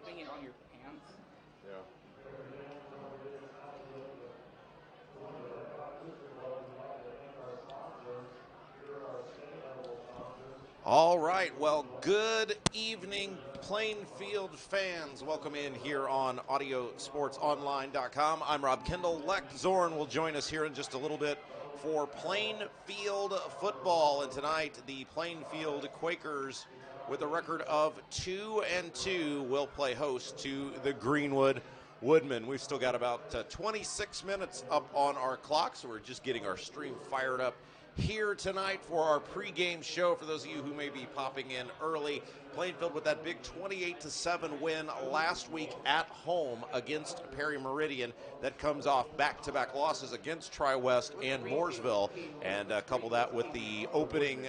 putting it on your pants. Yeah. All right, well, good evening, Plainfield fans. Welcome in here on AudioSportsOnline.com. I'm Rob Kendall. Lex Zorn will join us here in just a little bit for Plainfield football. And tonight, the Plainfield Quakers, with a record of 2-2, will play host to the Greenwood Woodmen. We've still got about 26 minutes up on our clock, so we're just getting our stream fired up here tonight for our pregame show. For those of you who may be popping in early, Plainfield with that big 28-7 win last week at home against Perry Meridian. That comes off back-to-back losses against Tri-West and Mooresville, and couple that with the opening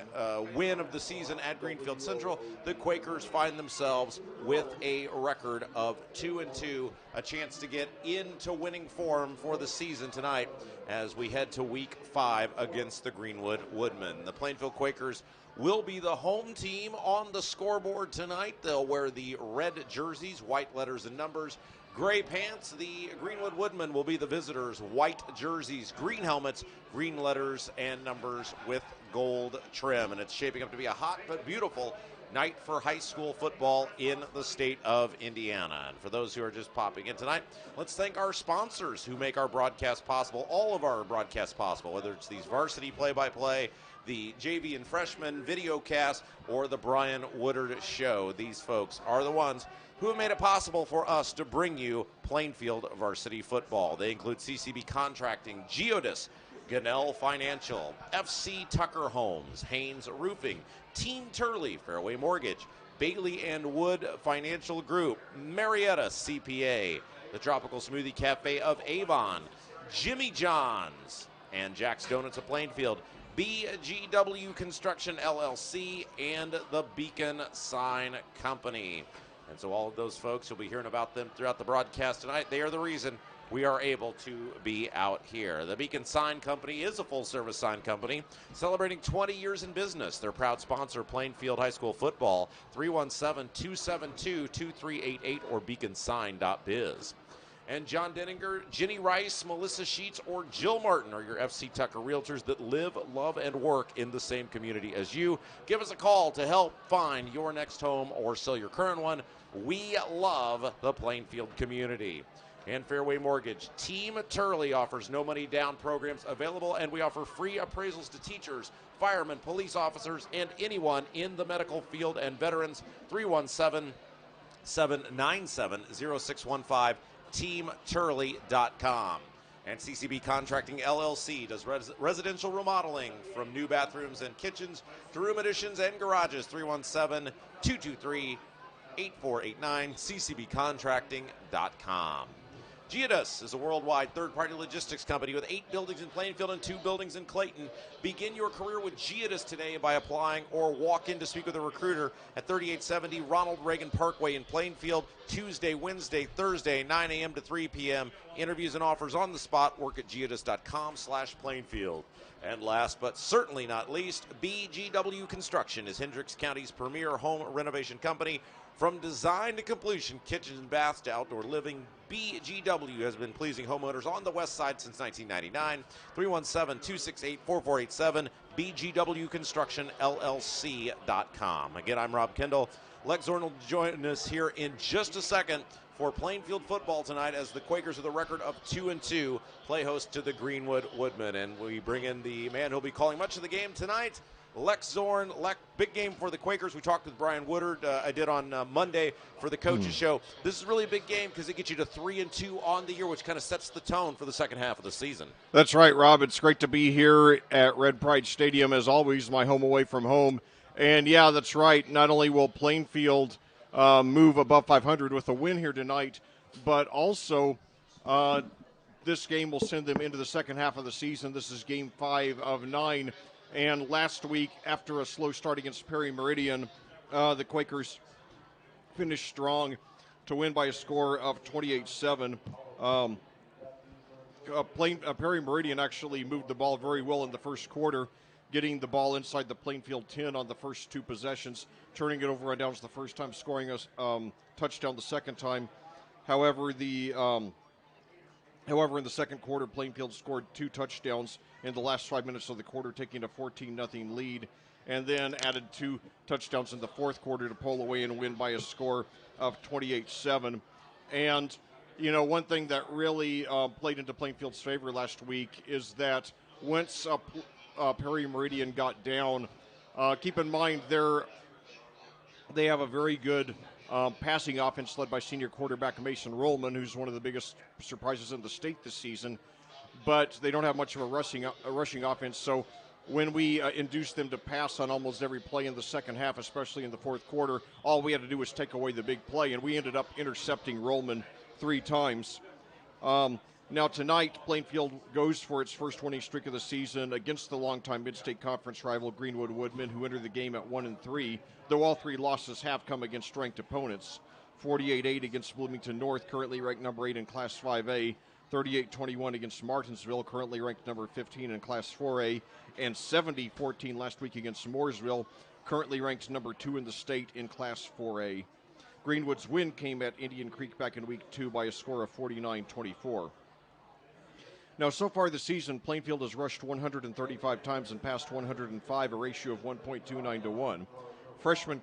win of the season at Greenfield Central. The Quakers find themselves with a record of 2-2, a chance to get into winning form for the season tonight as we head to week 5 against the Greenwood Woodmen. The Plainfield Quakers will be the home team on the scoreboard tonight. They'll wear the red jerseys, white letters and numbers, gray pants. The Greenwood Woodmen will be the visitors, white jerseys, green helmets, green letters and numbers with gold trim. And it's shaping up to be a hot but beautiful night for high school football in the state of Indiana. And for those who are just popping in tonight, let's thank our sponsors who make our broadcast possible, all of our broadcasts possible, whether it's these varsity play-by-play, the JV and freshman video cast, or the Brian Woodard Show. These folks are the ones who have made it possible for us to bring you Plainfield varsity football. They include CCB Contracting, Geodis, Gunnell Financial, FC Tucker Homes, Haynes Roofing, Team Turley, Fairway Mortgage, Bailey and Wood Financial Group, Marietta CPA, the Tropical Smoothie Cafe of Avon, Jimmy John's, and Jack's Donuts of Plainfield, BGW Construction LLC, and the Beacon Sign Company. And so all of those folks, you'll be hearing about them throughout the broadcast tonight. They are the reason we are able to be out here. The Beacon Sign Company is a full-service sign company celebrating 20 years in business. Their proud sponsor, Plainfield High School football, 317-272-2388 or beaconsign.biz. And John Denninger, Jenny Rice, Melissa Sheets, or Jill Martin are your FC Tucker realtors that live, love, and work in the same community as you. Give us a call to help find your next home or sell your current one. We love the Plainfield community. And Fairway Mortgage, Team Turley offers no money down programs available, and we offer free appraisals to teachers, firemen, police officers, and anyone in the medical field and veterans. 317-797-0615. TeamTurley.com. And CCB Contracting LLC does residential remodeling from new bathrooms and kitchens to room additions and garages. 317-223-8489. CCBContracting.com. Geodis is a worldwide third-party logistics company with 8 buildings in Plainfield and 2 buildings in Clayton. Begin your career with Geodis today by applying or walk in to speak with a recruiter at 3870 Ronald Reagan Parkway in Plainfield, Tuesday, Wednesday, Thursday, 9 a.m. to 3 p.m. Interviews and offers on the spot. Work at geodis.com/Plainfield. And last but certainly not least, BGW Construction is Hendricks County's premier home renovation company. From design to completion, kitchens and baths to outdoor living, BGW has been pleasing homeowners on the west side since 1999. 317-268-4487, BGWConstructionLLC.com. Again, I'm Rob Kendall. Lex Zorn will join us here in just a second for Plainfield football tonight as the Quakers with a record of 2-2 play host to the Greenwood Woodmen. And we bring in the man who'll be calling much of the game tonight, Lex Zorn. Lex, big game for the Quakers. We talked with Brian Woodard. I did on Monday for the coaches show. This is really a big game because it gets you to 3-2 on the year, which kind of sets the tone for the second half of the season. That's right, Rob. It's great to be here at Red Pride Stadium, as always, my home away from home. And, yeah, that's right. Not only will Plainfield move above 500 with a win here tonight, but also this game will send them into the second half of the season. This is game 5 of 9. And last week, after a slow start against Perry Meridian, the Quakers finished strong to win by a score of 28-7. Perry Meridian actually moved the ball very well in the first quarter, getting the ball inside the Plainfield 10 on the first 2 possessions, turning it over on downs the first time, scoring a touchdown the second time. However, in the second quarter, Plainfield scored 2 touchdowns in the last 5 minutes of the quarter, taking a 14-0 lead, and then added 2 touchdowns in the fourth quarter to pull away and win by a score of 28-7. And, one thing that really played into Plainfield's favor last week is that once Perry Meridian got down, keep in mind they have a very good passing offense led by senior quarterback Mason Rollman, who's one of the biggest surprises in the state this season. But they don't have much of a rushing offense, so when we induced them to pass on almost every play in the second half, especially in the fourth quarter, all we had to do was take away the big play, and we ended up intercepting Rollman 3 times. Now tonight, Plainfield goes for its first winning streak of the season against the longtime Mid-State Conference rival Greenwood Woodmen, who entered the game at 1-3, though all 3 losses have come against ranked opponents. 48-8 against Bloomington North, currently ranked number 8 in Class 5A, 38-21 against Martinsville, currently ranked number 15 in Class 4A, and 70-14 last week against Mooresville, currently ranked number 2 in the state in Class 4A. Greenwood's win came at Indian Creek back in Week 2 by a score of 49-24. Now, so far this season, Plainfield has rushed 135 times and passed 105, a ratio of 1.29 to 1. Freshman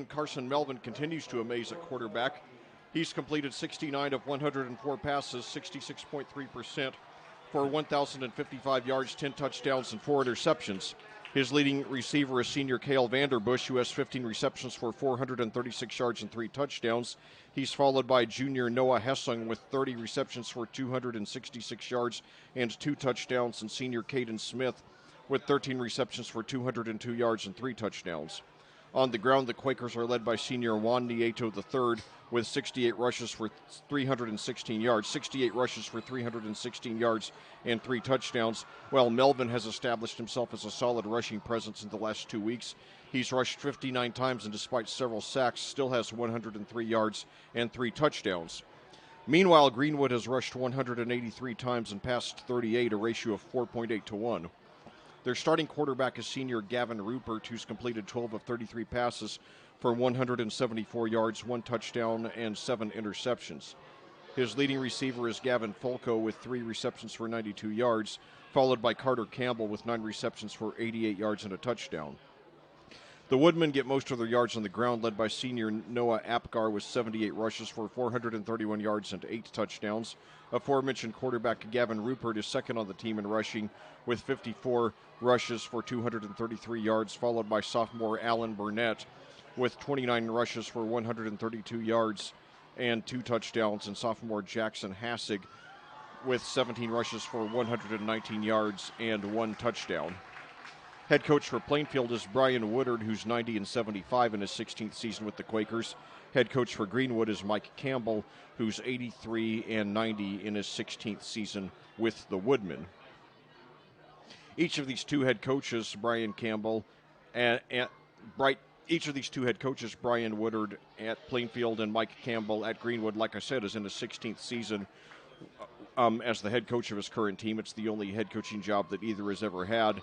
Carson Melvin continues to amaze at quarterback. He's completed 69 of 104 passes, 66.3%, for 1,055 yards, 10 touchdowns, and 4 interceptions. His leading receiver is senior Cale Vanderbush, who has 15 receptions for 436 yards and 3 touchdowns. He's followed by junior Noah Hessung with 30 receptions for 266 yards and 2 touchdowns, and senior Caden Smith with 13 receptions for 202 yards and 3 touchdowns. On the ground, the Quakers are led by senior Juan Nieto III with 68 rushes for 316 yards, 68 rushes for 316 yards and 3 touchdowns, while Melvin has established himself as a solid rushing presence in the last 2 weeks. He's rushed 59 times and despite several sacks, still has 103 yards and 3 touchdowns. Meanwhile, Greenwood has rushed 183 times and passed 38, a ratio of 4.8 to 1. Their starting quarterback is senior Gavin Rupert, who's completed 12 of 33 passes for 174 yards, 1 touchdown, and 7 interceptions. His leading receiver is Gavin Folco with 3 receptions for 92 yards, followed by Carter Campbell with 9 receptions for 88 yards and a touchdown. The Woodmen get most of their yards on the ground, led by senior Noah Apgar with 78 rushes for 431 yards and 8 touchdowns. Aforementioned quarterback Gavin Rupert is second on the team in rushing with 54 rushes for 233 yards, followed by sophomore Alan Burnett with 29 rushes for 132 yards and 2 touchdowns, and sophomore Jackson Hassig with 17 rushes for 119 yards and 1 touchdown. Head coach for Plainfield is Brian Woodard, who's 90-75 in his 16th season with the Quakers. Head coach for Greenwood is Mike Campbell, who's 83-90 in his 16th season with the Woodmen. Each of these 2 head coaches, Brian Woodard at Plainfield and Mike Campbell at Greenwood, like I said, is in his 16th season as the head coach of his current team. It's the only head coaching job that either has ever had.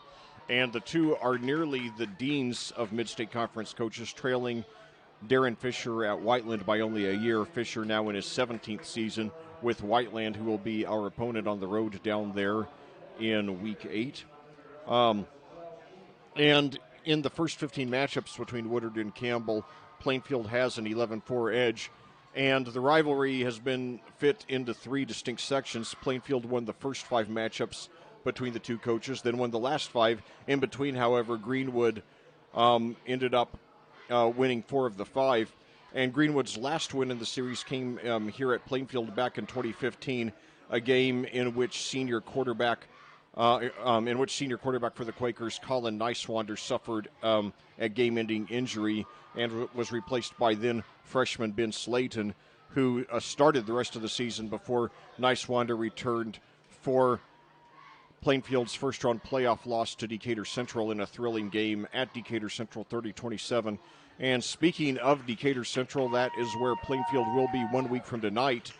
And the 2 are nearly the deans of Mid-State Conference coaches, trailing Darren Fisher at Whiteland by only a year. Fisher now in his 17th season with Whiteland, who will be our opponent on the road down there in Week 8. And in the first 15 matchups between Woodard and Campbell, Plainfield has an 11-4 edge. And the rivalry has been fit into 3 distinct sections. Plainfield won the first 5 matchups between the 2 coaches, then won the last 5. In between, however, Greenwood ended up winning 4 of the 5. And Greenwood's last win in the series came here at Plainfield back in 2015, a game in which senior quarterback for the Quakers, Colin Nicewander, suffered a game-ending injury and was replaced by then freshman Ben Slayton, who started the rest of the season before Nicewander returned for Plainfield's first-round playoff loss to Decatur Central in a thrilling game at Decatur Central 30-27. And speaking of Decatur Central, that is where Plainfield will be 1 week from tonight.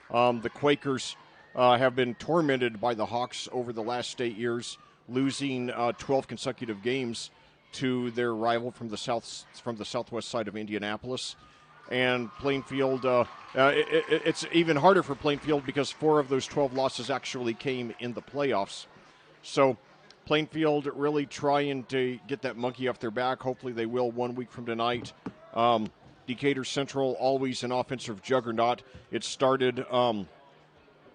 The Quakers have been tormented by the Hawks over the last 8 years losing 12 consecutive games to their rival from the southwest side of Indianapolis. And Plainfield, it's even harder for Plainfield because 4 of those 12 losses actually came in the playoffs. So Plainfield really trying to get that monkey off their back. Hopefully they will 1 week from tonight. Decatur Central, always an offensive juggernaut. It started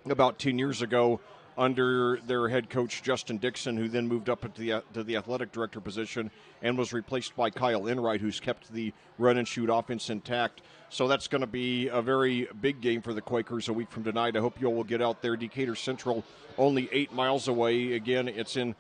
about 10 years ago under their head coach, Justin Dixon, who then moved up to the athletic director position and was replaced by Kyle Enright, who's kept the run-and-shoot offense intact. So that's going to be a very big game for the Quakers a week from tonight. I hope you all will get out there. Decatur Central, only 8 miles away. Again, it's on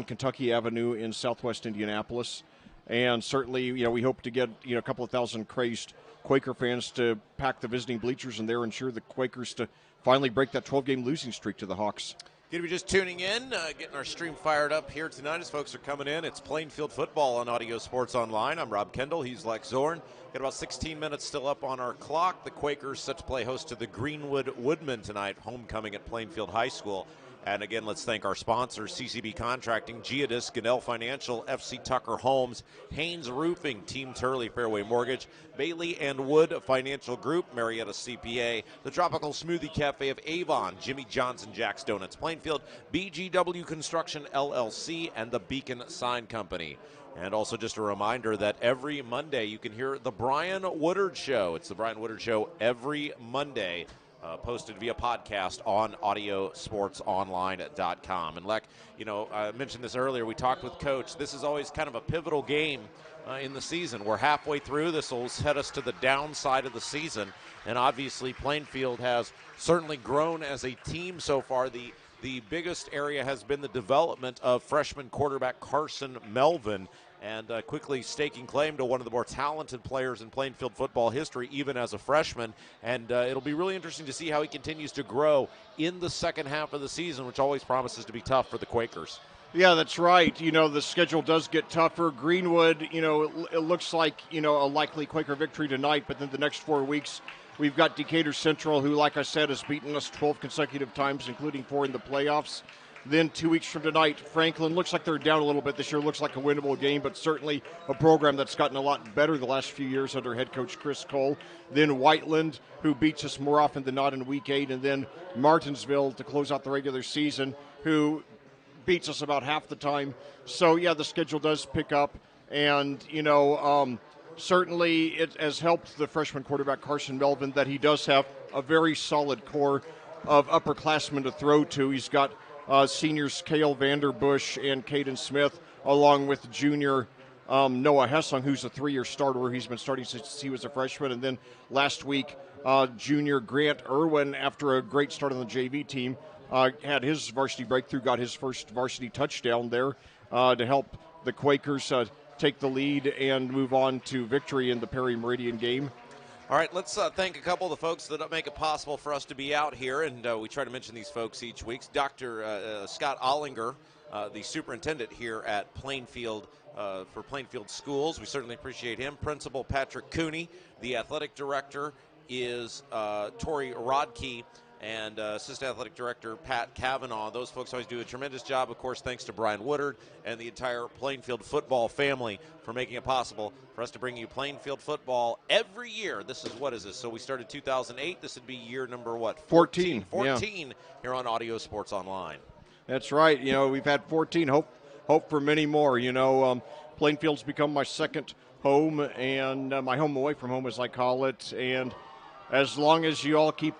Kentucky Avenue in southwest Indianapolis. And certainly, we hope to get a couple of thousand crazed Quaker fans to pack the visiting bleachers in there and ensure the Quakers to finally break that 12-game losing streak to the Hawks. If you're just tuning in, getting our stream fired up here tonight as folks are coming in. It's Plainfield football on Audio Sports Online. I'm Rob Kendall. He's Lex Zorn. Got about 16 minutes still up on our clock. The Quakers set to play host to the Greenwood Woodmen tonight, homecoming at Plainfield High School. And again, let's thank our sponsors, CCB Contracting, Geodis, Gunnell Financial, FC Tucker Homes, Haynes Roofing, Team Turley, Fairway Mortgage, Bailey and Wood Financial Group, Marietta CPA, the Tropical Smoothie Cafe of Avon, Jimmy Johnson, Jack's Donuts, Plainfield, BGW Construction LLC, and the Beacon Sign Company. And also just a reminder that every Monday you can hear the Brian Woodard Show. It's the Brian Woodard Show every Monday. Posted via podcast on audiosportsonline.com. And Lek, I mentioned this earlier. We talked with Coach. This is always kind of a pivotal game in the season. We're halfway through. This will set us to the downside of the season. And obviously Plainfield has certainly grown as a team so far. The biggest area has been the development of freshman quarterback Carson Melvin, and quickly staking claim to one of the more talented players in Plainfield football history, even as a freshman. And it'll be really interesting to see how he continues to grow in the second half of the season, which always promises to be tough for the Quakers. Yeah, that's right. The schedule does get tougher. Greenwood, it looks like, a likely Quaker victory tonight, but then the next 4 weeks, we've got Decatur Central, who, like I said, has beaten us 12 consecutive times, including 4 in the playoffs. Then 2 weeks from tonight, Franklin looks like they're down a little bit this year. Looks like a winnable game, but certainly a program that's gotten a lot better the last few years under head coach Chris Cole. Then Whiteland, who beats us more often than not in Week 8. And then Martinsville to close out the regular season, who beats us about half the time. So, yeah, the schedule does pick up. And, certainly it has helped the freshman quarterback Carson Melvin that he does have a very solid core of upperclassmen to throw to. He's got seniors Cale Vanderbush and Caden Smith, along with junior Noah Hessung, who's a 3-year starter. He's been starting since he was a freshman. And then last week, junior Grant Irwin, after a great start on the JV team, had his varsity breakthrough, got his first varsity touchdown there to help the Quakers take the lead and move on to victory in the Perry Meridian game. All right, let's thank a couple of the folks that make it possible for us to be out here, and we try to mention these folks each week. Dr. Scott Ollinger, the superintendent here at Plainfield for Plainfield Schools. We certainly appreciate him. Principal Patrick Cooney. The athletic director is Tori Rodkey, and Assistant Athletic Director Pat Cavanaugh. Those folks always do a tremendous job. Of course, thanks to Brian Woodard and the entire Plainfield football family for making it possible for us to bring you Plainfield football every year. What is this? So we started 2008. This would be year number what? 14. 14 yeah. Here on Audio Sports Online. That's right. We've had 14. Hope for many more. Plainfield's become my second home, and my home away from home, as I call it. And as long as you all keep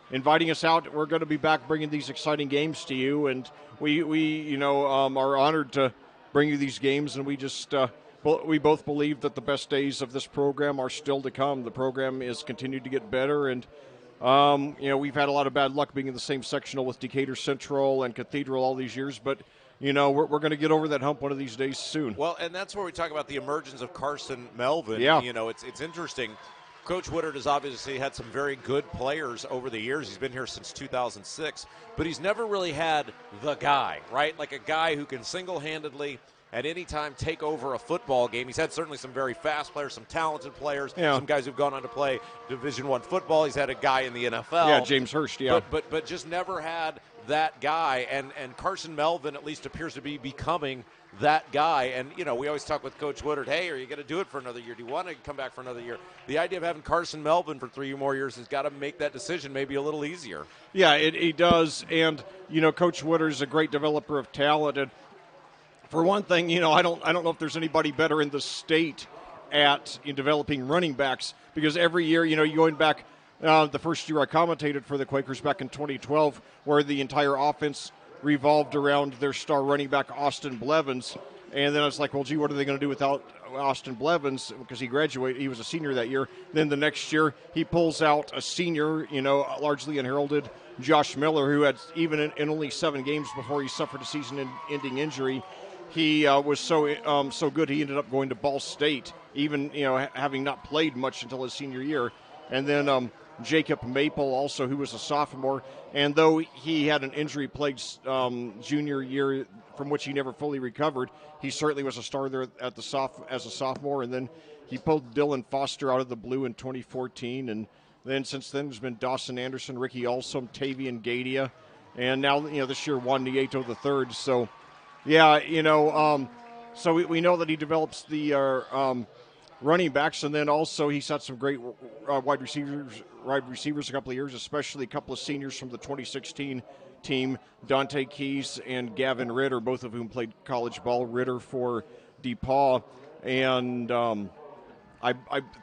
inviting us out, we're going to be back bringing these exciting games to you. And we are honored to bring you these games. And we both believe that the best days of this program are still to come. The program is continued to get better. And, we've had a lot of bad luck being in the same sectional with Decatur Central and Cathedral all these years. But, we're going to get over that hump one of these days soon. Well, and that's where we talk about the emergence of Carson Melvin. Yeah. It's interesting. Coach Woodard has obviously had some very good players over the years. He's been here since 2006, but he's never really had the guy, right? Like a guy who can single-handedly at any time take over a football game. He's had certainly some very fast players, some talented players, some guys who've gone on to play Division I football. He's had a guy in the NFL. Yeah, James Hurst, yeah. But just never had that guy. And Carson Melvin at least appears to be becoming that guy. And, you know, we always talk with Coach Woodard, hey, are you going to do it for another year? Do you want to come back for another year? The idea of having Carson Melvin for 3 more years has got to make that decision maybe a little easier. Yeah, it does. And, you know, Coach Woodard is a great developer of talent. And for one thing, you know, I don't know if there's anybody better in the state in developing running backs, because every year, you know, you're going back the first year I commentated for the Quakers back in 2012, where the entire offense revolved around their star running back, Austin Blevins. And then I was like, well, gee, what are they going to do without Austin Blevins? Because he graduated, he was a senior that year. Then the next year, he pulls out a senior, you know, largely unheralded Josh Miller, who had, even in only 7 games before he suffered a season-ending injury, he was so good he ended up going to Ball State, even, you know, having not played much until his senior year. And then Jacob Maple also, who was a sophomore, and though he had an injury-plagued junior year from which he never fully recovered, he certainly was a star there as a sophomore. And then he pulled Dylan Foster out of the blue in 2014, and then since then there's been Dawson Anderson, Ricky Alsum, Tavian Gadia, and now, you know, this year Juan Nieto III. So, yeah, you know, so we know that he develops the running backs, and then also he's had some great wide receivers a couple of years, especially a couple of seniors from the 2016 team, Dante Keys and Gavin Ritter, both of whom played college ball. Ritter for DePaul, and I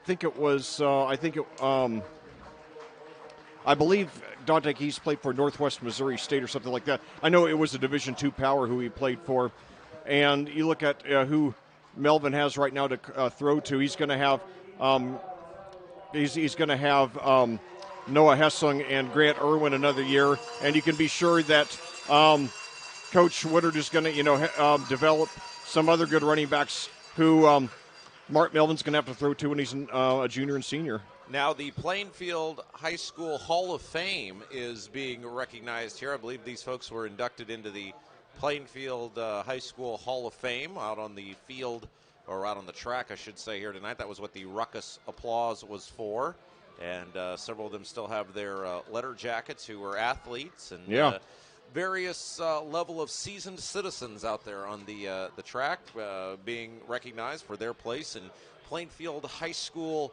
think it was I believe Dante Keys played for Northwest Missouri State or something like that. I know it was a Division II power who he played for, and you look at who Melvin has right now to throw to. He's going to have he's going to have Noah Hessung and Grant Irwin another year, and you can be sure that Coach Woodard is going to, you know, develop some other good running backs who Mark Melvin's going to have to throw to when he's a junior and senior. Now, the Plainfield High School Hall of Fame is being recognized here. I believe these folks were inducted into the Plainfield High School Hall of Fame out on the field, or out on the track, I should say, here tonight. That was what the ruckus applause was for. And several of them still have their letter jackets, who were athletes, and various level of seasoned citizens out there on the track being recognized for their place in Plainfield High School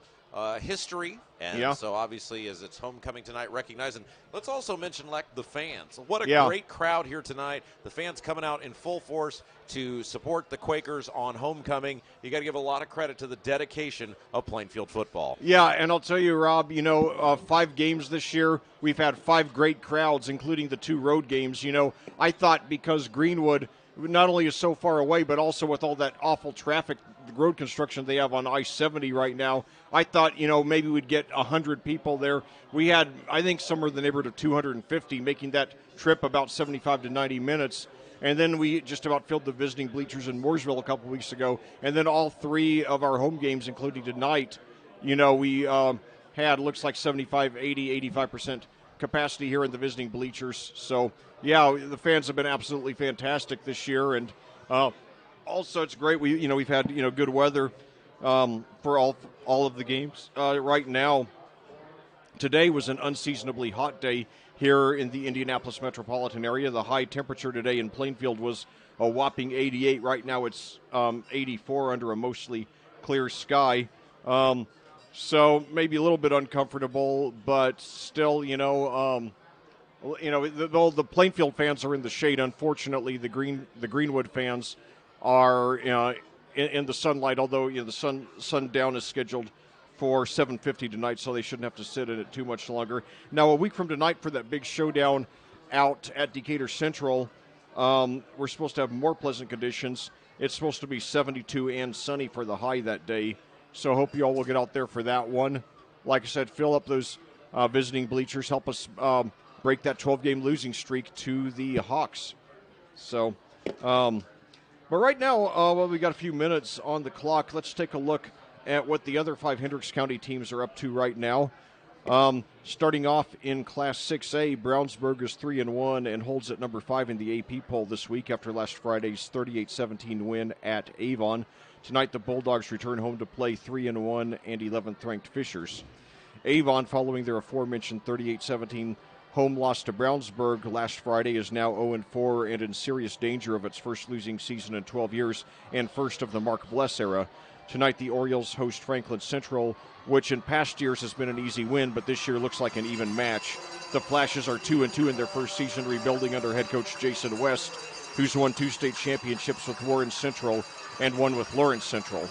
history. And so obviously, as it's homecoming tonight, recognizing. Let's also mention, the fans. What a great crowd here tonight. The fans coming out in full force to support the Quakers on homecoming. You got to give a lot of credit to the dedication of Plainfield football. Yeah, and I'll tell you, Rob, you know, 5 games this year, we've had 5 great crowds, including the 2 road games. You know, I thought because Greenwood not only is so far away, but also with all that awful traffic, the road construction they have on I-70 right now, I thought, you know, maybe we'd get 100 people there. We had, I think, somewhere in the neighborhood of 250, making that trip about 75 to 90 minutes. And then we just about filled the visiting bleachers in Mooresville a couple weeks ago. And then all 3 of our home games, including tonight, you know, we had, looks like 75, 80, 85% capacity here in the visiting bleachers. So, yeah, the fans have been absolutely fantastic this year. And also, it's great. We've had, you know, good weather for all of the games. Right now, today was an unseasonably hot day here in the Indianapolis metropolitan area. The high temperature today in Plainfield was a whopping 88. Right now it's 84 under a mostly clear sky. So maybe a little bit uncomfortable, but still, the Plainfield fans are in the shade. Unfortunately, the Greenwood fans are in the sunlight, although the sundown is scheduled for 7:50 tonight, so they shouldn't have to sit in it too much longer. Now, a week from tonight for that big showdown out at Decatur Central, we're supposed to have more pleasant conditions. It's supposed to be 72 and sunny for the high that day, so I hope you all will get out there for that one. Like I said, fill up those visiting bleachers. Help us break that 12-game losing streak to the Hawks. So, but right now, we got a few minutes on the clock. Let's take a look at what the other 5 Hendricks County teams are up to right now. Starting off in Class 6A, Brownsburg is 3-1 and holds at number 5 in the AP poll this week after last Friday's 38-17 win at Avon. Tonight, the Bulldogs return home to play 3-1 and 11th-ranked Fishers. Avon, following their aforementioned 38-17 home loss to Brownsburg last Friday, is now 0-4 and in serious danger of its first losing season in 12 years and first of the Mark Bless era. Tonight, the Orioles host Franklin Central, which in past years has been an easy win, but this year looks like an even match. The Flashes are 2-2 in their first season, rebuilding under head coach Jason West, who's won 2 state championships with Warren Central and 1 with Lawrence Central.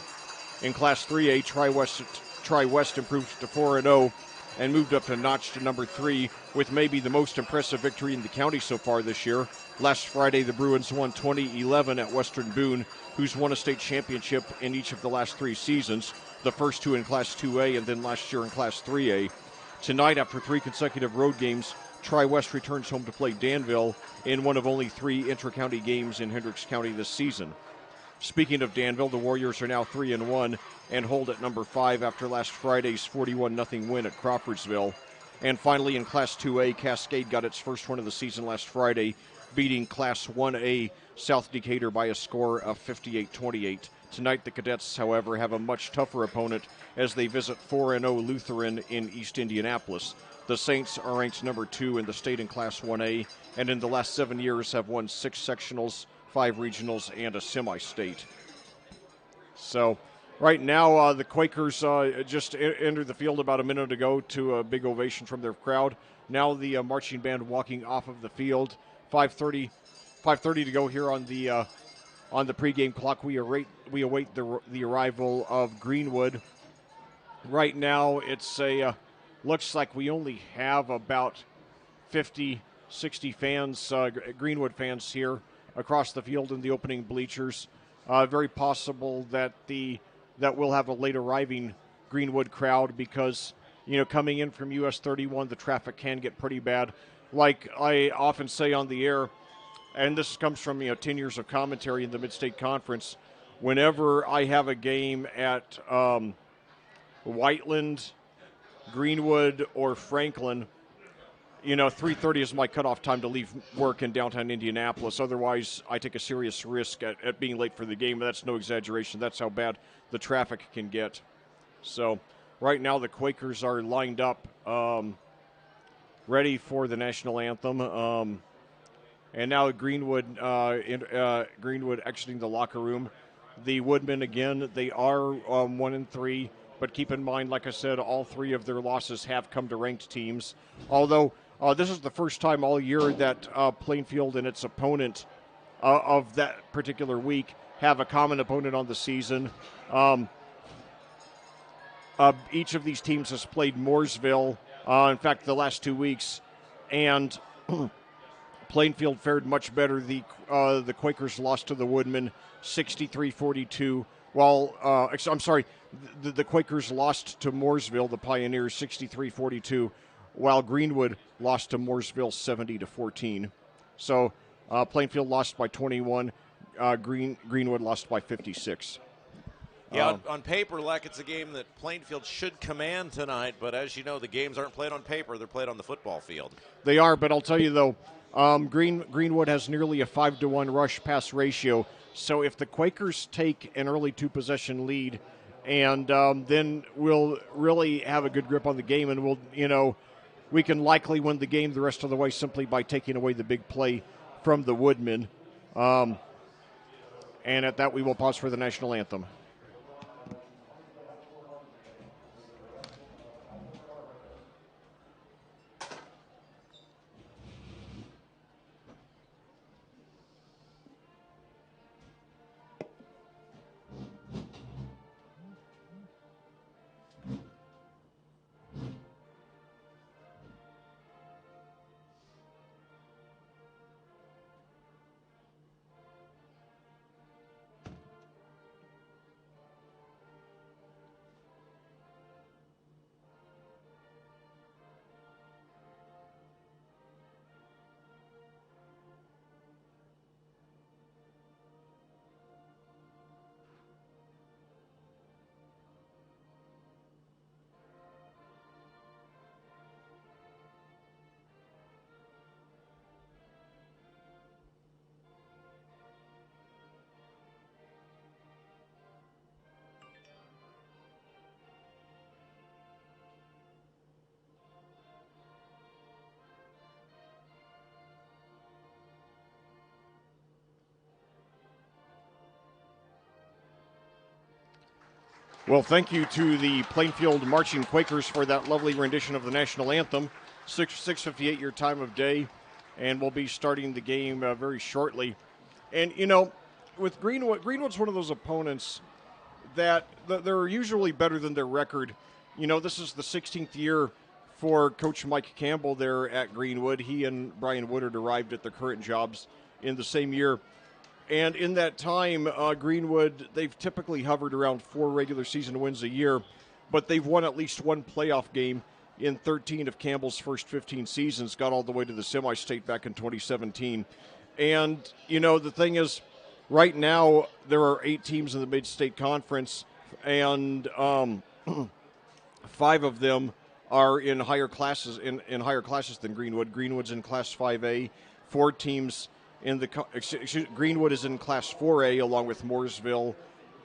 In Class 3A, Tri-West improved to 4-0 and moved up a notch to number 3 with maybe the most impressive victory in the county so far this year. Last Friday, the Bruins won 20-11 at Western Boone, who's won a state championship in each of the last 3 seasons, the first 2 in Class 2A and then last year in Class 3A. Tonight, after 3 consecutive road games, Tri-West returns home to play Danville in one of only 3 intra-county games in Hendricks County this season. Speaking of Danville, the Warriors are now 3-1 and hold at number 5 after last Friday's 41-0 win at Crawfordsville. And finally, in Class 2A, Cascade got its first win of the season last Friday, beating Class 1A South Decatur by a score of 58-28. Tonight, the Cadets, however, have a much tougher opponent as they visit 4-0 Lutheran in East Indianapolis. The Saints are ranked number 2 in the state in Class 1A, and in the last 7 years have won 6 sectionals, 5 regionals, and a semi-state. So, right now, the Quakers just entered the field about a minute ago to a big ovation from their crowd. Now the marching band walking off of the field. 5:30 to go here on the pregame clock. We await the arrival of Greenwood. Right now, it's looks like we only have about 50, 60 fans, Greenwood fans here across the field in the opening bleachers. Very possible that we'll have a late arriving Greenwood crowd because, coming in from US 31, the traffic can get pretty bad. Like I often say on the air, and this comes from 10 years of commentary in the Mid-State Conference, whenever I have a game at Whiteland, Greenwood, or Franklin, 3:30 is my cutoff time to leave work in downtown Indianapolis. Otherwise, I take a serious risk at being late for the game. That's no exaggeration. That's how bad the traffic can get. So right now the Quakers are lined up ready for the national anthem. And now Greenwood exiting the locker room. The Woodmen, again, they are 1-3. But keep in mind, like I said, all 3 of their losses have come to ranked teams. Although this is the first time all year that Plainfield and its opponent of that particular week have a common opponent on the season. Each of these teams has played Mooresville, in fact, the last 2 weeks, and Plainfield fared much better. The Quakers lost to the Woodmen 63-42. While the Quakers lost to Mooresville, the Pioneers, 63-42, while Greenwood lost to Mooresville 70-14. So Plainfield lost by 21, Greenwood lost by 56. Yeah, on paper, Leck, it's a game that Plainfield should command tonight, but as you know, the games aren't played on paper, they're played on the football field. They are, but I'll tell you though, Greenwood has nearly a 5-to-1 rush pass ratio. So if the Quakers take an early 2-possession lead, and then we'll really have a good grip on the game, and we can likely win the game the rest of the way simply by taking away the big play from the Woodmen. And at that, we will pause for the national anthem. Well, thank you to the Plainfield Marching Quakers for that lovely rendition of the national anthem. 6:58 your time of day, and we'll be starting the game very shortly. And, with Greenwood's one of those opponents that they're usually better than their record. This is the 16th year for Coach Mike Campbell there at Greenwood. He and Brian Woodard arrived at their current jobs in the same year. And in that time, Greenwood, they've typically hovered around 4 regular season wins a year, but they've won at least one playoff game in 13 of Campbell's first 15 seasons, got all the way to the semi-state back in 2017. And, the thing is, right now, there are 8 teams in the Mid-State Conference, and 5 of them are in higher classes higher classes than Greenwood. Greenwood's in Class 5A. 4 teams Greenwood is in Class 4A along with Mooresville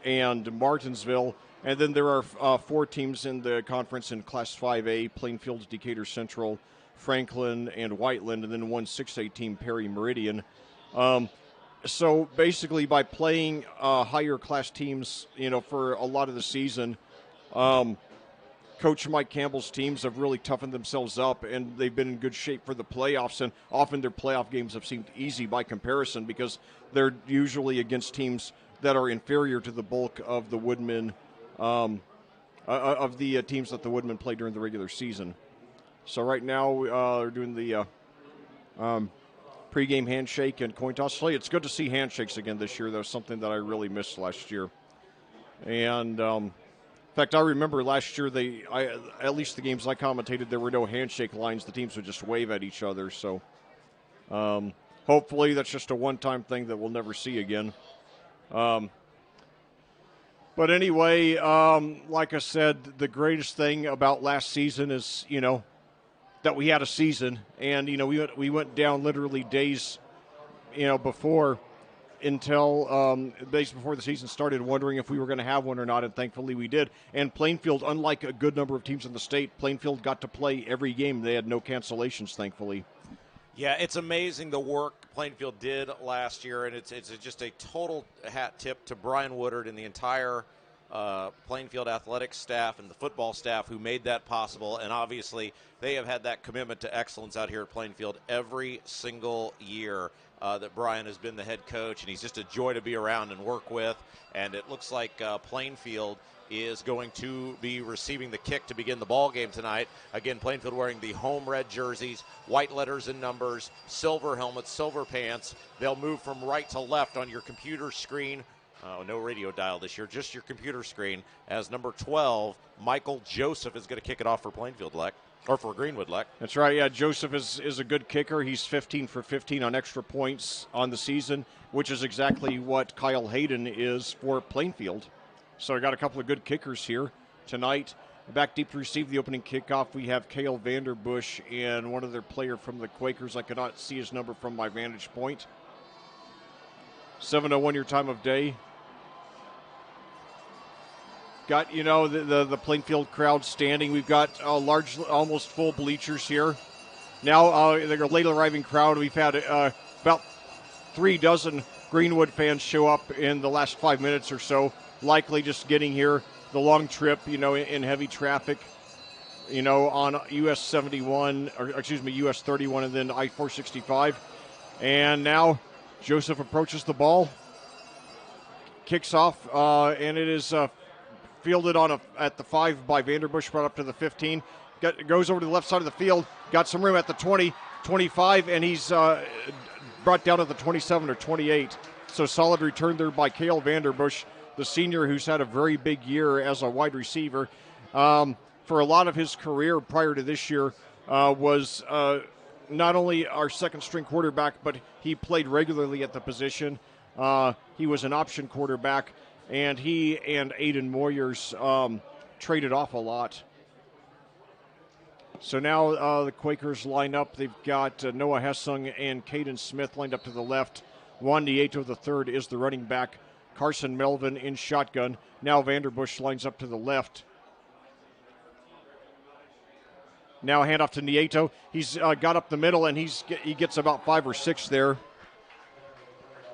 and Martinsville. And then there are 4 teams in the conference in Class 5A, Plainfield, Decatur Central, Franklin, and Whiteland, and then 1 6A team, Perry Meridian. So basically by playing higher class teams, for a lot of the season, Coach Mike Campbell's teams have really toughened themselves up, and they've been in good shape for the playoffs. And often their playoff games have seemed easy by comparison because they're usually against teams that are inferior to the bulk of the Woodmen, of the teams that the Woodmen play during the regular season. So right now they're doing the pregame handshake and coin toss. It's good to see handshakes again this year. That was something that I really missed last year. And in fact, I remember last year, at least the games I commentated, there were no handshake lines. The teams would just wave at each other. So hopefully that's just a one-time thing that we'll never see again. But anyway, like I said, the greatest thing about last season is, that we had a season. And, we went down literally days, before days before the season started, wondering if we were going to have one or not, and thankfully we did. And Plainfield, unlike a good number of teams in the state, Plainfield got to play every game. They had no cancellations, thankfully. Yeah, it's amazing the work Plainfield did last year, and it's just a total hat tip to Brian Woodard and the entire Plainfield athletics staff and the football staff who made that possible. And obviously they have had that commitment to excellence out here at Plainfield every single year that Brian has been the head coach, and he's just a joy to be around and work with. And it looks like Plainfield is going to be receiving the kick to begin the ball game tonight. Again, Plainfield wearing the home red jerseys, white letters and numbers, silver helmets, silver pants. They'll move from right to left on your computer screen. No radio dial this year, just your computer screen, as number 12, Michael Joseph, is going to kick it off for Plainfield, Leck. Or for Greenwood, Leck. That's right, yeah. Joseph is a good kicker. He's 15 for 15 on extra points on the season, which is exactly what Kyle Hayden is for Plainfield. So I got a couple of good kickers here tonight. Back deep to receive the opening kickoff, we have Cale Vanderbush and one other player from the Quakers. I cannot see his number from my vantage point. 7:01 your time of day. Got, the Plainfield crowd standing. We've got large, almost full bleachers here. Now, the late arriving crowd, we've had about 3 dozen Greenwood fans show up in the last 5 minutes or so, likely just getting here the long trip, in heavy traffic, on US 71, or excuse me, US 31 and then I-465. And now Joseph approaches the ball, kicks off, and it is fielded at the 5 by Vanderbush, brought up to the 15. Goes over to the left side of the field, got some room at the 20, 25, and he's brought down to the 27 or 28. So solid return there by Cale Vanderbush, the senior who's had a very big year as a wide receiver. For a lot of his career prior to this year, was not only our second-string quarterback, but he played regularly at the position. He was an option quarterback, and he and Aiden Moyers traded off a lot. So now the Quakers line up. They've got Noah Hessung and Caden Smith lined up to the left. Juan Nieto III is the running back. Carson Melvin in shotgun. Now Vanderbush lines up to the left. Now handoff to Nieto. He's got up the middle, and he gets about 5 or 6 there.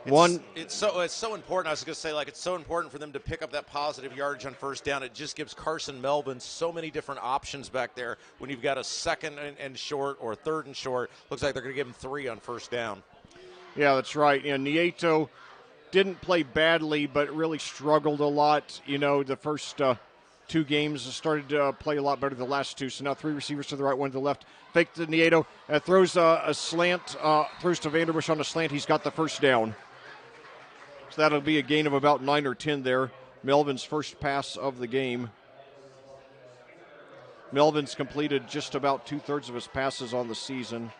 It's so important. I was going to say, like, it's so important for them to pick up that positive yardage on first down. It just gives Carson Melvin so many different options back there when you've got a second and short or third and short. Looks like they're going to give him 3 on first down. Yeah, that's right. And Nieto didn't play badly, but really struggled a lot. The first 2 games started to play a lot better than the last 2. So now 3 receivers to the right, 1 to the left. Fake to Nieto. Throws a slant. Throws to Vanderbush on a slant. He's got the first down. So that'll be a gain of about 9 or 10 there. Melvin's first pass of the game. Melvin's completed just about 2/3 of his passes on the season.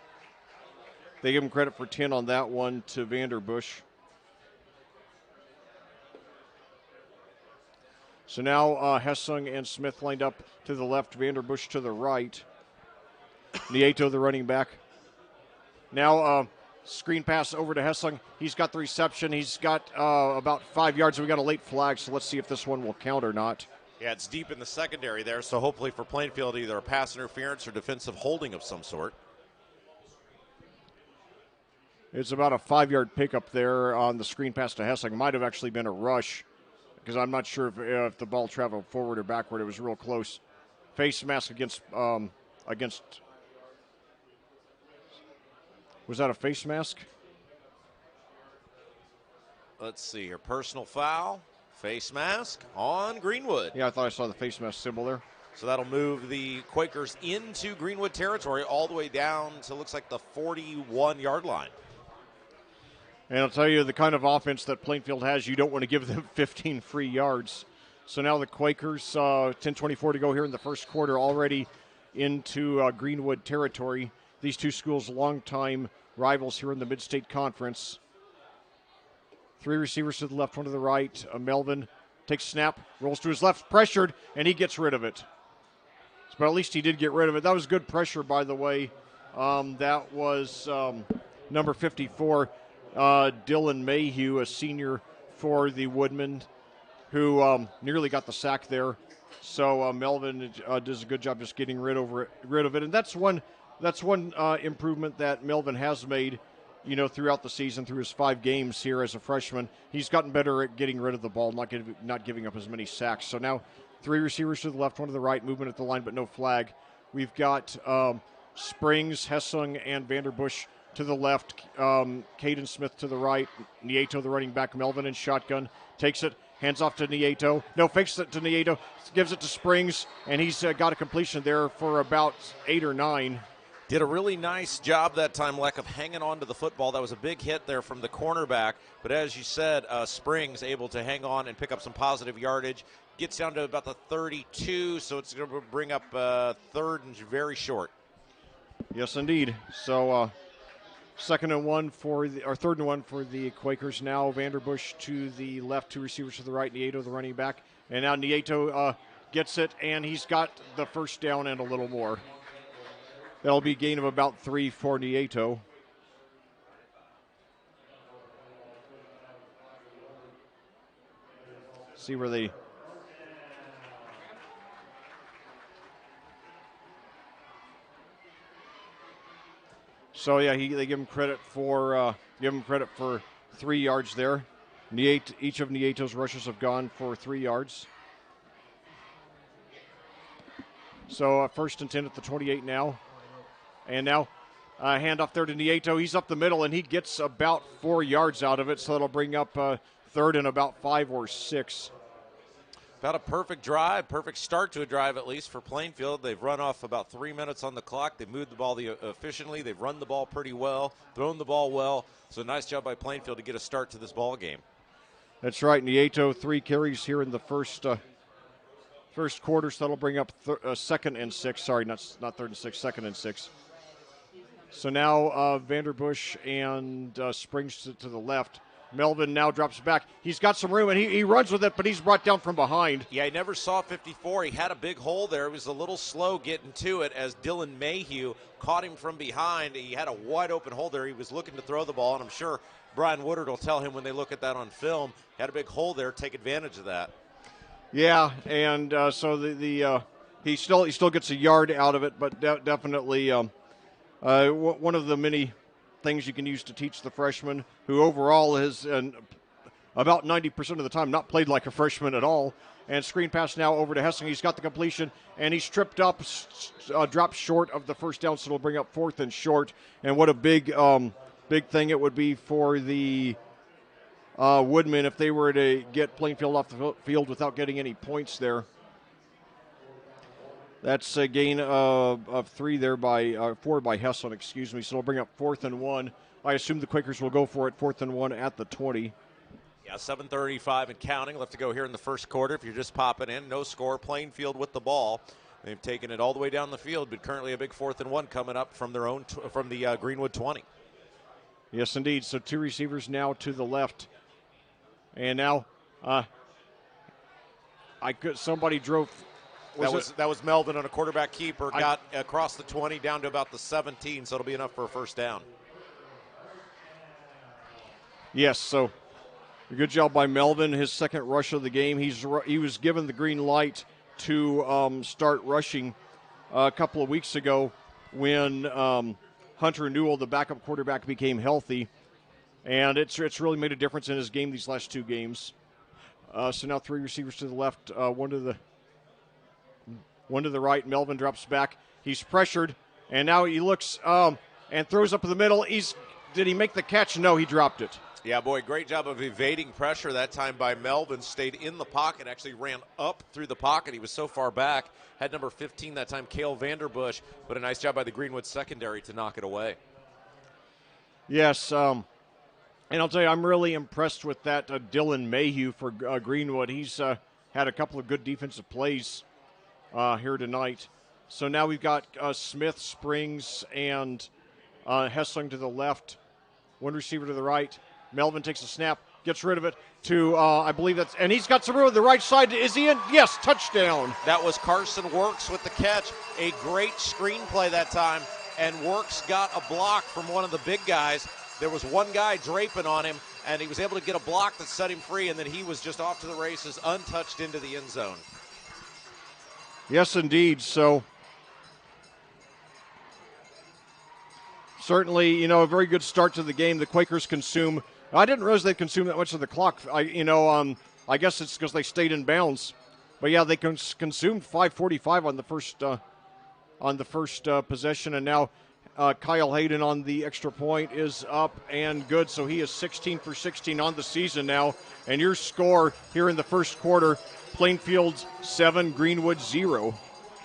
They give him credit for 10 on that one to Vanderbush. So now Hessung and Smith lined up to the left, Vanderbush to the right. Nieto, the running back. Now screen pass over to Hessung. He's got the reception. He's got about 5 yards. We got a late flag, so let's see if this one will count or not. Yeah, it's deep in the secondary there, so hopefully for Plainfield, either a pass interference or defensive holding of some sort. It's about a 5-yard pickup there on the screen pass to Hessung. Might have actually been a rush because I'm not sure if the ball traveled forward or backward. It was real close. Face mask against was that a face mask? Let's see here. Personal foul, face mask on Greenwood. Yeah, I thought I saw the face mask symbol there. So that'll move the Quakers into Greenwood territory all the way down to, looks like, the 41-yard line. And I'll tell you, the kind of offense that Plainfield has, you don't want to give them 15 free yards. So now the Quakers, 10:24 to go here in the first quarter, already into Greenwood territory. These two schools, longtime rivals here in the Mid-State Conference. 3 receivers to the left, 1 to the right. Melvin takes snap, rolls to his left, pressured, and he gets rid of it. But at least he did get rid of it. That was good pressure, by the way. That was number 54, Dylan Mayhew, a senior for the Woodmen, who nearly got the sack there. So Melvin does a good job just getting rid of it. And that's one improvement that Melvin has made, throughout the season, through his 5 games here as a freshman. He's gotten better at getting rid of the ball, not giving up as many sacks. So now 3 receivers to the left, 1 to the right, movement at the line, but no flag. We've got Springs, Hessung, and Vanderbush to the left, Caden Smith to the right, Nieto, the running back, Melvin in shotgun, takes it, hands off to Nieto. No, fakes it to Nieto, gives it to Springs, and he's got a completion there for about 8 or 9. Did a really nice job that time, Leck, of hanging on to the football. That was a big hit there from the cornerback. But as you said, Springs able to hang on and pick up some positive yardage. Gets down to about the 32, so it's going to bring up third and very short. Yes, indeed. So third and one for the Quakers now. Vanderbush to the left, 2 receivers to the right, Nieto, the running back. And now Nieto gets it, and he's got the first down and a little more. That'll be a gain of about 3 for Nieto. See where they... So yeah, they give him credit for 3 yards there. Each of Nieto's rushes have gone for 3 yards. So first and 10 at the 28 now. And now handoff there to Nieto. He's up the middle, and he gets about 4 yards out of it, so that'll bring up third and about 5 or 6. About a perfect drive, perfect start to a drive at least for Plainfield. They've run off about 3 minutes on the clock. They've moved the ball efficiently. They've run the ball pretty well, thrown the ball well. So nice job by Plainfield to get a start to this ball game. That's right. Nieto, 3 carries here in the first quarter, so that'll bring up second and 6. Sorry, not third and 6, second and 6. So now Vanderbush and Springs to the left. Melvin now drops back. He's got some room, and he runs with it, but he's brought down from behind. Yeah, I never saw 54. He had a big hole there. He was a little slow getting to it as Dylan Mayhew caught him from behind. He had a wide open hole there. He was looking to throw the ball, and I'm sure Brian Woodard will tell him when they look at that on film. Had a big hole there. Take advantage of that. Yeah, and so he still gets a yard out of it, but definitely one of the many things you can use to teach the freshman, who overall has about 90% of the time not played like a freshman at all. And screen pass now over to Hessing. He's got the completion, and he's tripped up, dropped short of the first down, so it'll bring up 4th and short. And what a big thing it would be for the Woodmen if they were to get Plainfield off the field without getting any points there. That's a gain of 4 by Hessling, excuse me. So it'll bring up 4th and 1. I assume the Quakers will go for it, 4th and 1 at the 20. Yeah, 7:35 and counting left to go here in the first quarter. If you're just popping in, no score. Plainfield with the ball. They've taken it all the way down the field, but currently a big 4th and 1 coming up from their own from the Greenwood 20. Yes, indeed. So 2 receivers now to the left, and now somebody drove. That was Melvin on a quarterback keeper. Got across the 20 down to about the 17, so it'll be enough for a first down. Yes, so good job by Melvin. His second rush of the game. He was given the green light to start rushing a couple of weeks ago when Hunter Newell, the backup quarterback, became healthy, and it's really made a difference in his game these last 2 games. So now 3 receivers to the left, one to the right. Melvin drops back. He's pressured, and now he looks and throws up in the middle. Did he make the catch? No, he dropped it. Yeah, boy, great job of evading pressure that time by Melvin. Stayed in the pocket, actually ran up through the pocket. He was so far back. Had number 15 that time, Cale Vanderbush, but a nice job by the Greenwood secondary to knock it away. Yes, and I'll tell you, I'm really impressed with that Dylan Mayhew for Greenwood. He's had a couple of good defensive plays here tonight. So now we've got Smith, Springs, and Hessling to the left. 1 receiver to the right. Melvin takes a snap, gets rid of it to, I believe that's, and he's got some room on the right side. Is he in? Yes, touchdown. That was Carson Works with the catch. A great screenplay that time, and Works got a block from one of the big guys. There was one guy draping on him, and he was able to get a block that set him free, and then he was just off to the races, untouched into the end zone. Yes, indeed. So certainly, a very good start to the game. The Quakers consume. I didn't realize they consumed that much of the clock. I guess it's because they stayed in bounds. But yeah, they consumed 5:45 on the first possession, and now Kyle Hayden on the extra point is up and good. So he is 16 for 16 on the season now. And your score here in the first quarter: Plainfield 7, Greenwood 0.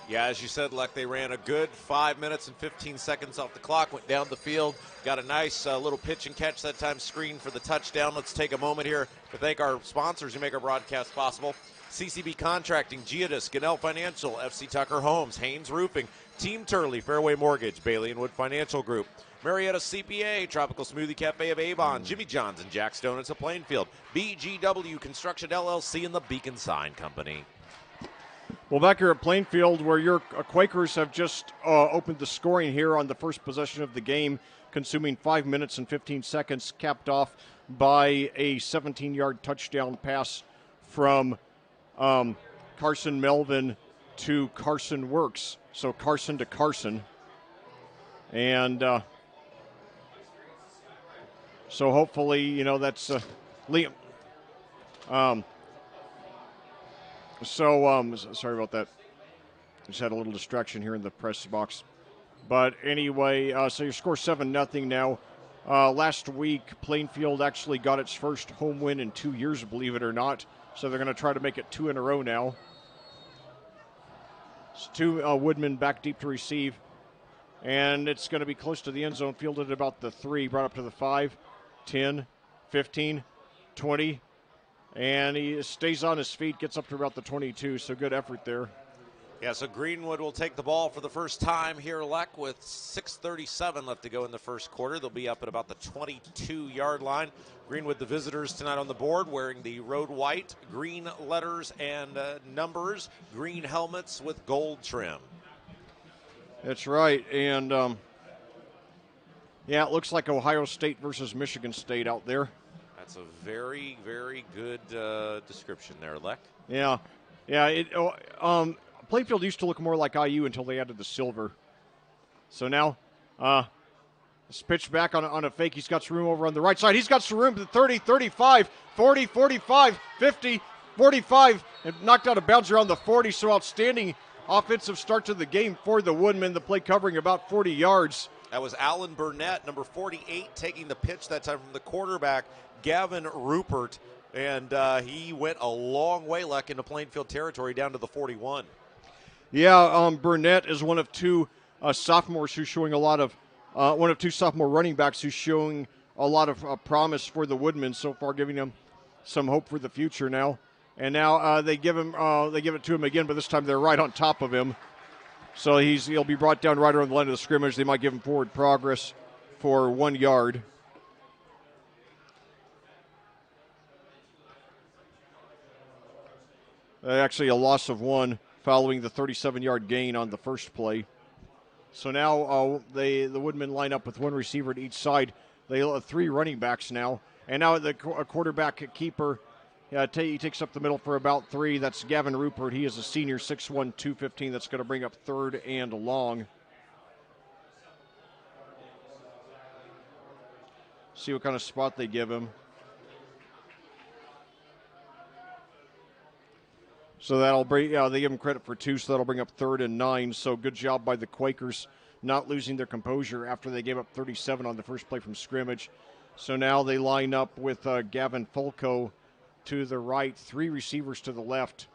Yeah, as you said, Leck, they ran a good 5 minutes and 15 seconds off the clock, went down the field, got a nice little pitch and catch that time, screen for the touchdown. Let's take a moment here to thank our sponsors who make our broadcast possible. CCB Contracting, Geodis, Gannell Financial, FC Tucker Homes, Haynes Roofing, Team Turley, Fairway Mortgage, Bailey and Wood Financial Group, Marietta CPA, Tropical Smoothie Cafe of Avon, Jimmy John's and Jack's Donuts of Plainfield, BGW Construction LLC, and the Beacon Sign Company. Well, back here at Plainfield, where your Quakers have just opened the scoring here on the first possession of the game, consuming 5 minutes and 15 seconds, capped off by a 17-yard touchdown pass from Carson Melvin to Carson Works. So Carson to Carson. And so hopefully, that's Liam. Sorry about that. Just had a little distraction here in the press box. But anyway, so your score 7-0 now. Last week, Plainfield actually got its first home win in 2 years, believe it or not. So they're going to try to make it 2 in a row now. It's 2 Woodmen back deep to receive. And it's going to be close to the end zone, fielded at about the 3, brought up to the 5, 10, 15, 20. And he stays on his feet, gets up to about the 22, so good effort there. Yeah, so Greenwood will take the ball for the first time here, Leck, with 6:37 left to go in the first quarter. They'll be up at about the 22-yard line. Greenwood, the visitors tonight on the board, wearing the road white, green letters and numbers, green helmets with gold trim. That's right, and yeah, it looks like Ohio State versus Michigan State out there. That's a very, very good description there, Leck. Yeah. Plainfield used to look more like IU until they added the silver. So now, This pitch back on a fake. He's got some room over on the right side. He's got some room to 30, 35, 40, 45, 50, 45, and knocked out of bounds around the 40. So outstanding offensive start to the game for the Woodmen. The play covering about 40 yards. That was Alan Burnett, number 48, taking the pitch that time from the quarterback, Gavin Rupert. And he went a long way, Leck, into Plainfield territory down to the 41. Yeah, Burnett is one of two sophomores who's showing a lot of one of two sophomore running backs who's showing a lot of promise for the Woodmen so far, giving them some hope for the future now. And now they give it to him again, but this time they're right on top of him. So he'll be brought down right around the line of the scrimmage. They might give him forward progress for 1 yard. Actually, a loss of 1 following the 37-yard gain on the first play. So now the Woodmen line up with 1 receiver at each side. They have 3 running backs now. And now the quarterback keeper, he takes up the middle for about 3. That's Gavin Rupert. He is a senior, 6'1", 215. That's going to bring up 3rd and long. See what kind of spot they give him. So that'll bring, they give him credit for 2, so that'll bring up 3rd and 9. So good job by the Quakers not losing their composure after they gave up 37 on the first play from scrimmage. So now they line up with Gavin Fulco to the right, 3 receivers to the left.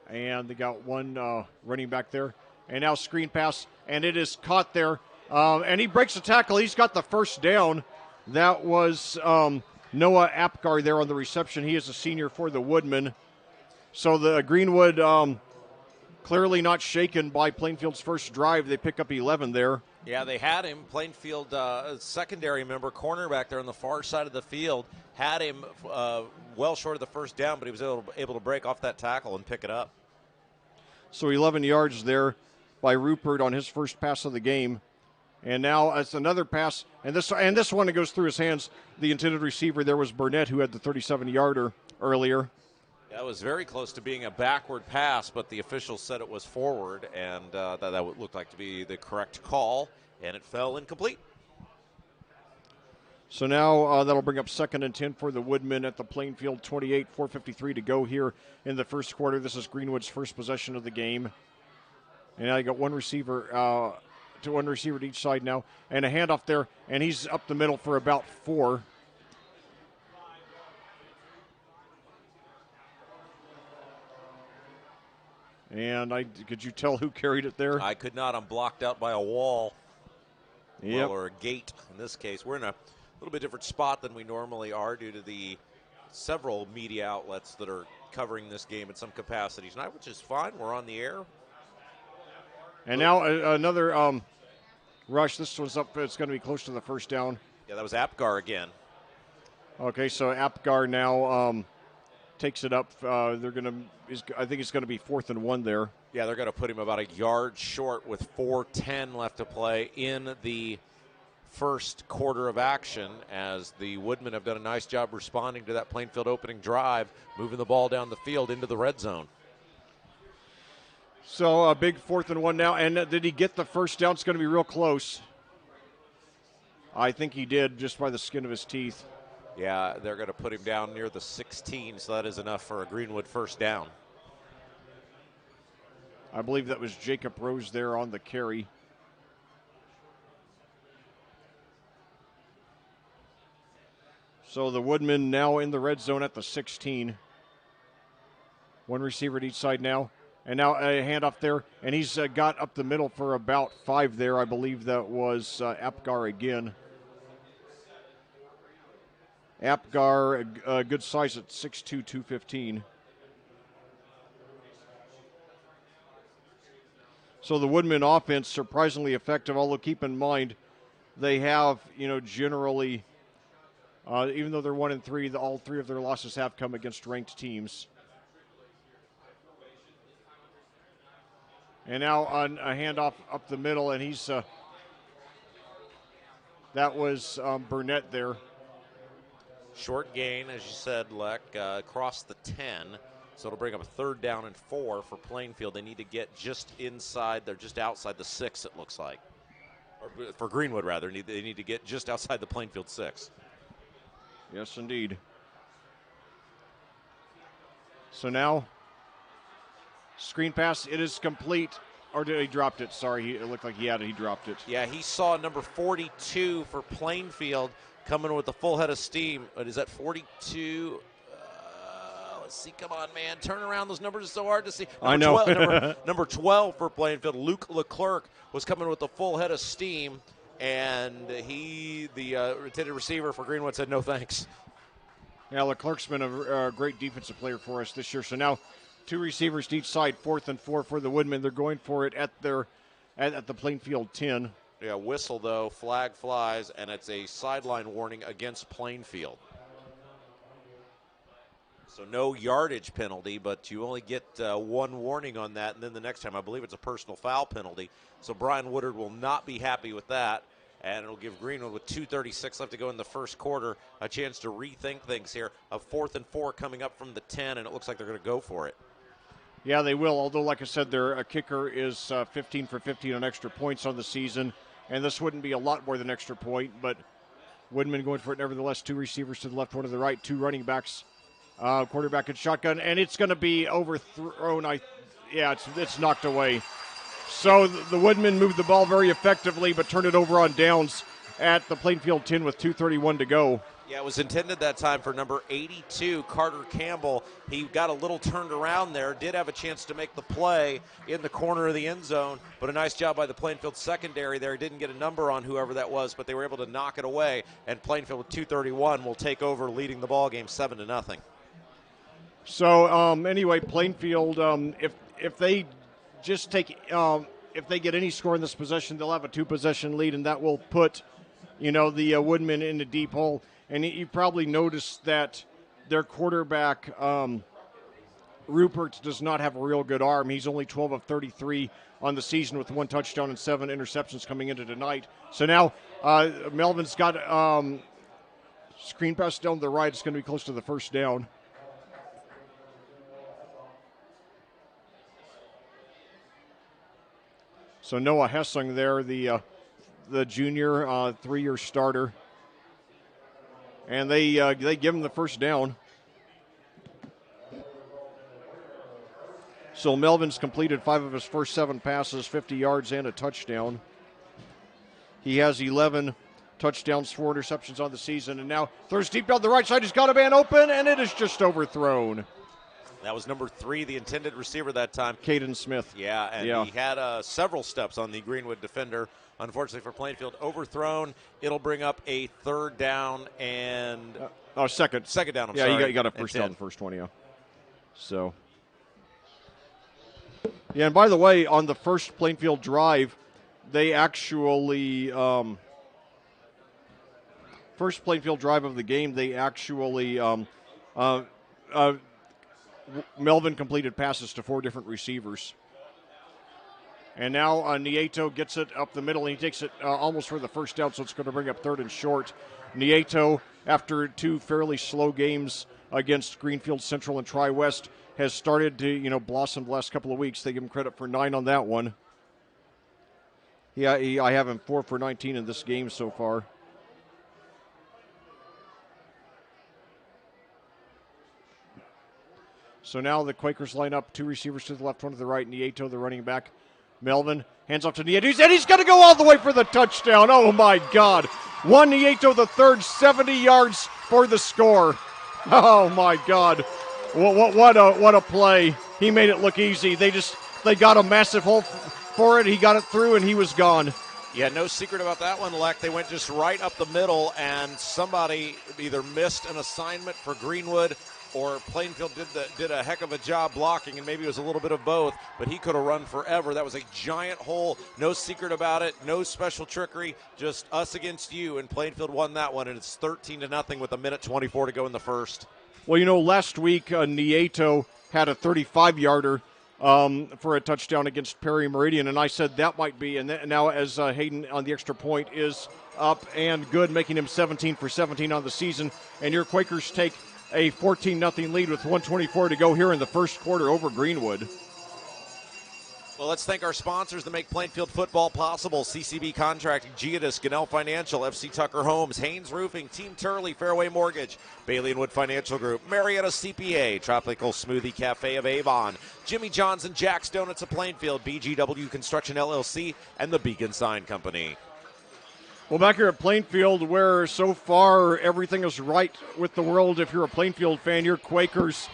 And they got 1 running back there. And now screen pass, and it is caught there. And he breaks the tackle. He's got the first down. That was Noah Apgar there on the reception. He is a senior for the Woodmen. So the Greenwood clearly not shaken by Plainfield's first drive. They pick up 11 there. Yeah, they had him. Plainfield secondary member, cornerback there on the far side of the field, had him well short of the first down, but he was able to break off that tackle and pick it up. So 11 yards there by Rupert on his first pass of the game. And now it's another pass, and this one that goes through his hands. The intended receiver there was Burnett, who had the 37-yarder earlier. That was very close to being a backward pass, but the officials said it was forward, and that looked like to be the correct call, and it fell incomplete. So now that'll bring up 2nd and 10 for the Woodmen at the Plainfield 28, 4:53 to go here in the first quarter. This is Greenwood's first possession of the game. And now you got 1 receiver to 1 receiver at each side now, and a handoff there, and he's up the middle for about 4. And could you tell who carried it there? I could not. I'm blocked out by a wall. Yep. Well, or a gate in this case. We're in a little bit different spot than we normally are due to the several media outlets that are covering this game in some capacity tonight, which is fine. We're on the air. And now another rush. This one's up. It's going to be close to the first down. Yeah, that was Apgar again. Okay, so Apgar now takes it up. I think it's going to be 4th and 1 there. Yeah, they're going to put him about a yard short with 4:10 left to play in the first quarter of action, as the Woodmen have done a nice job responding to that Plainfield opening drive, moving the ball down the field into the red zone. So a big 4th and 1 now. And did he get the first down? It's going to be real close. I think he did, just by the skin of his teeth. Yeah, they're going to put him down near the 16, so that is enough for a Greenwood first down. I believe that was Jacob Rose there on the carry. So the Woodmen now in the red zone at the 16. 1 receiver at each side now. And now a handoff there, and he's got up the middle for about 5 there. I believe that was Apgar again. Apgar, a good size at 6'2", 215. So the Woodmen offense surprisingly effective, although keep in mind they have, generally, even though they're 1-3, all 3 of their losses have come against ranked teams. And now on a handoff up the middle, and he's that was Burnett there. Short gain, as you said, Leck, across the 10. So it'll bring up a 3rd down and 4 for Plainfield. They need to get just inside, they're just outside the 6, it looks like. Or for Greenwood, rather. They need to get just outside the Plainfield 6. Yes, indeed. So now, screen pass, it is complete. Or did he dropped it? Sorry, it looked like he had it. He dropped it. Yeah, he saw number 42 for Plainfield coming with a full head of steam. But is that 42? Let's see. Come on, man. Turn around. Those numbers are so hard to see. I know. Number 12 for Plainfield, Luke Leclerc, was coming with a full head of steam. And the intended receiver for Greenwood, said no thanks. Yeah, Leclerc's been a great defensive player for us this year. So now, 2 receivers to each side, 4th and 4 for the Woodmen. They're going for it at the Plainfield 10. Yeah, whistle, though. Flag flies, and it's a sideline warning against Plainfield. So no yardage penalty, but you only get 1 warning on that, and then the next time, I believe it's a personal foul penalty. So Brian Woodard will not be happy with that, and it'll give Greenwood, with 2:36 left to go in the first quarter, a chance to rethink things here. A 4th and 4 coming up from the 10, and it looks like they're going to go for it. Yeah, they will, although, like I said, their kicker is 15 for 15 on extra points on the season, and this wouldn't be a lot more than extra point, but Woodman going for it nevertheless. 2 receivers to the left, 1 to the right, 2 running backs, quarterback and shotgun, and it's going to be overthrown. It's knocked away. So the Woodmen moved the ball very effectively, but turned it over on downs at the Plainfield 10 with 2:31 to go. Yeah, it was intended that time for number 82, Carter Campbell. He got a little turned around there, did have a chance to make the play in the corner of the end zone, but a nice job by the Plainfield secondary there. Didn't get a number on whoever that was, but they were able to knock it away, and Plainfield with 2:31 will take over, leading the ball game 7-0. So anyway, Plainfield, if they just take if they get any score in this possession, they'll have a 2-possession lead, and that will put the Woodmen in the deep hole. And you probably noticed that their quarterback, Rupert, does not have a real good arm. He's only 12 of 33 on the season with 1 touchdown and 7 interceptions coming into tonight. So now Melvin's got screen pass down the right. It's going to be close to the first down. So Noah Hessing there, the junior 3-year starter. And they give him the first down. So Melvin's completed 5 of his first 7 passes, 50 yards and a touchdown. He has 11 touchdowns, 4 interceptions on the season, and now throws deep down the right side. He's got a man open, and it is just overthrown. That was number 3, the intended receiver that time. Caden Smith. Yeah, and he had several steps on the Greenwood defender. Unfortunately for Plainfield, overthrown. It'll bring up a 3rd down and second down. I'm sorry. Yeah, you got a first down the first one. Yeah. So. Yeah, and by the way, on the first Plainfield drive, they actually first Plainfield drive of the game, they actually Melvin completed passes to 4 different receivers. And now Nieto gets it up the middle, and he takes it almost for the first down, so it's going to bring up 3rd and short. Nieto, after 2 fairly slow games against Greenfield Central and Tri-West, has started to blossom the last couple of weeks. They give him credit for 9 on that one. I have him 4 for 19 in this game so far. So now the Quakers line up 2 receivers to the left, 1 to the right. Nieto, the running back. Melvin hands off to Nieto, and he's going to go all the way for the touchdown. Oh, my God. Juan Nieto, the 3rd, 70 yards for the score. Oh, my God. What a play. He made it look easy. They got a massive hole for it. He got it through, and he was gone. Yeah, no secret about that one, Leck. They went just right up the middle, and somebody either missed an assignment for Greenwood or Plainfield did a heck of a job blocking, and maybe it was a little bit of both, but he could have run forever. That was a giant hole. No secret about it. No special trickery. Just us against you, and Plainfield won that one, and it's 13-0 with 1:24 to go in the first. Well, last week Nieto had a 35-yarder for a touchdown against Perry Meridian, and I said that might be, and now as Hayden on the extra point is up and good, making him 17 for 17 on the season, and your Quakers take a 14-0 lead with 1:24 to go here in the first quarter over Greenwood. Well, let's thank our sponsors that make Plainfield football possible. CCB Contracting, Giadis, Gannell Financial, FC Tucker Homes, Haynes Roofing, Team Turley, Fairway Mortgage, Bailey & Wood Financial Group, Marietta CPA, Tropical Smoothie Cafe of Avon, Jimmy John's and Jack's Donuts of Plainfield, BGW Construction LLC, and the Beacon Sign Company. Well, back here at Plainfield, where so far everything is right with the world, if you're a Plainfield fan, your Quakers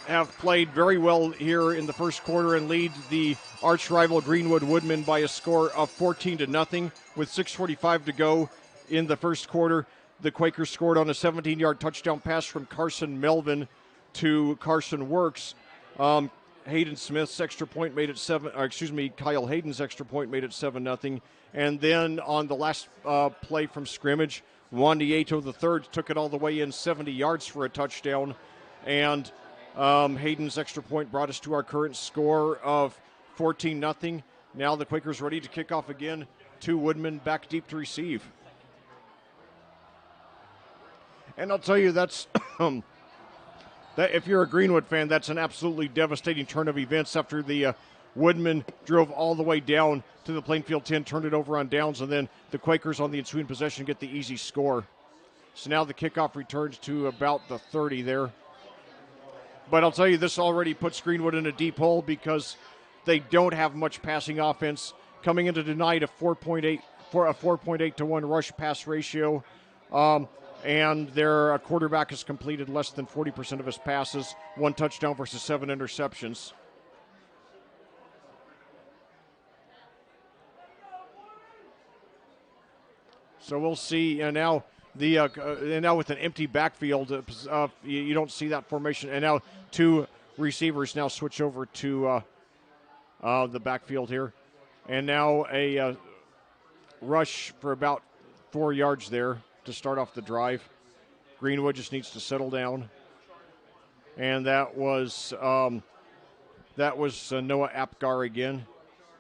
have played very well here in the first quarter and lead the arch rival Greenwood Woodmen by a score of 14-0 with 6:45 to go in the first quarter. The Quakers scored on a 17-yard touchdown pass from Carson Melvin to Carson Works. Hayden Smith's extra point made it Kyle Hayden's extra point made it 7-0. And then on the last play from scrimmage, Juan Nieto III took it all the way in 70 yards for a touchdown. And Hayden's extra point brought us to our current score of 14-0. Now the Quakers ready to kick off again. 2 Woodmen back deep to receive. And I'll tell you, that's that if you're a Greenwood fan, that's an absolutely devastating turn of events after the Woodmen drove all the way down to the Plainfield 10, turned it over on downs, and then the Quakers on the ensuing possession get the easy score. So now the kickoff returns to about the 30 there. But I'll tell you, this already puts Greenwood in a deep hole because they don't have much passing offense. Coming into tonight, a 4.8 to 1 rush pass ratio, and their quarterback has completed less than 40% of his passes, 1 touchdown versus 7 interceptions. So we'll see. And now now with an empty backfield, you don't see that formation. And now 2 receivers now switch over to the backfield here. And now a rush for about 4 yards there to start off the drive. Greenwood just needs to settle down. And that was Noah Apgar again.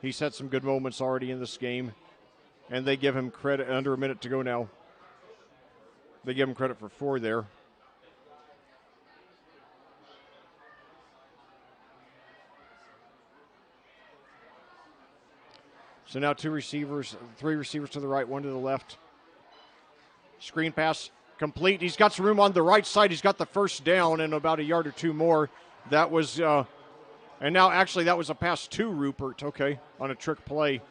He's had some good moments already in this game. And they give him credit, under a minute to go now. They give him credit for 4 there. So now 3 receivers to the right, 1 to the left. Screen pass complete. He's got some room on the right side. He's got the first down and about a yard or 2 more. That was, and now actually that was a pass to Rupert, okay, on a trick play.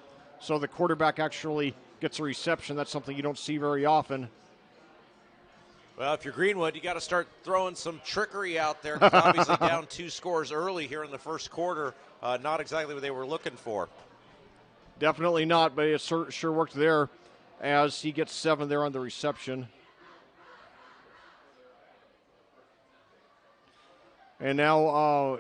So the quarterback actually gets a reception. That's something you don't see very often. Well, if you're Greenwood, you got to start throwing some trickery out there. Obviously down 2 scores early here in the first quarter. Not exactly what they were looking for. Definitely not, but it sure worked there as he gets 7 there on the reception. And now a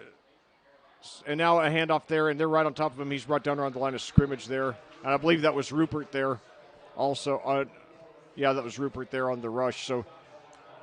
handoff there, and they're right on top of him. He's brought down around the line of scrimmage there. And I believe that was Rupert there also. Yeah, that was Rupert there on the rush. So,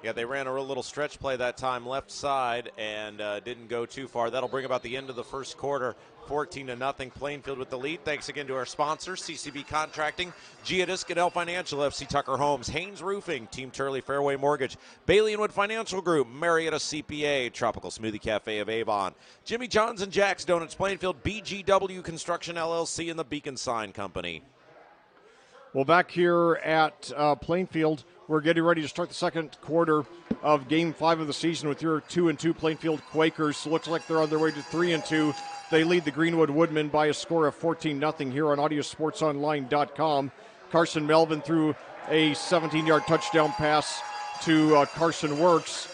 yeah, they ran a little stretch play that time left side and didn't go too far. That'll bring about the end of the first quarter, 14-0. Plainfield with the lead. Thanks again to our sponsors, CCB Contracting, Giadis, Gannell Financial, FC Tucker Homes, Haynes Roofing, Team Turley, Fairway Mortgage, Bailey & Wood Financial Group, Marietta CPA, Tropical Smoothie Cafe of Avon, Jimmy John's and Jack's Donuts, Plainfield, BGW Construction LLC, and the Beacon Sign Company. Well, back here at Plainfield, we're getting ready to start the second quarter of Game 5 of the season with your 2-2 Plainfield Quakers. So looks like they're on their way to 3-2. They lead the Greenwood Woodmen by a score of 14-0 here on AudioSportsOnline.com. Carson Melvin threw a 17-yard touchdown pass to Carson Works.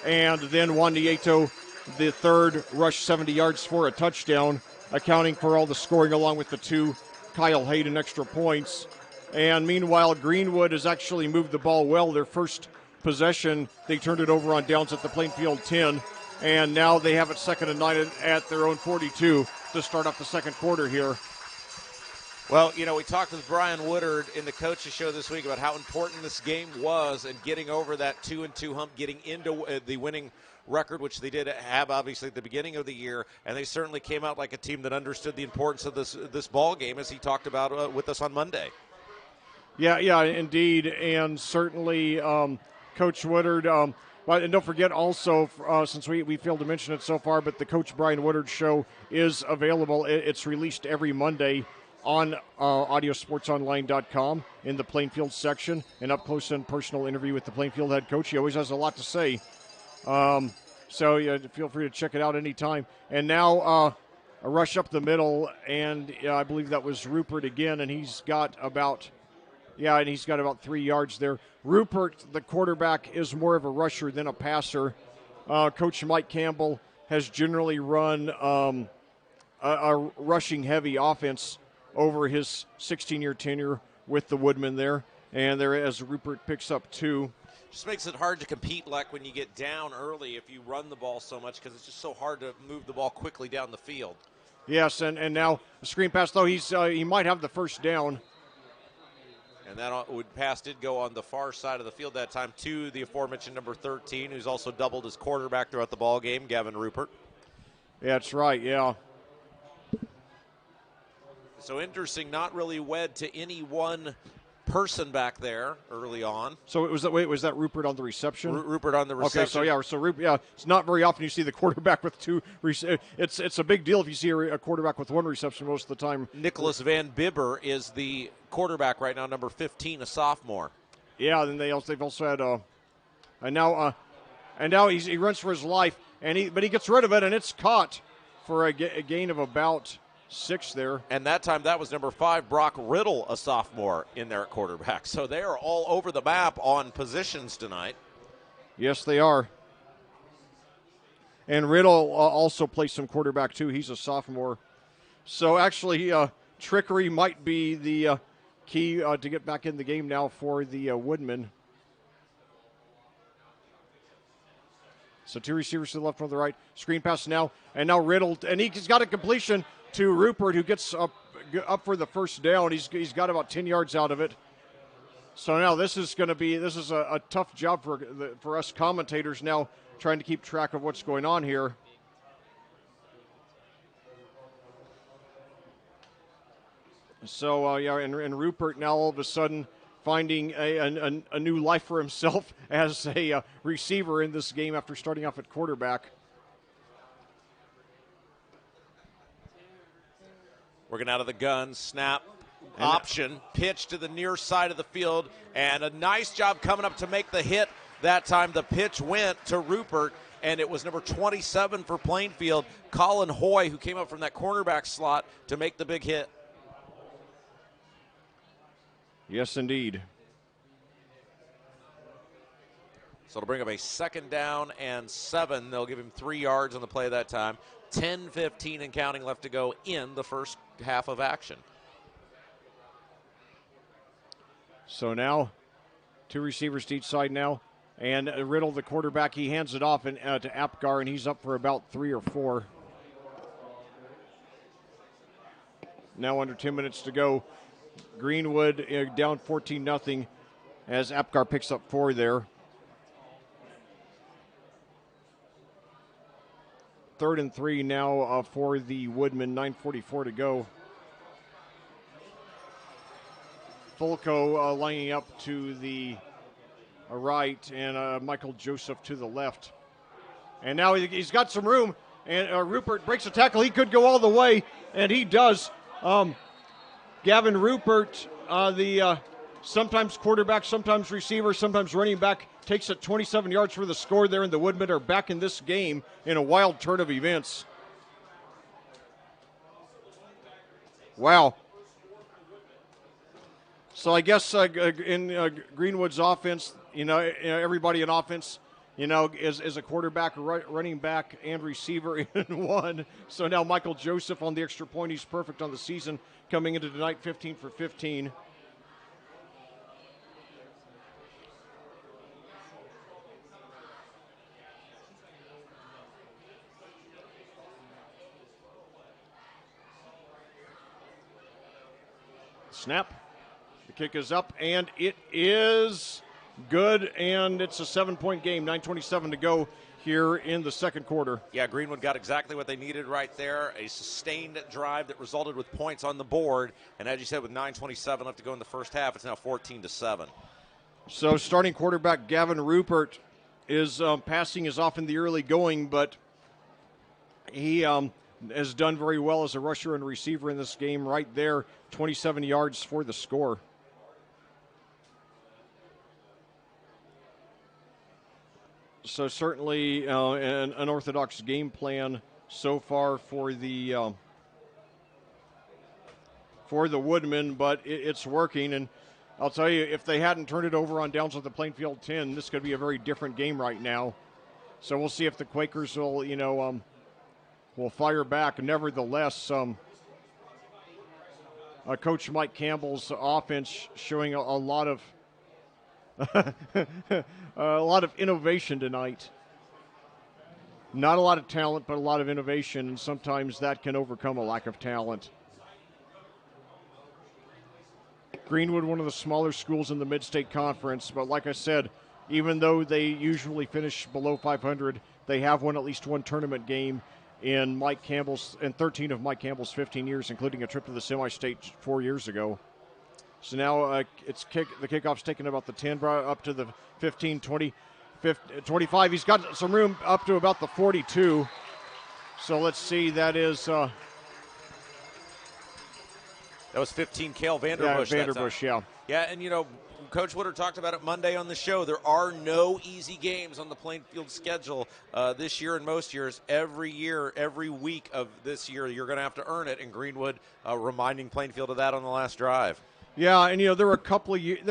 And then Juan Nieto, the third, rushed 70 yards for a touchdown, accounting for all the scoring along with the 2 Kyle Hayden extra points. And meanwhile, Greenwood has actually moved the ball well. Their first possession, they turned it over on downs at the Plainfield 10. And now they have it 2nd and 9 at their own 42 to start off the second quarter here. Well, you know, we talked with Brian Woodard in the coaches show this week about how important this game was and getting over that 2-2 hump, getting into the winning record, which they did have obviously at the beginning of the year, and they certainly came out like a team that understood the importance of this ball game, as he talked about with us on Monday. Yeah, indeed, and certainly Coach Woodard, But and don't forget also, since we failed to mention it so far, but the Coach Brian Woodard Show is available. It's released every Monday on audiosportsonline.com in the Plainfield section. An up-close and personal interview with the Plainfield head coach. He always has a lot to say. So yeah, feel free to check it out anytime. And now a rush up the middle, and I believe that was Rupert again, and he's got about 3 yards there. Rupert, the quarterback, is more of a rusher than a passer. Coach Mike Campbell has generally run a rushing heavy offense over his 16-year tenure with the Woodmen there. And there, as Rupert picks up 2. Just makes it hard to compete, like when you get down early if you run the ball so much, because it's just so hard to move the ball quickly down the field. Yes, and now a screen pass, though. He might have the first down. And that pass did go on the far side of the field that time to the aforementioned number 13, who's also doubled as quarterback throughout the ball game, Gavin Rupert. Yeah, that's right, yeah. So interesting, not really wed to any one person back there early on. So was that Rupert on the reception? Rupert on the reception. Okay, so Rupert, yeah, it's not very often you see the quarterback with 2. It's a big deal if you see a quarterback with 1 reception most of the time. Nicholas Van Bibber is the quarterback right now, number 15, a sophomore. Yeah, then they've also had and now he runs for his life, but he gets rid of it, and it's caught for a gain of about 6 there. And that time that was number 5, Brock Riddle, a sophomore, in there at quarterback. So they are all over the map on positions tonight. Yes, they are. And Riddle also plays some quarterback, too. He's a sophomore. So actually, trickery might be the key to get back in the game now for the Woodmen. So 2 receivers to the left and to the right. Screen pass now. And now Riddle. And he's got a completion to Rupert, who gets up for the first down. He's got about 10 yards out of it. So now this is a tough job for us commentators now, trying to keep track of what's going on here. So and Rupert now all of a sudden finding a new life for himself as a receiver in this game after starting off at quarterback. Working out of the gun, snap, option, pitch to the near side of the field, and a nice job coming up to make the hit. That time the pitch went to Rupert, and it was number 27 for Plainfield, Colin Hoy, who came up from that cornerback slot to make the big hit. Yes, indeed. So it'll bring up a 2nd down and 7. They'll give him 3 yards on the play that time. 10-15 and counting left to go in the first half of action. So now 2 receivers to each side now. And Riddle, the quarterback, he hands it off to Apgar, and he's up for about 3 or 4. Now under 10 minutes to go. Greenwood down 14-0 as Apgar picks up 4 there. 3rd and 3 now for the Woodmen, 9:44 to go. Fulco lining up to the right, and Michael Joseph to the left. And now he's got some room, and Rupert breaks a tackle. He could go all the way, and he does. Gavin Rupert, the sometimes quarterback, sometimes receiver, sometimes running back, takes it 27 yards for the score there, and the Woodmen are back in this game in a wild turn of events. Wow. So I guess in Greenwood's offense, everybody in offense, is a quarterback, running back, and receiver in one. So now Michael Joseph on the extra point. He's perfect on the season, coming into tonight 15 for 15. Snap. The kick is up, and it is good, and it's a 7-point game, 9:27 to go here in the second quarter. Yeah, Greenwood got exactly what they needed right there, a sustained drive that resulted with points on the board, and as you said, with 9:27 left to go in the first half, it's now 14-7. So starting quarterback Gavin Rupert His passing is off in the early going, but he has done very well as a rusher and receiver in this game right there. 27 yards for the score. So certainly an unorthodox game plan so far for the Woodmen, but it's working. And I'll tell you, if they hadn't turned it over on downs at the Plainfield 10, this could be a very different game right now. So we'll see if the Quakers will, will fire back. Nevertheless, Coach Mike Campbell's offense showing a lot of a lot of innovation tonight. Not a lot of talent, but a lot of innovation, and sometimes that can overcome a lack of talent. Greenwood, one of the smaller schools in the Mid-State Conference, but like I said, even though they usually finish below 500, they have won at least one tournament game in 13 of Mike Campbell's 15 years, including a trip to the semi-state 4 years ago. So now the kickoff's taken about the 10, up to the 15, 20, 25. He's got some room up to about the 42. So let's see, that is... that was 15, Cale Vanderbush. Yeah, Vanderbush, yeah. Yeah, and Coach Woodard talked about it Monday on the show. There are no easy games on the Plainfield schedule this year and most years. Every year, every week of this year, you're going to have to earn it, and Greenwood reminding Plainfield of that on the last drive. Yeah, and there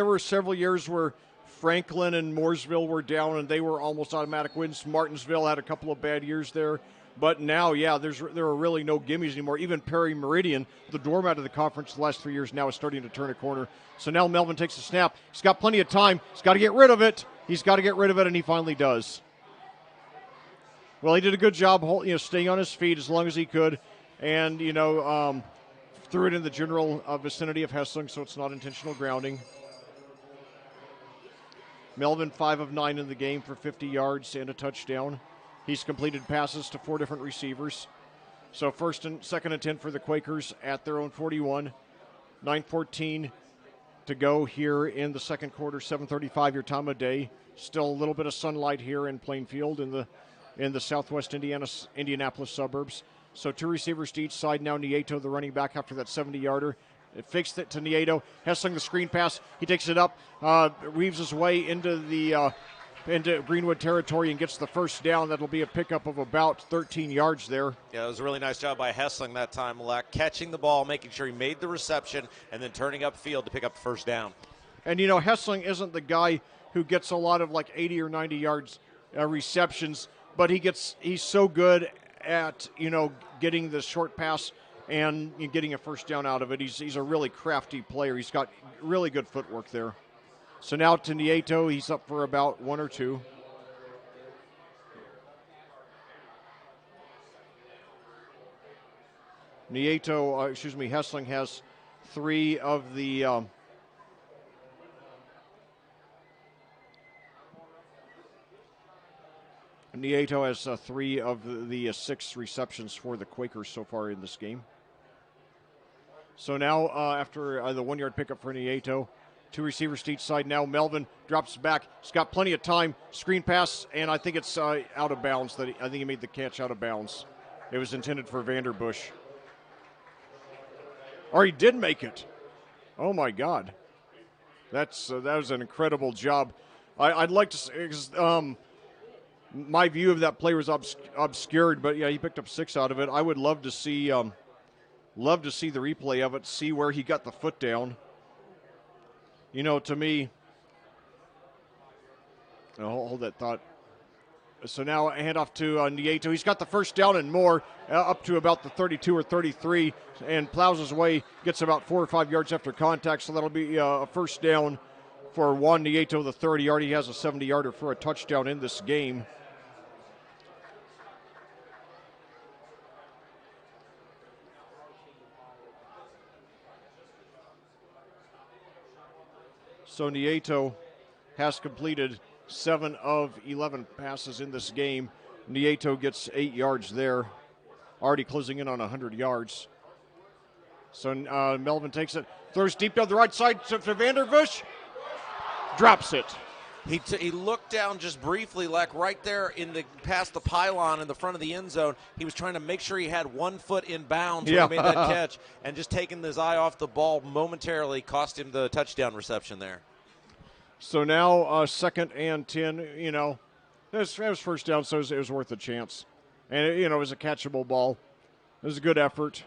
were several years where Franklin and Mooresville were down, and they were almost automatic wins. Martinsville had a couple of bad years there. But now, there are really no gimmies anymore. Even Perry Meridian, the doormat of the conference the last 3 years, now is starting to turn a corner. So now Melvin takes a snap. He's got plenty of time. He's got to get rid of it. And he finally does. Well, he did a good job, staying on his feet as long as he could, and threw it in the general vicinity of Hessling, so it's not intentional grounding. Melvin 5 of 9 in the game for 50 yards and a touchdown. He's completed passes to 4 different receivers. So second and 10 for the Quakers at their own 41. 9:14 to go here in the second quarter. 7:35 your time of day. Still a little bit of sunlight here in Plainfield in the southwest Indianapolis suburbs. So 2 receivers to each side now. Nieto, the running back, after that 70-yarder. It fixed it to Nieto. Hessling, the screen pass. He takes it up, weaves his way into Greenwood territory and gets the first down. That'll be a pickup of about 13 yards there. Yeah, it was a really nice job by Hessling that time, catching the ball, making sure he made the reception, and then turning upfield to pick up the first down. And, Hessling isn't the guy who gets a lot of 80 or 90 yards receptions, but he's so good at, getting the short pass and getting a first down out of it. He's a really crafty player. He's got really good footwork there. So now to Nieto, he's up for about 1 or 2. Hessling has 3 of the Nieto has 3 of the 6 receptions for the Quakers so far in this game. So now after the 1-yard pickup for Nieto, 2 receivers to each side now. Melvin drops back. He's got plenty of time. Screen pass, and I think it's out of bounds. I think he made the catch out of bounds. It was intended for Vanderbush. Or he did make it. Oh, my God. That was an incredible job. I'd like to say, my view of that play was obscured, but, yeah, he picked up 6 out of it. I would love to see the replay of it, see where he got the foot down. To me, hold that thought. So now a handoff to Nieto. He's got the first down and more, up to about the 32 or 33, and plows his way, gets about 4 or 5 yards after contact, so that'll be a first down for Juan Nieto, the 30. He already has a 70-yarder for a touchdown in this game. So Nieto has completed 7 of 11 passes in this game. Nieto gets 8 yards there, already closing in on 100 yards. So Melvin takes it, throws deep down the right side to Vanderbush, drops it. He looked down just briefly, like right there past the pylon in the front of the end zone. He was trying to make sure he had 1 foot in bounds when he made that catch, and just taking his eye off the ball momentarily cost him the touchdown reception there. So now 2nd and 10, it was first down, so it was worth a chance. And, it was a catchable ball. It was a good effort.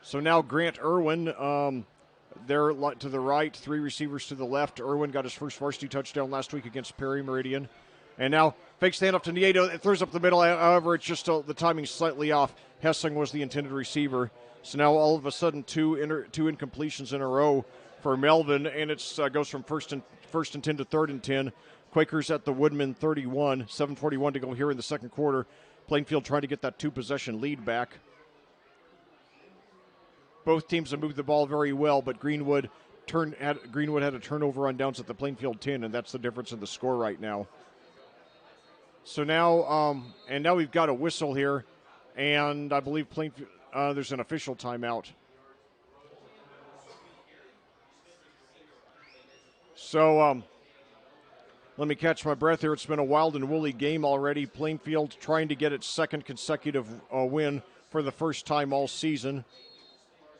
So now Grant Irwin, there to the right, 3 receivers to the left. Irwin got his first varsity touchdown last week against Perry Meridian. And now fake standoff to Nieto. It throws up the middle. However, it's just the timing's slightly off. Hessing was the intended receiver. So now all of a sudden two incompletions in a row for Melvin, and it goes from first and 10 to 3rd and 10. Quakers at the Woodman 31, 7:41 to go here in the second quarter. Plainfield trying to get that 2-possession lead back. Both teams have moved the ball very well, but Greenwood had a turnover on downs at the Plainfield 10, and that's the difference in the score right now. So now, now we've got a whistle here, and I believe Plainfield, there's an official timeout. So let me catch my breath here. It's been a wild and woolly game already. Plainfield trying to get its 2nd consecutive win for the first time all season.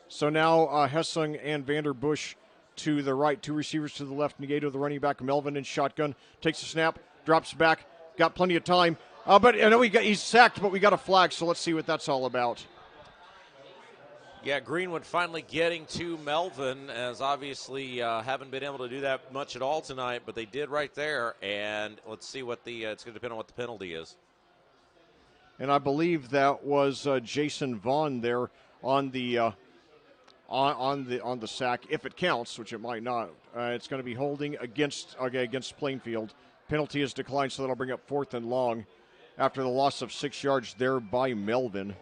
So now Hessing and Vanderbush to the right, 2 receivers to the left. Negato, the running back, Melvin in shotgun, takes a snap, drops back, got plenty of time. But I know he's sacked, but we got a flag, so let's see what that's all about. Yeah, Greenwood finally getting to Melvin, as obviously haven't been able to do that much at all tonight, but they did right there. And let's see what it's going to depend on what the penalty is. And I believe that was Jason Vaughn there on the on the sack, if it counts, which it might not. It's going to be holding against Plainfield. Penalty is declined, so that'll bring up 4th and long after the loss of 6 yards there by Melvin.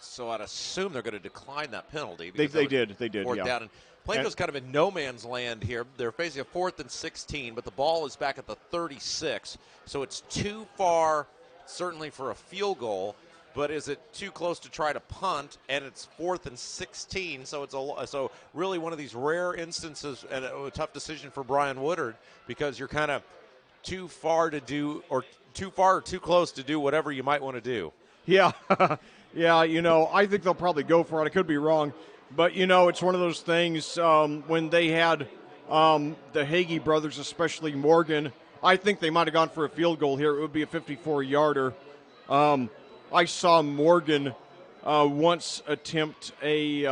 So I'd assume they're going to decline that penalty. They did, 4th yeah. down. And Plainfield's kind of in no man's land here. They're facing a 4th and 16, but the ball is back at the 36. So it's too far, certainly for a field goal, but is it too close to try to punt? And it's 4th and 16, so so really one of these rare instances and a tough decision for Brian Woodard, because you're kind of too far to do, or too far or too close to do whatever you might want to do. Yeah. Yeah, I think they'll probably go for it. I could be wrong. But, it's one of those things when they had the Hagee brothers, especially Morgan, I think they might have gone for a field goal here. It would be a 54-yarder. I saw Morgan once attempt a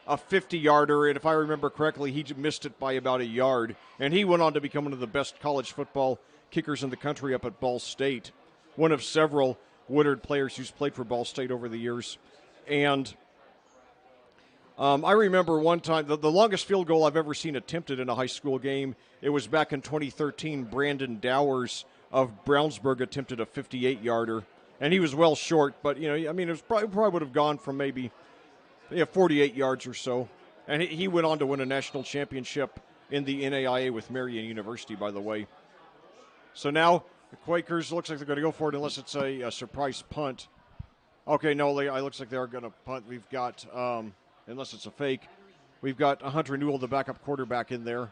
50-yarder, and if I remember correctly, he missed it by about a yard. And he went on to become one of the best college football kickers in the country up at Ball State, one of several Woodard players who's played for Ball State over the years. And I remember one time, the longest field goal I've ever seen attempted in a high school game, it was back in 2013. Brandon Dowers of Brownsburg attempted a 58-yarder. And he was well short, but, it was probably would have gone from maybe 48 yards or so. And he went on to win a national championship in the NAIA with Marian University, by the way. So now the Quakers, looks like they're going to go for it unless it's a surprise punt. Okay, no, it looks like they're going to punt. We've got, unless it's a fake, we've got Hunter Newell, the backup quarterback, in there.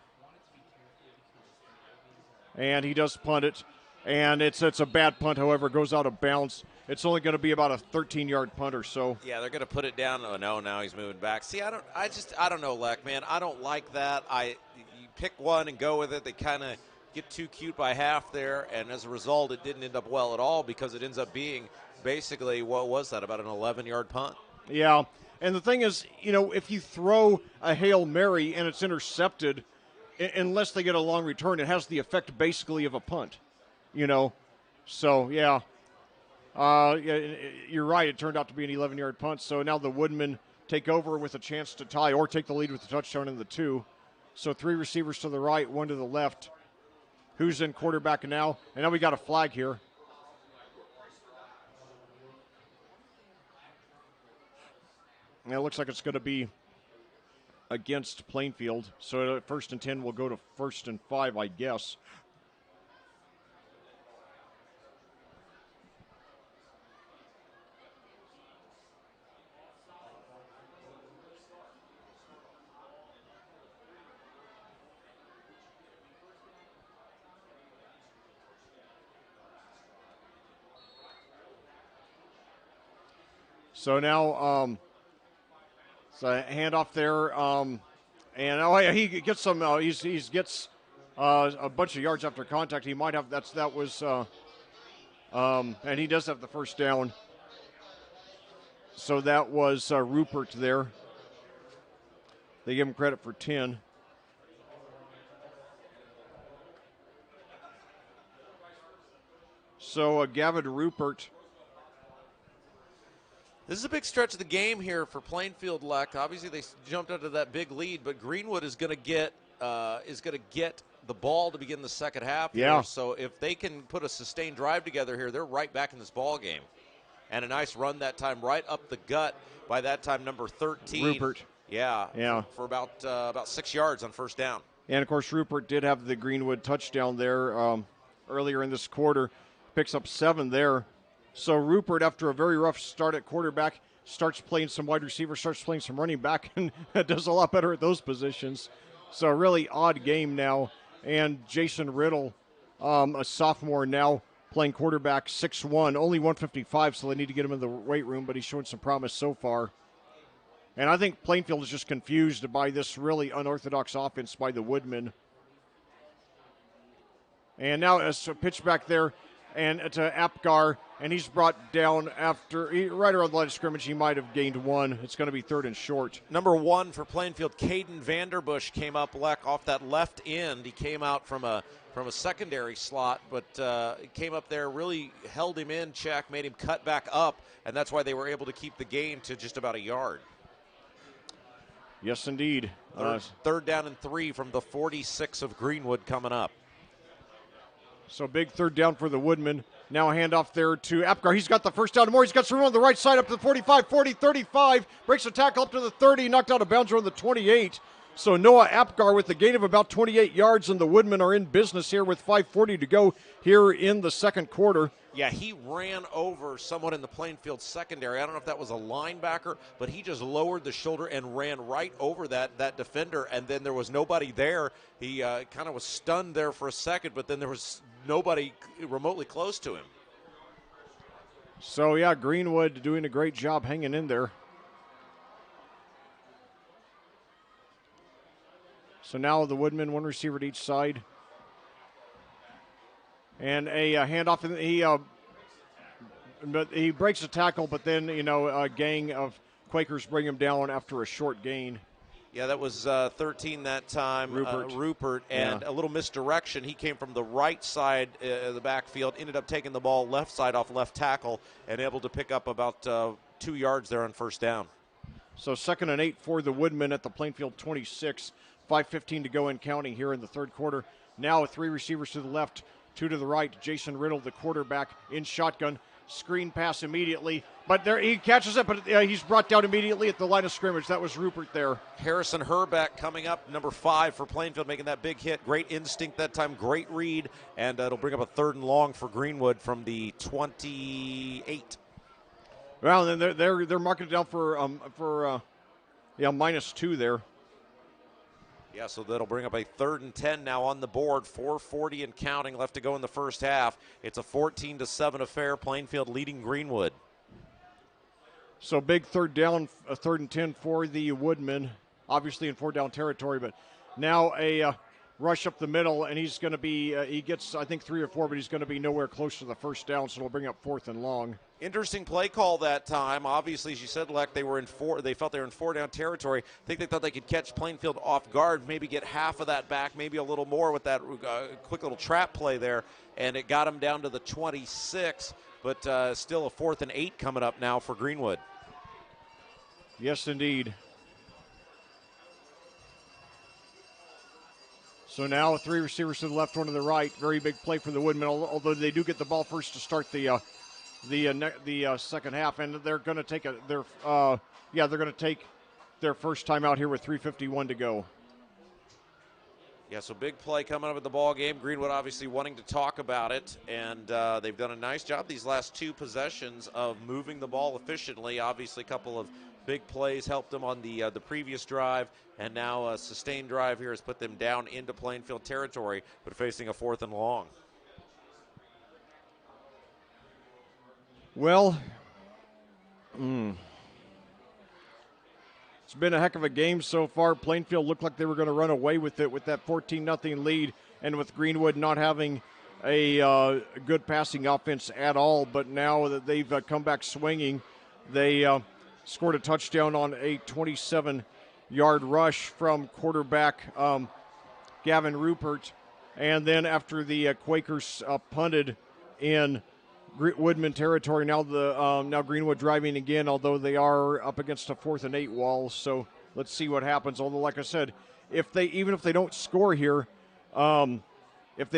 And he does punt it. And it's a bad punt, however, it goes out of bounds. It's only going to be about a 13-yard punt or so. Yeah, they're going to put it down. Oh, no, now he's moving back. See, I don't know, Leck, man. I don't like that. You pick one and go with it. They kind of get too cute by half there, and as a result, it didn't end up well at all, because it ends up being basically, what was that, about an 11-yard punt? Yeah, and the thing is, if you throw a Hail Mary and it's intercepted, unless they get a long return, it has the effect basically of a punt, So, yeah. You're right, it turned out to be an 11-yard punt, so now the Woodmen take over with a chance to tie or take the lead with the touchdown in the 2. So 3 receivers to the right, 1 to the left. Who's in quarterback now? And now we got a flag here. And it looks like it's going to be against Plainfield. So 1st and 10 will go to 1st and 5, I guess. So now, it's a handoff there, and oh yeah, he gets some. He gets a bunch of yards after contact. He might have. And he does have the first down. So that was Rupert there. They give him credit for 10. So Gavin Rupert. This is a big stretch of the game here for Plainfield, Leck. Obviously, they jumped out of that big lead, but Greenwood is going to get the ball to begin the second half. Yeah. Here. So if they can put a sustained drive together here, they're right back in this ball game. And a nice run that time, right up the gut. By that time, number 13. Rupert. Yeah. For about 6 yards on first down. And of course, Rupert did have the Greenwood touchdown there earlier in this quarter. Picks up 7 there. So Rupert, after a very rough start at quarterback, starts playing some wide receiver, starts playing some running back, and does a lot better at those positions. So a really odd game now. And Jason Riddle, a sophomore now, playing quarterback, 6'1", only 155, so they need to get him in the weight room, but he's showing some promise so far. And I think Plainfield is just confused by this really unorthodox offense by the Woodmen. And now a pitch back there and to Apgar, and he's brought down right around the line of scrimmage. He might have gained 1. It's going to be 3rd and short. Number 1 for Plainfield, Caden Vanderbush, came up off that left end. He came out from a secondary slot, but came up there, really held him in check, made him cut back up, and that's why they were able to keep the gain to just about a yard. Yes, indeed. Third down and 3 from the 46 of Greenwood coming up. So big third down for the Woodmen. Now a handoff there to Apgar. He's got the first down and more. He's got some room on the right side up to the 45, 40, 35. Breaks a tackle up to the 30. Knocked out of bounds around the 28. So Noah Apgar with a gain of about 28 yards, and the Woodmen are in business here with 5:40 to go here in the second quarter. Yeah, he ran over someone in the Plainfield secondary. I don't know if that was a linebacker, but he just lowered the shoulder and ran right over that defender, and then there was nobody there. He kind of was stunned there for a second, but then there was nobody remotely close to him. So, yeah, Greenwood doing a great job hanging in there. So now the Woodmen, one receiver to each side. And a handoff, and he breaks a tackle, but then, a gang of Quakers bring him down after a short gain. Yeah, that was 13 that time, Rupert, and a little misdirection. He came from the right side of the backfield, ended up taking the ball left side off left tackle, and able to pick up about 2 yards there on first down. So 2nd and 8 for the Woodmen at the Plainfield 26. 5:15 to go in counting here in the third quarter. Now 3 receivers to the left, 2 to the right. Jason Riddle, the quarterback, in shotgun. Screen pass immediately. But there he catches it, but he's brought down immediately at the line of scrimmage. That was Rupert there. Harrison Herbeck coming up, number 5 for Plainfield, making that big hit. Great instinct that time, great read, and it'll bring up a 3rd and long for Greenwood from the 28. Well, then they're marking it down for -2 there. Yeah, so that'll bring up a 3rd and 10 now on the board. 4:40 and counting left to go in the first half. It's a 14-7 affair. Plainfield leading Greenwood. So big third down, a 3rd and 10 for the Woodmen, obviously in 4-down territory. But now a rush up the middle, and he's going to be, he gets, I think, 3 or 4, but he's going to be nowhere close to the first down, so it'll bring up 4th and long. Interesting play call that time. Obviously, as you said, Leck, they felt they were in 4-down territory. I think they thought they could catch Plainfield off guard, maybe get half of that back, maybe a little more with that quick little trap play there, and it got them down to the 26, but still a 4th and 8 coming up now for Greenwood. Yes, indeed. So now 3 receivers to the left, 1 to the right. Very big play for the Woodmen, although they do get the ball first to start the second half, and they're going to take their first time out here with 3:51 to go. Yeah, so big play coming up at the ball game. Greenwood obviously wanting to talk about it, and they've done a nice job these last 2 possessions of moving the ball efficiently. Obviously, a couple of big plays helped them on the previous drive, and now a sustained drive here has put them down into Plainfield territory, but facing a 4th and long. Well, It's been a heck of a game so far. Plainfield looked like they were going to run away with it with that 14-0 lead, and with Greenwood not having a good passing offense at all. But now that they've come back swinging, they scored a touchdown on a 27-yard rush from quarterback Gavin Rupert. And then after the Quakers punted in Woodman territory, now Greenwood driving again, although they are up against a 4th and 8 wall. So let's see what happens. Although, like I said, even if they don't score here, if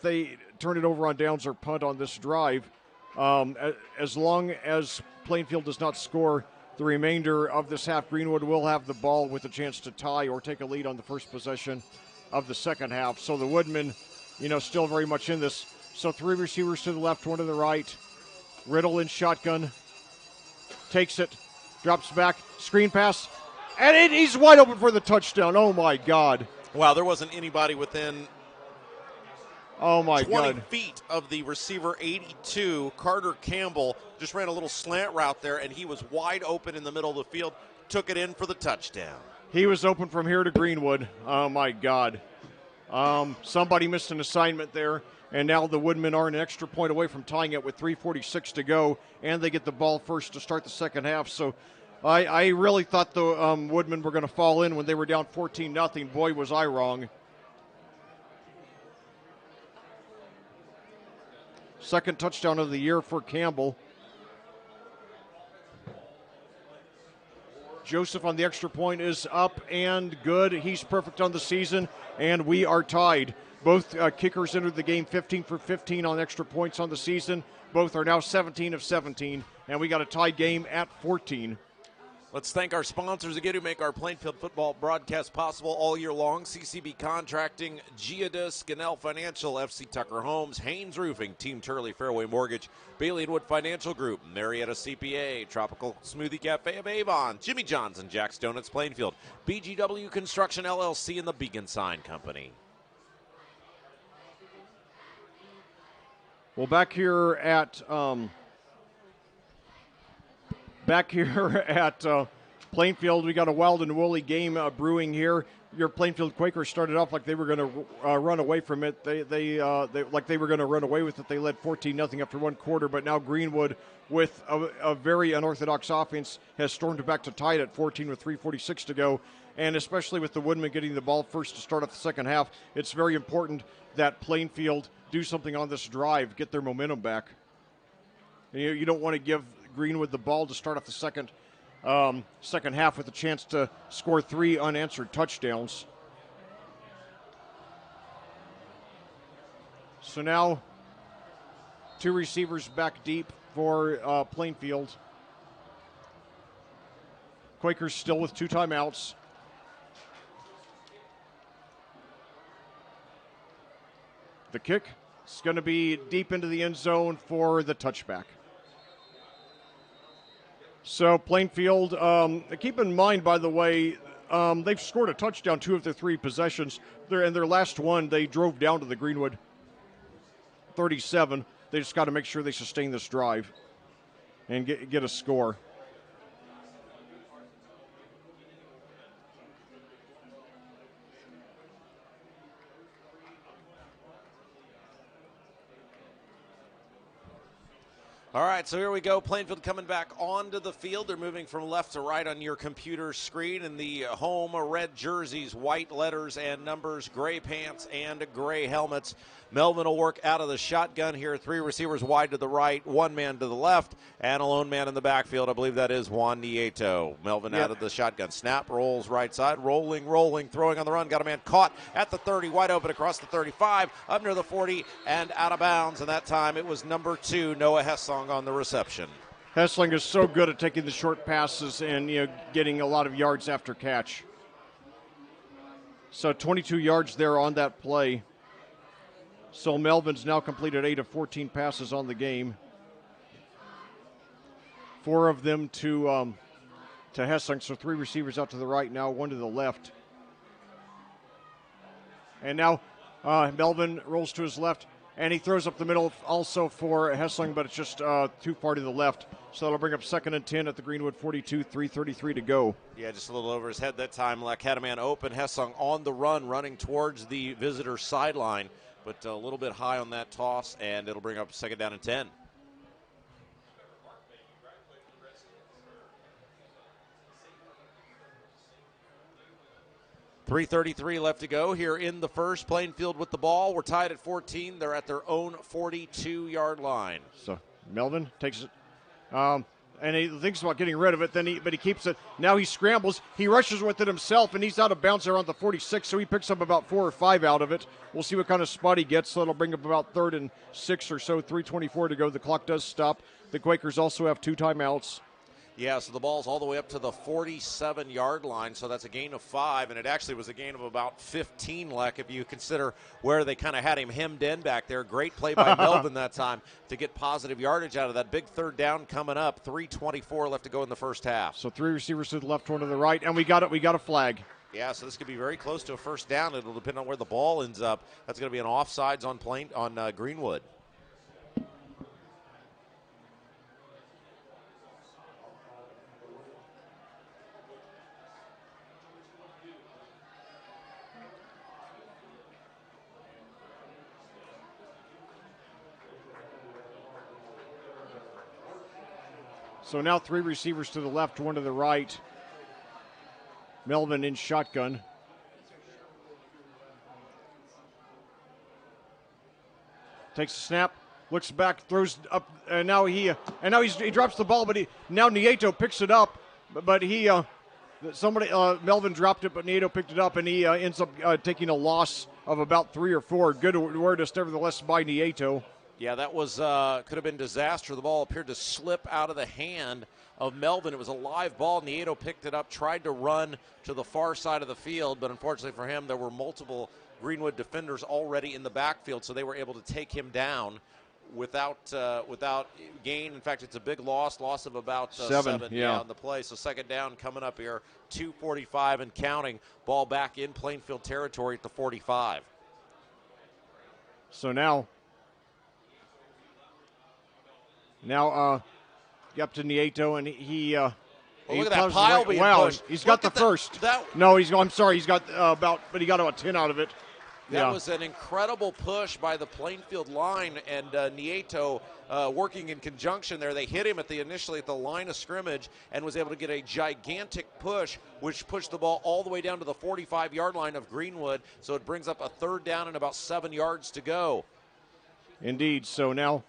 they turn it over on downs or punt on this drive, as long as Plainfield does not score the remainder of this half, Greenwood will have the ball with a chance to tie or take a lead on the first possession of the second half. So the Woodmen, still very much in this. So 3 receivers to the left, 1 to the right. Riddle in shotgun. Takes it. Drops back. Screen pass. And he's wide open for the touchdown. Oh, my God. Wow, there wasn't anybody within 20 God. feet of the receiver, 82. Carter Campbell just ran a little slant route there, and he was wide open in the middle of the field. Took it in for the touchdown. He was open from here to Greenwood. Oh, my God. Somebody missed an assignment there. And now the Woodmen are an extra point away from tying it with 3:46 to go, and they get the ball first to start the second half. So I really thought the Woodmen were going to fall in when they were down 14-0. Boy, was I wrong. Second touchdown of the year for Campbell. Joseph on the extra point is up and good. He's perfect on the season, and we are tied. Both kickers entered the game 15 for 15 on extra points on the season. Both are now 17 of 17, and we got a tied game at 14. Let's thank our sponsors again who make our Plainfield football broadcast possible all year long. CCB Contracting, Geodis, Ganell Financial, FC Tucker Homes, Haynes Roofing, Team Turley, Fairway Mortgage, Bailey & Wood Financial Group, Marietta CPA, Tropical Smoothie Cafe of Avon, Jimmy John's and Jack's Donuts Plainfield, BGW Construction LLC, and the Beacon Sign Company. Well, back here at Plainfield, we got a wild and woolly game brewing here. Your Plainfield Quakers started off like they were going to run away from it. They were going to run away with it. They led 14-0 after one quarter, but now Greenwood, with a very unorthodox offense, has stormed back to tie it at 14 with 3:46 to go. And especially with the Woodmen getting the ball first to start off the second half, it's very important that Plainfield do something on this drive, get their momentum back. You don't want to give Greenwood the ball to start off the second half with a chance to score 3 unanswered touchdowns. So now 2 receivers back deep for Plainfield. Quakers still with 2 timeouts. The kick is going to be deep into the end zone for the touchback. So Plainfield, keep in mind, by the way, they've scored a touchdown 2 of their 3 possessions. In their last one, they drove down to the Greenwood 37. They just got to make sure they sustain this drive and get a score. All right, so here we go. Plainfield coming back onto the field. They're moving from left to right on your computer screen. In the home red jerseys, white letters and numbers, gray pants and gray helmets. Melvin will work out of the shotgun here. 3 receivers wide to the right, 1 man to the left, and a lone man in the backfield. I believe that is Juan Nieto. Melvin out of the shotgun. Snap, rolls right side, rolling, throwing on the run. Got a man caught at the 30, wide open across the 35, up near the 40, and out of bounds. And that time it was number 2, Noah Hessong, on the reception. Hessling is so good at taking the short passes and getting a lot of yards after catch. So 22 yards there on that play. So Melvin's now completed 8 of 14 passes on the game. 4 of them to Hessling. So 3 receivers out to the right now, 1 to the left. And now Melvin rolls to his left. And he throws up the middle also for Hessling, but it's just too far to the left. So that'll bring up 2nd and 10 at the Greenwood 42, 3:33 to go. Yeah, just a little over his head that time. Leck had a man open. Hessung on the run, running towards the visitor sideline, but a little bit high on that toss, and it'll bring up 2nd down and 10. .333 left to go here in the first. Plainfield with the ball. We're tied at 14. They're at their own 42-yard line. So Melvin takes it, and he thinks about getting rid of it. But he keeps it. Now he scrambles. He rushes with it himself, and he's out of bounds around the 46. So he picks up about 4 or 5 out of it. We'll see what kind of spot he gets. So it'll bring up about 3rd and 6 or so. 3:24 to go. The clock does stop. The Quakers also have 2 timeouts. Yeah, so the ball's all the way up to the 47-yard line, so that's a gain of 5, and it actually was a gain of about 15, Leck, if you consider where they kind of had him hemmed in back there. Great play by Melvin that time to get positive yardage out of that. Big 3rd down coming up. 3:24 left to go in the first half. So 3 receivers to the left, 1 to the right, and we got a flag. Yeah, so this could be very close to a first down. It'll depend on where the ball ends up. That's going to be an offsides on Greenwood. So now 3 receivers to the left, 1 to the right. Melvin in shotgun. Takes a snap, looks back, throws up, and now he drops the ball, but now Nieto picks it up, but Melvin dropped it, but Nieto picked it up, and he ends up taking a loss of about 3 or 4. Good awareness, nevertheless, by Nieto. Yeah, that was could have been disaster. The ball appeared to slip out of the hand of Melvin. It was a live ball. Nieto picked it up, tried to run to the far side of the field, but unfortunately for him, there were multiple Greenwood defenders already in the backfield, so they were able to take him down without gain. In fact, it's a big loss of about 7 on the play. So 2nd down coming up here, 2:45 and counting. Ball back in Plainfield territory at the 45. So now up to Nieto, and he look at that pile being pushed. He's got the first. He's got but he got about 10 out of it. That was an incredible push by the Plainfield line, and Nieto working in conjunction there. They hit him initially at the line of scrimmage and was able to get a gigantic push, which pushed the ball all the way down to the 45-yard line of Greenwood. So it brings up a 3rd down and about 7 yards to go. Indeed. So now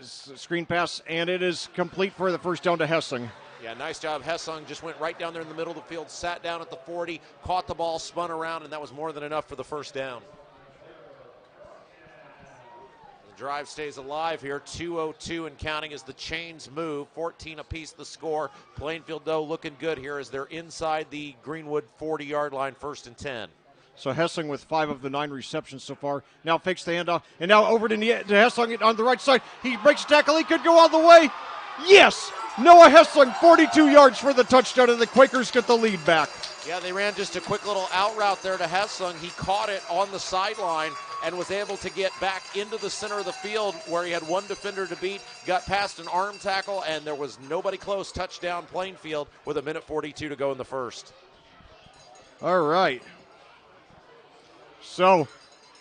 screen pass, and it is complete for the first down to Hessing. Yeah, nice job. Hessung just went right down there in the middle of the field, sat down at the 40, caught the ball, spun around, and that was more than enough for the first down. The drive stays alive here. 2:02 and counting as the chains move. 14 apiece the score. Plainfield, though, looking good here as they're inside the Greenwood 40-yard line, 1st and 10. So Hessing with 5 of the 9 receptions so far. Now fakes the handoff, and now over to Hessing on the right side. He breaks tackle. He could go all the way. Yes! Noah Hessling, 42 yards for the touchdown, and the Quakers get the lead back. Yeah, they ran just a quick little out route there to Hessling. He caught it on the sideline and was able to get back into the center of the field where he had one defender to beat, got past an arm tackle, and there was nobody close. Touchdown Plainfield with 1:42 to go in the first. All right. So,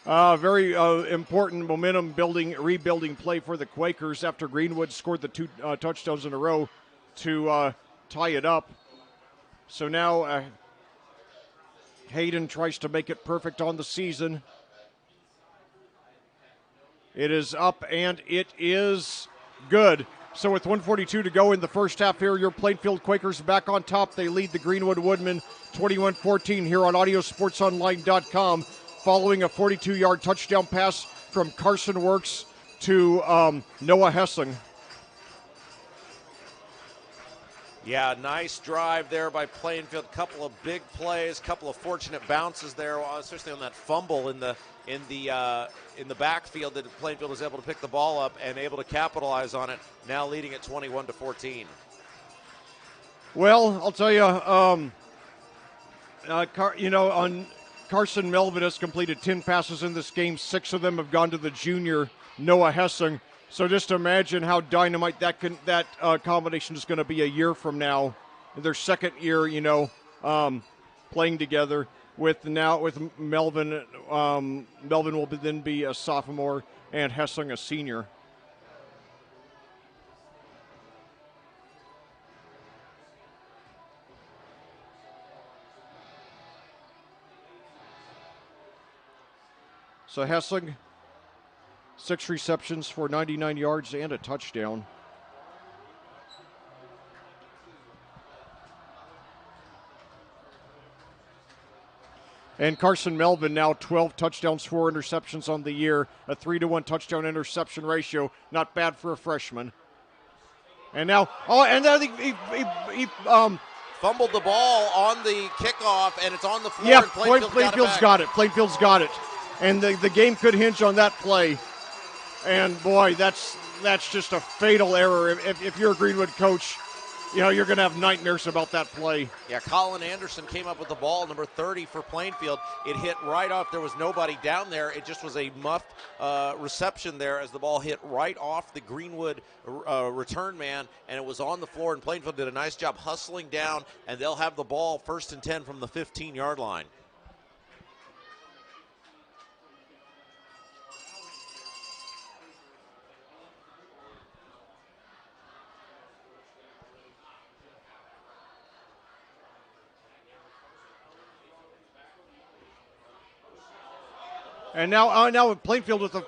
very important rebuilding play for the Quakers after Greenwood scored the 2 touchdowns in a row to tie it up. So now Hayden tries to make it perfect on the season. It is up, and it is good. So with 1:42 to go in the first half here, your Plainfield Quakers back on top. They lead the Greenwood Woodmen 21-14 here on AudioSportsOnline.com. Following a 42-yard touchdown pass from Carson Works to Noah Hessing. Yeah, nice drive there by Plainfield. Couple of big plays, couple of fortunate bounces there, especially on that fumble in the backfield that Plainfield was able to pick the ball up and able to capitalize on it. Now leading at 21-14. Well, I'll tell you, Carson Melvin has completed 10 passes in this game. 6 of them have gone to the junior Noah Hessing. So just imagine how dynamite that combination is going to be a year from now. Their second year, playing together with Melvin. Melvin will then be a sophomore and Hessing a senior. So Hessing, 6 receptions for 99 yards and a touchdown. And Carson Melvin now 12 touchdowns, 4 interceptions on the year, a 3-to-1 touchdown interception ratio. Not bad for a freshman. And now, he fumbled the ball on the kickoff, and it's on the floor. Yeah, and Plainfield's got it. Plainfield's got it. And the game could hinge on that play. And boy, that's just a fatal error. If you're a Greenwood coach, you're going to have nightmares about that play. Yeah, Colin Anderson came up with the ball, number 30 for Plainfield. It hit right off. There was nobody down there. It just was a muffed reception there as the ball hit right off the Greenwood return man, and it was on the floor, and Plainfield did a nice job hustling down, and they'll have the ball 1st and 10 from the 15-yard line. And now Plainfield with a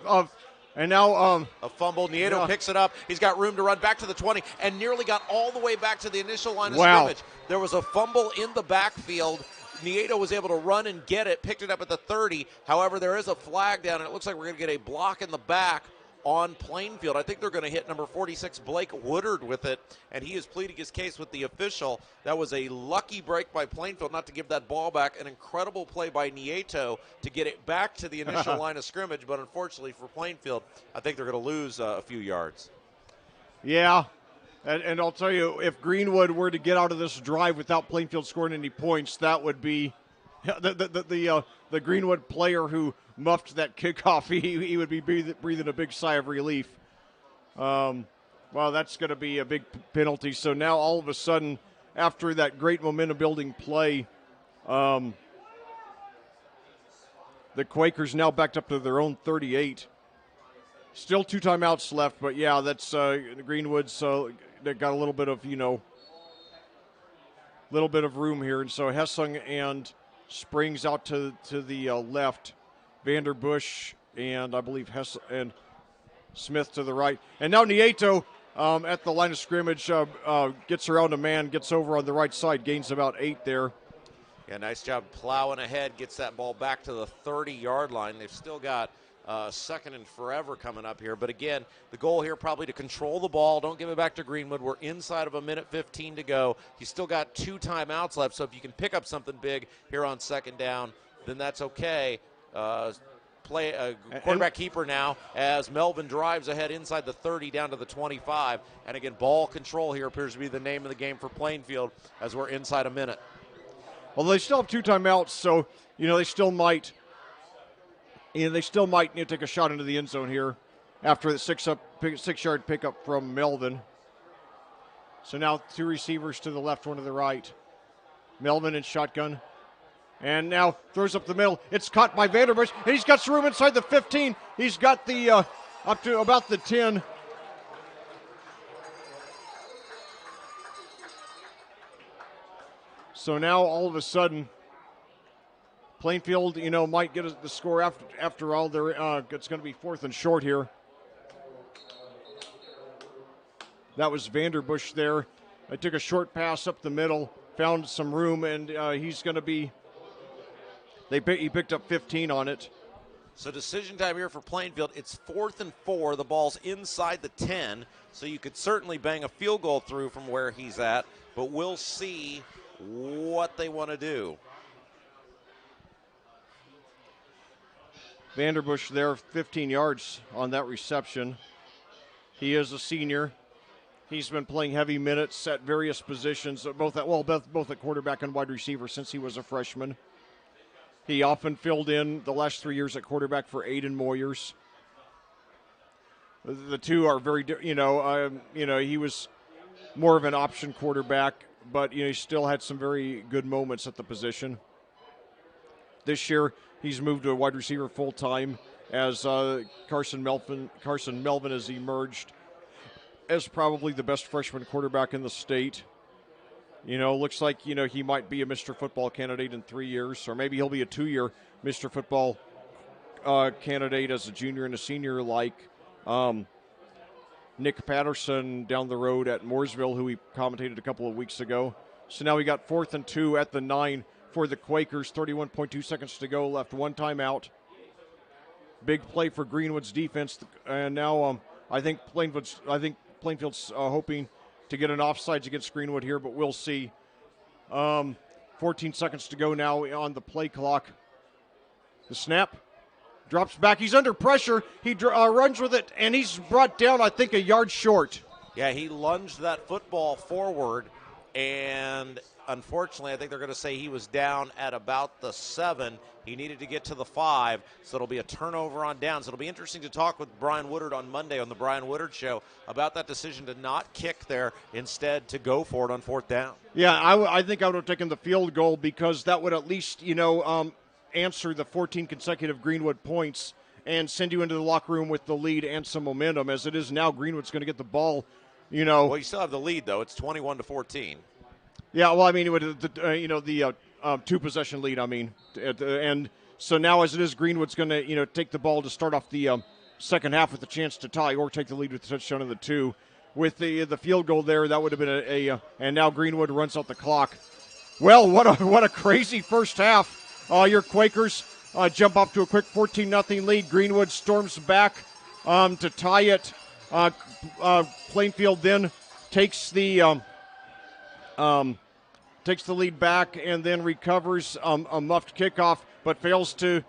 fumble. Nieto picks it up. He's got room to run back to the 20 and nearly got all the way back to the initial line of scrimmage. There was a fumble in the backfield. Nieto was able to run and get it, picked it up at the 30. However, there is a flag down, and it looks like we're going to get a block in the back on Plainfield. I think they're going to hit number 46, Blake Woodard, with it, and he is pleading his case with the official. That was a lucky break by Plainfield not to give that ball back. An incredible play by Nieto to get it back to the initial line of scrimmage, but unfortunately for Plainfield, I think they're going to lose a few yards. Yeah, and I'll tell you, if Greenwood were to get out of this drive without Plainfield scoring any points, that would be the Greenwood player who muffed that kickoff. He would be breathing a big sigh of relief. Well, that's going to be a big penalty. So now all of a sudden, after that great momentum-building play, the Quakers now backed up to their own 38. Still 2 timeouts left, but yeah, that's Greenwood's. They got a little bit of room here, and so Hessing and Springs out to the left, Vanderbush and I believe Hess and Smith to the right, and now Nieto at the line of scrimmage gets around a man, gets over on the right side, gains about 8 there. Yeah, nice job plowing ahead, gets that ball back to the 30-yard line. They've still got second and forever coming up here. But again, the goal here probably to control the ball. Don't give it back to Greenwood. We're inside of 1:15 to go. He's still got 2 timeouts left, so if you can pick up something big here on second down, then that's okay. Play a quarterback keeper now as Melvin drives ahead inside the 30 down to the 25. And again, ball control here appears to be the name of the game for Plainfield as we're inside a minute. Well, they still have 2 timeouts, so they still might take a shot into the end zone here after the 6-yard pickup from Melvin. So now 2 receivers to the left, 1 to the right. Melvin in shotgun. And now throws up the middle. It's caught by Vanderbush, and he's got some room inside the 15. He's got the up to about the 10. So now all of a sudden, Plainfield, might get the score after all. It's going to be 4th and short here. That was Vanderbush there. I took a short pass up the middle, found some room, and he's going to be. He picked up 15 on it. So decision time here for Plainfield. It's 4th and 4. The ball's inside the 10, so you could certainly bang a field goal through from where he's at, but we'll see what they want to do. Vanderbush there, 15 yards on that reception. He is a senior. He's been playing heavy minutes at various positions, both at quarterback and wide receiver since he was a freshman. He often filled in the last 3 years at quarterback for Aiden Moyers. The two are very, he was more of an option quarterback, but he still had some very good moments at the position. This year, he's moved to a wide receiver full time as Carson Melvin has emerged as probably the best freshman quarterback in the state. Looks like he might be a Mr. Football candidate in 3 years, or maybe he'll be a 2-year Mr. Football candidate as a junior and a senior, like Nick Patterson down the road at Mooresville, who we commentated a couple of weeks ago. So now we got 4th and 2 at the 9 for the Quakers. 31.2 seconds to go, left one timeout. Big play for Greenwood's defense, and now I think Plainfield's hoping to get an offsides against Greenwood here, but we'll see. 14 seconds to go now on the play clock. The snap. Drops back. He's under pressure. He runs with it, and he's brought down, I think, a yard short. Yeah, he lunged that football forward, and unfortunately, I think they're going to say he was down at about the 7. He needed to get to the 5, so it'll be a turnover on downs. It'll be interesting to talk with Brian Woodard on Monday on the Brian Woodard Show about that decision to not kick there, instead to go for it on 4th down. Yeah, I think I would have taken the field goal, because that would at least, answer the 14 consecutive Greenwood points and send you into the locker room with the lead and some momentum. As it is now, Greenwood's going to get the ball, Well, you still have the lead, though. It's 21-14. Yeah, well, I mean, the 2-possession lead, and so now as it is, Greenwood's going to, take the ball to start off the second half with a chance to tie or take the lead with the touchdown of the 2. With the field goal there, that would have been and now Greenwood runs out the clock. Well, what a crazy first half. Your Quakers jump up to a quick 14-0 lead. Greenwood storms back to tie it. Plainfield then takes the lead back and then recovers a muffed kickoff, but fails to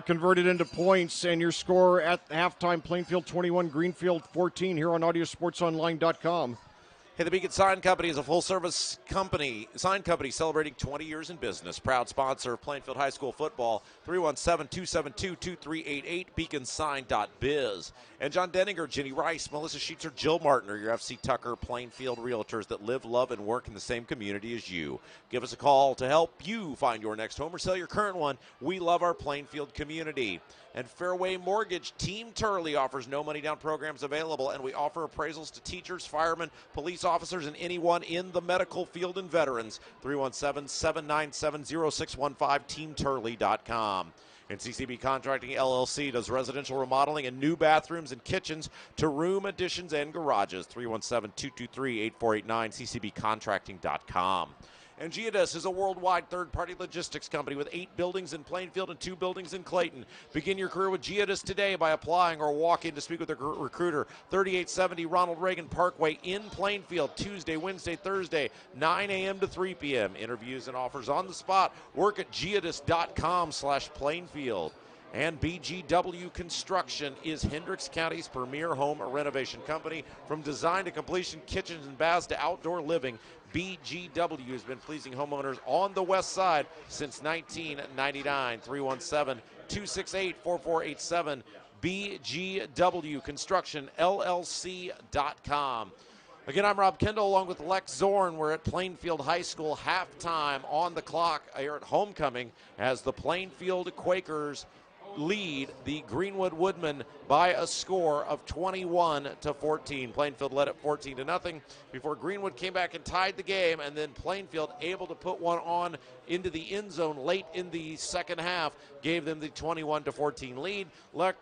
convert it into points. And your score at halftime: Plainfield 21, Greenfield 14. Here on AudioSportsOnline.com. Hey, the Beacon Sign Company is a full-service sign company celebrating 20 years in business. Proud sponsor of Plainfield High School football. 317-272-2388, beaconsign.biz. And John Denninger, Jenny Rice, Melissa Sheetzer, Jill Martin are your FC Tucker Plainfield realtors that live, love, and work in the same community as you. Give us a call to help you find your next home or sell your current one. We love our Plainfield community. And Fairway Mortgage, Team Turley offers no money down programs available, and we offer appraisals to teachers, firemen, police officers, and anyone in the medical field and veterans. 317-797-0615, teamturley.com. And CCB Contracting LLC does residential remodeling and new bathrooms and kitchens to room additions and garages. 317-223-8489, ccbcontracting.com. And Geodis is a worldwide third-party logistics company with 8 buildings in Plainfield and 2 buildings in Clayton. Begin your career with Geodis today by applying or walk in to speak with a recruiter. 3870 Ronald Reagan Parkway in Plainfield, Tuesday, Wednesday, Thursday, 9 a.m. to 3 p.m. Interviews and offers on the spot. Work at geodis.com/Plainfield. And BGW Construction is Hendricks County's premier home renovation company. From design to completion, kitchens and baths to outdoor living, BGW has been pleasing homeowners on the west side since 1999. 317-268-4487, BGWConstructionLLC.com. Again, I'm Rob Kendall along with Lex Zorn. We're at Plainfield High School, halftime on the clock here at homecoming as the Plainfield Quakers lead the Greenwood Woodmen by a score of 21-14. Plainfield led at 14-0 before Greenwood came back and tied the game, and then Plainfield able to put one on into the end zone late in the second half, gave them the 21-14 lead.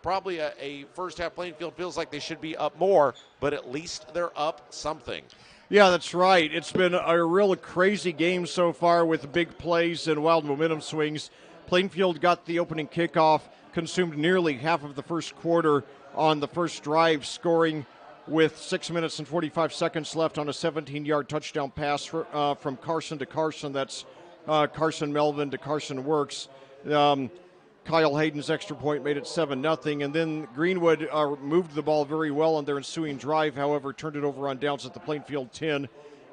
Probably a first half Plainfield feels like they should be up more, but at least they're up something. Yeah, that's right. It's been a real crazy game so far with big plays and wild momentum swings. Plainfield got the opening kickoff, consumed nearly half of the first quarter on the first drive, scoring with 6 minutes and 45 seconds left on a 17-yard touchdown pass from Carson to Carson. That's Carson Melvin to Carson Works. Kyle Hayden's extra point made it 7-0, and then Greenwood moved the ball very well on their ensuing drive, however, turned it over on downs at the Plainfield 10,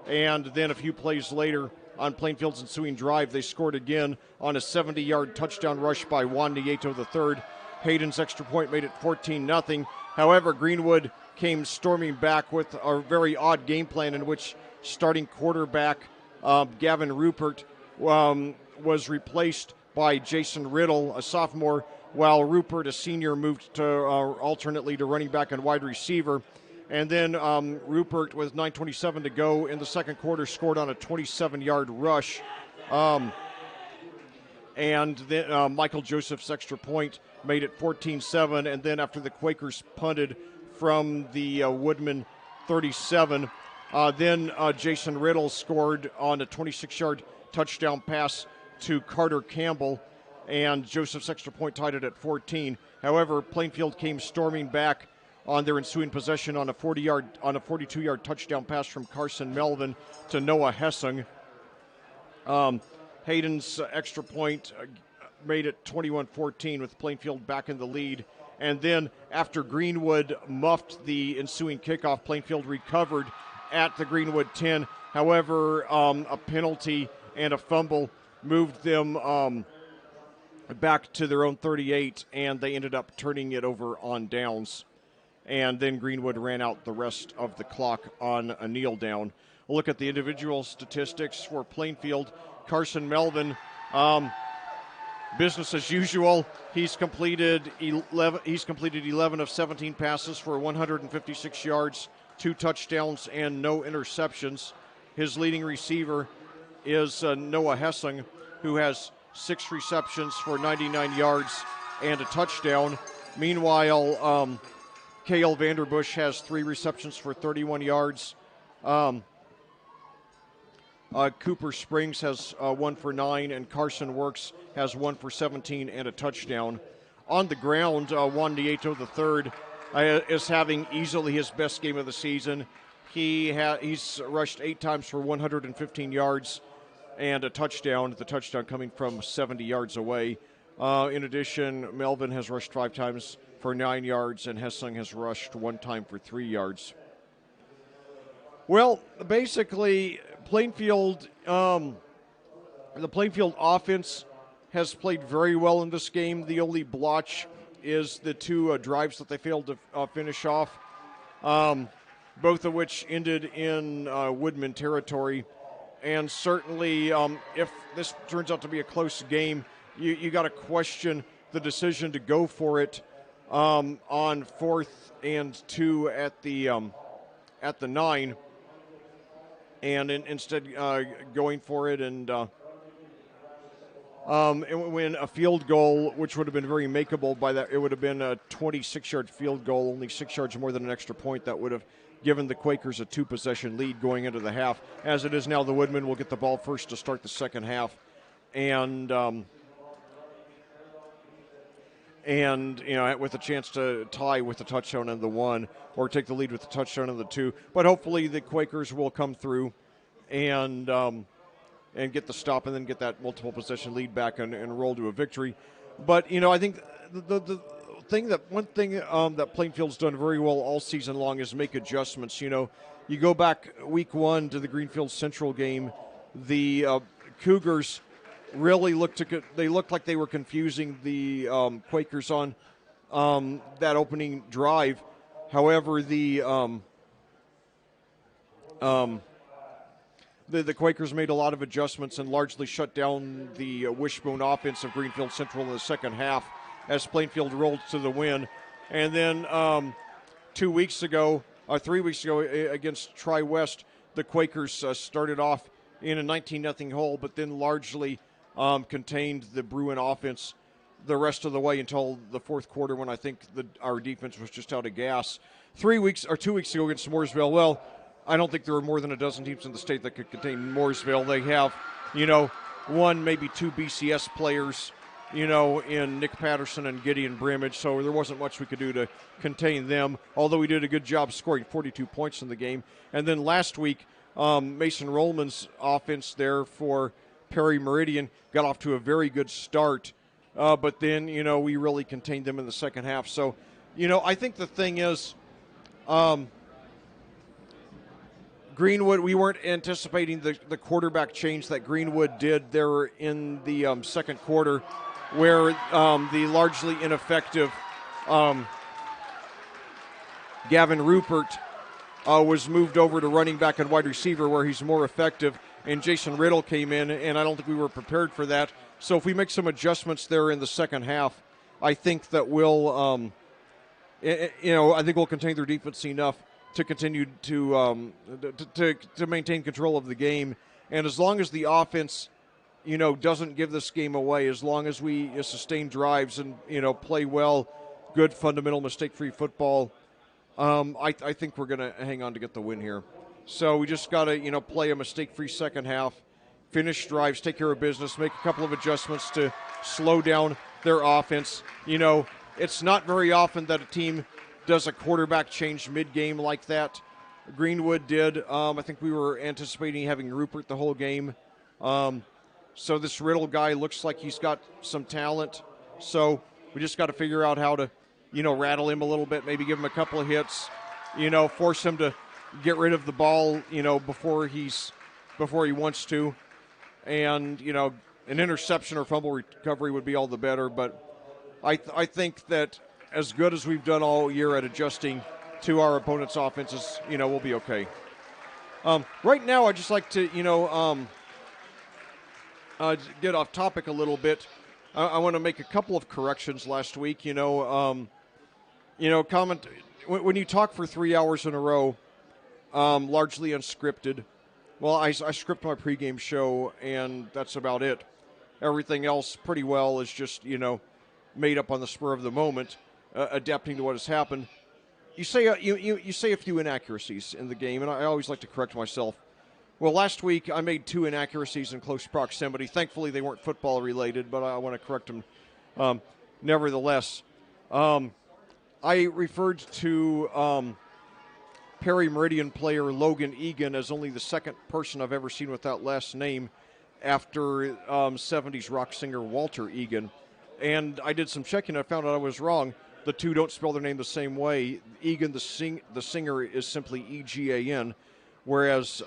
and then a few plays later, on Plainfield's ensuing drive. They scored again on a 70-yard touchdown rush by Juan Nieto III. Hayden's extra point made it 14-0. However, Greenwood came storming back with a very odd game plan in which starting quarterback Gavin Rupert was replaced by Jason Riddle, a sophomore, while Rupert, a senior, moved to alternately to running back and wide receiver. And then Rupert, with 9:27 to go in the second quarter, scored on a 27-yard rush. And then Michael Joseph's extra point made it 14-7. And then after the Quakers punted from the Woodman 37, then Jason Riddle scored on a 26-yard touchdown pass to Carter Campbell, and Joseph's extra point tied it at 14. However, Plainfield came storming back on their ensuing possession on a 42-yard touchdown pass from Carson Melvin to Noah Hessing. Hayden's extra point made it 21-14 with Plainfield back in the lead. And then after Greenwood muffed the ensuing kickoff, Plainfield recovered at the Greenwood 10. However, a penalty and a fumble moved them back to their own 38, and they ended up turning it over on downs. And then Greenwood ran out the rest of the clock on a kneel down. A look at the individual statistics for Plainfield. Carson Melvin, business as usual. He's completed 11 of 17 passes for 156 yards, 2 touchdowns, and no interceptions. His leading receiver is Noah Hessing, who has 6 receptions for 99 yards and a touchdown. Meanwhile, Cale Vanderbush has 3 receptions for 31 yards. Cooper Springs has 1 for 9, and Carson Works has 1 for 17 and a touchdown. On the ground, Juan Nieto III is having easily his best game of the season. He's rushed 8 times for 115 yards and a touchdown, the touchdown coming from 70 yards away. In addition, Melvin has rushed 5 times for 9 yards, and Hessing has rushed 1 time for 3 yards. Well, basically, Plainfield, the Plainfield offense has played very well in this game. The only blotch is the 2 drives that they failed to finish off, both of which ended in Woodman territory. And certainly, if this turns out to be a close game, you got to question the decision to go for it on 4th and 2 at the 9, and instead going for it and win a field goal, which would have been very makeable by that. It would have been a 26-yard field goal, only 6 yards more than an extra point. That would have given the Quakers a 2-possession lead going into the half. As it is now, the Woodmen will get the ball first to start the second half, and with a chance to tie with the touchdown on the 1 or take the lead with the touchdown on the 2. But hopefully the Quakers will come through and get the stop and then get that multiple possession lead back and roll to a victory. But I think one thing that Plainfield's done very well all season long is make adjustments. You go back week 1 to the Greenfield Central game, the Cougars really looked like they were confusing the Quakers on that opening drive. However, the Quakers made a lot of adjustments and largely shut down the wishbone offense of Greenfield Central in the second half as Plainfield rolled to the win. And then 3 weeks ago against Tri-West, the Quakers started off in a 19-0 hole, but then largely contained the Bruin offense the rest of the way until the fourth quarter, when I think our defense was just out of gas. 2 weeks ago against Mooresville, well, I don't think there are more than a dozen teams in the state that could contain Mooresville. They have, 1, maybe 2 BCS players, in Nick Patterson and Gideon Brimage, so there wasn't much we could do to contain them, although we did a good job scoring 42 points in the game. And then last week, Mason Rollman's offense there for Perry Meridian got off to a very good start, but then, we really contained them in the second half. So, I think the thing is, Greenwood, we weren't anticipating the quarterback change that Greenwood did there in the second quarter, where the largely ineffective Gavin Rupert was moved over to running back and wide receiver, where he's more effective, and Jason Riddle came in, and I don't think we were prepared for that. So if we make some adjustments there in the second half, I think that we'll, I think we'll contain their defense enough to continue to maintain control of the game. And as long as the offense, doesn't give this game away, as long as we sustain drives and, play well, good fundamental mistake-free football, I think we're going to hang on to get the win here. So we just got to, play a mistake-free second half, finish drives, take care of business, make a couple of adjustments to slow down their offense. It's not very often that a team does a quarterback change mid-game like that. Greenwood did. I think we were anticipating having Rupert the whole game. So this Riddle guy looks like he's got some talent. So we just got to figure out how to, rattle him a little bit, maybe give him a couple of hits, force him to get rid of the ball, before he wants to. And, an interception or fumble recovery would be all the better. But I think that as good as we've done all year at adjusting to our opponent's offenses, we'll be okay. Right now, I'd just like to, get off topic a little bit. I want to make a couple of corrections last week. Comment when you talk for 3 hours in a row, largely unscripted. Well, I script my pregame show, and that's about it. Everything else, pretty well, is just made up on the spur of the moment, adapting to what has happened. You say you say a few inaccuracies in the game, and I always like to correct myself. Well, last week I made 2 inaccuracies in close proximity. Thankfully, they weren't football related, but I want to correct them nevertheless. I referred to Perry Meridian player Logan Egan as only the second person I've ever seen with that last name after 70s rock singer Walter Egan. And I did some checking and I found out I was wrong. The two don't spell their name the same way. Egan, the singer, is simply E-G-A-N, whereas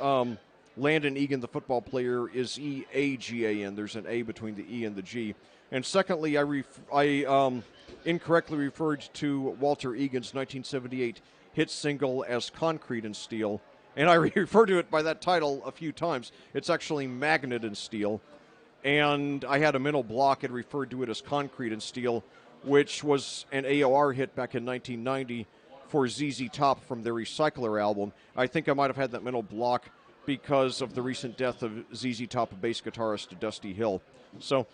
Landon Egan, the football player, is E-A-G-A-N. There's an A between the E and the G. And secondly, I incorrectly referred to Walter Egan's 1978 hit single as Concrete and Steel, and I referred to it by that title a few times. It's actually Magnet and Steel, and I had a mental block and referred to it as Concrete and Steel, which was an AOR hit back in 1990 for ZZ Top from their Recycler album. I think I might have had that mental block because of the recent death of ZZ Top bass guitarist Dusty Hill. So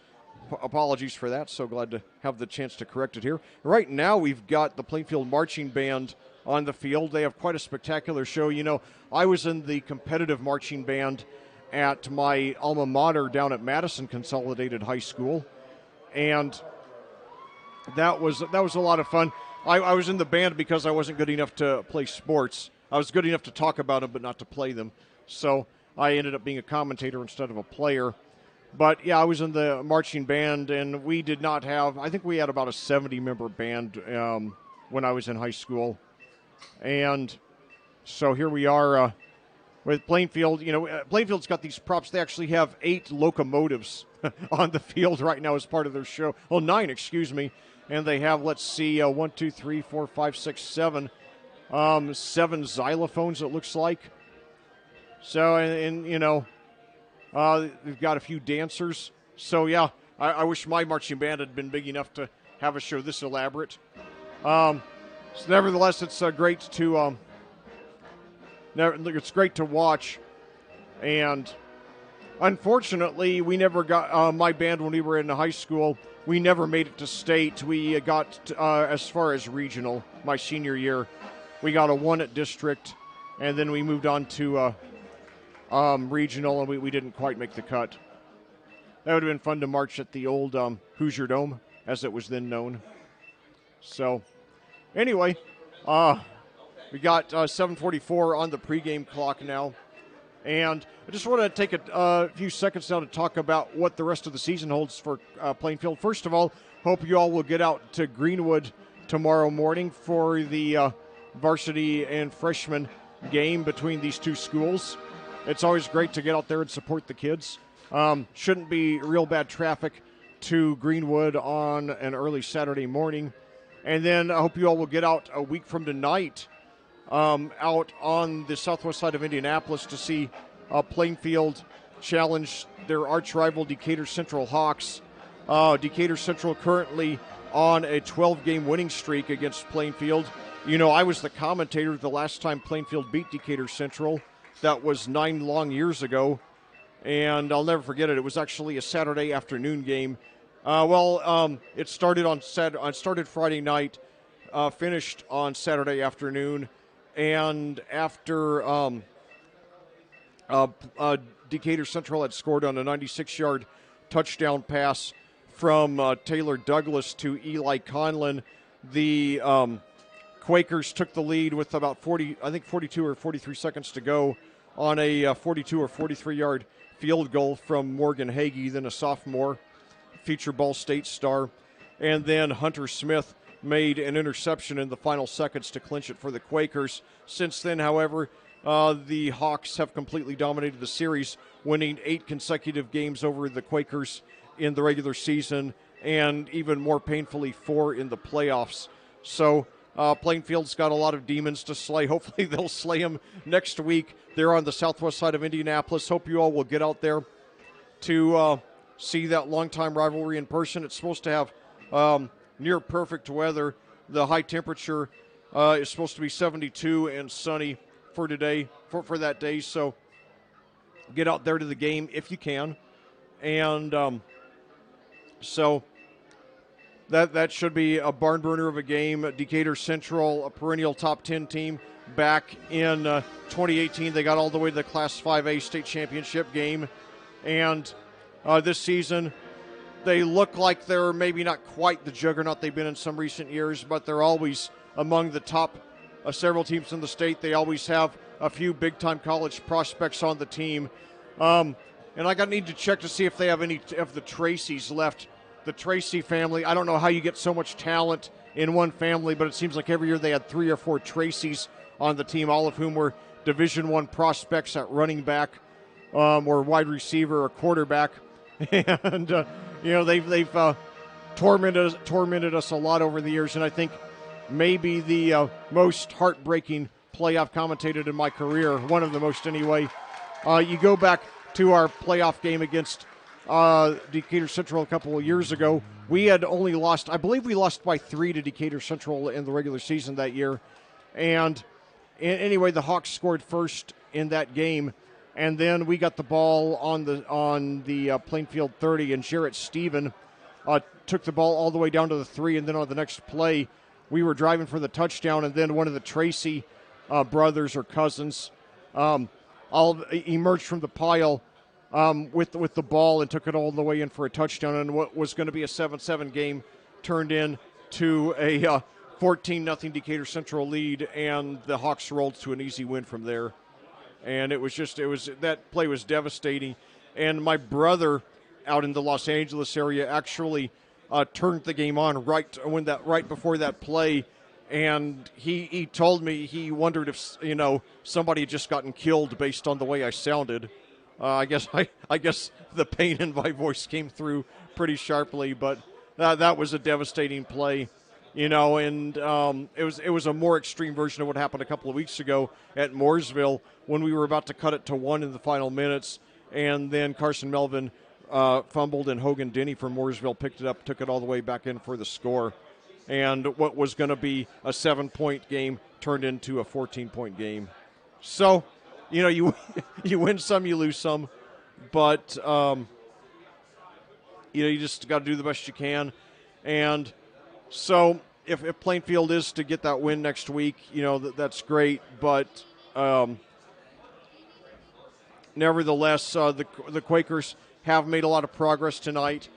apologies for that. So glad to have the chance to correct it here. Right now we've got the Plainfield Marching Band on the field. They have quite a spectacular show. I was in the competitive marching band at my alma mater down at Madison Consolidated High School, and that was a lot of fun. I was in the band because I wasn't good enough to play sports. I was good enough to talk about them, but not to play them. So I ended up being a commentator instead of a player. But, yeah, I was in the marching band, and we did not have – I think we had about a 70-member band when I was in high school. And so here we are with Plainfield. Plainfield's got these props. They actually have 8 locomotives on the field right now as part of their show. Oh, 9, excuse me. And they have, let's see, 1, 2, 3, 4, 5, 6, 7. 7 xylophones, it looks like. So, and we've got a few dancers. So, yeah, I wish my marching band had been big enough to have a show this elaborate. So nevertheless, it's great to watch. And unfortunately, we never got my band when we were in high school. We never made it to state. We got as far as regional my senior year. We got a 1 at district, and then we moved on to regional, and we didn't quite make the cut. That would have been fun to march at the old Hoosier Dome, as it was then known. So, anyway, we got 7:44 on the pregame clock now. And I just want to take a few seconds now to talk about what the rest of the season holds for Plainfield. First of all, hope you all will get out to Greenwood tomorrow morning for the varsity and freshman game between these two schools. It's always great to get out there and support the kids. Shouldn't be real bad traffic to Greenwood on an early Saturday morning. And then I hope you all will get out a week from tonight out on the southwest side of Indianapolis to see Plainfield challenge their arch rival Decatur Central Hawks. Decatur Central currently on a 12-game winning streak against Plainfield. You know, I was the commentator the last time Plainfield beat Decatur Central. That was 9 long years ago, and I'll never forget it. It was actually a Saturday afternoon game. It started Friday night, finished on Saturday afternoon, and after Decatur Central had scored on a 96-yard touchdown pass from Taylor Douglas to Eli Conlon, the Quakers took the lead with about 42 or 43 seconds to go on a 42 or 43-yard field goal from Morgan Hagee, then a sophomore, future Ball State star. And then Hunter Smith made an interception in the final seconds to clinch it for the Quakers. Since then, however, the Hawks have completely dominated the series, winning 8 consecutive games over the Quakers in the regular season, and even more painfully 4 in the playoffs. So Plainfield's got a lot of demons to slay. Hopefully they'll slay them next week. They're on the southwest side of Indianapolis. Hope you all will get out there to see that longtime rivalry in person. It's supposed to have near perfect weather. The high temperature is supposed to be 72 and sunny for today, for that day. So get out there to the game if you can. And so that should be a barn burner of a game. Decatur Central, a perennial top 10 team, back in 2018. They got all the way to the Class 5A state championship game. And this season, they look like they're maybe not quite the juggernaut they've been in some recent years, but they're always among the top several teams in the state. They always have a few big-time college prospects on the team. And I need to check to see if they have any of the Tracys left. The Tracy family, I don't know how you get so much talent in one family, but it seems like every year they had 3 or 4 Tracys on the team, all of whom were Division I prospects at running back or wide receiver or quarterback. And, they've tormented us a lot over the years, and I think maybe the most heartbreaking play I've commentated in my career, one of the most anyway. You go back to our playoff game against Decatur Central a couple of years ago. We had only lost, I believe we lost by 3 to Decatur Central in the regular season that year. And anyway, the Hawks scored first in that game. And then we got the ball on the Plainfield 30, and Jarrett Stephen took the ball all the way down to the 3, and then on the next play, we were driving for the touchdown, and then one of the Tracy brothers or cousins all emerged from the pile with the ball and took it all the way in for a touchdown, and what was going to be a 7-7 game turned into a 14-0 Decatur Central lead, and the Hawks rolled to an easy win from there. And that play was devastating. And my brother out in the Los Angeles area actually turned the game on right before that play. And he told me he wondered if, somebody had just gotten killed based on the way I sounded. I guess the pain in my voice came through pretty sharply, but that was a devastating play. And it was a more extreme version of what happened a couple of weeks ago at Mooresville when we were about to cut it to 1 in the final minutes, and then Carson Melvin fumbled, and Hogan Denny from Mooresville picked it up, took it all the way back in for the score. And what was going to be a 7-point game turned into a 14-point game. So, you win some, you lose some, but you just got to do the best you can. And so if Plainfield is to get that win next week, that's great. But nevertheless, the Quakers have made a lot of progress tonight.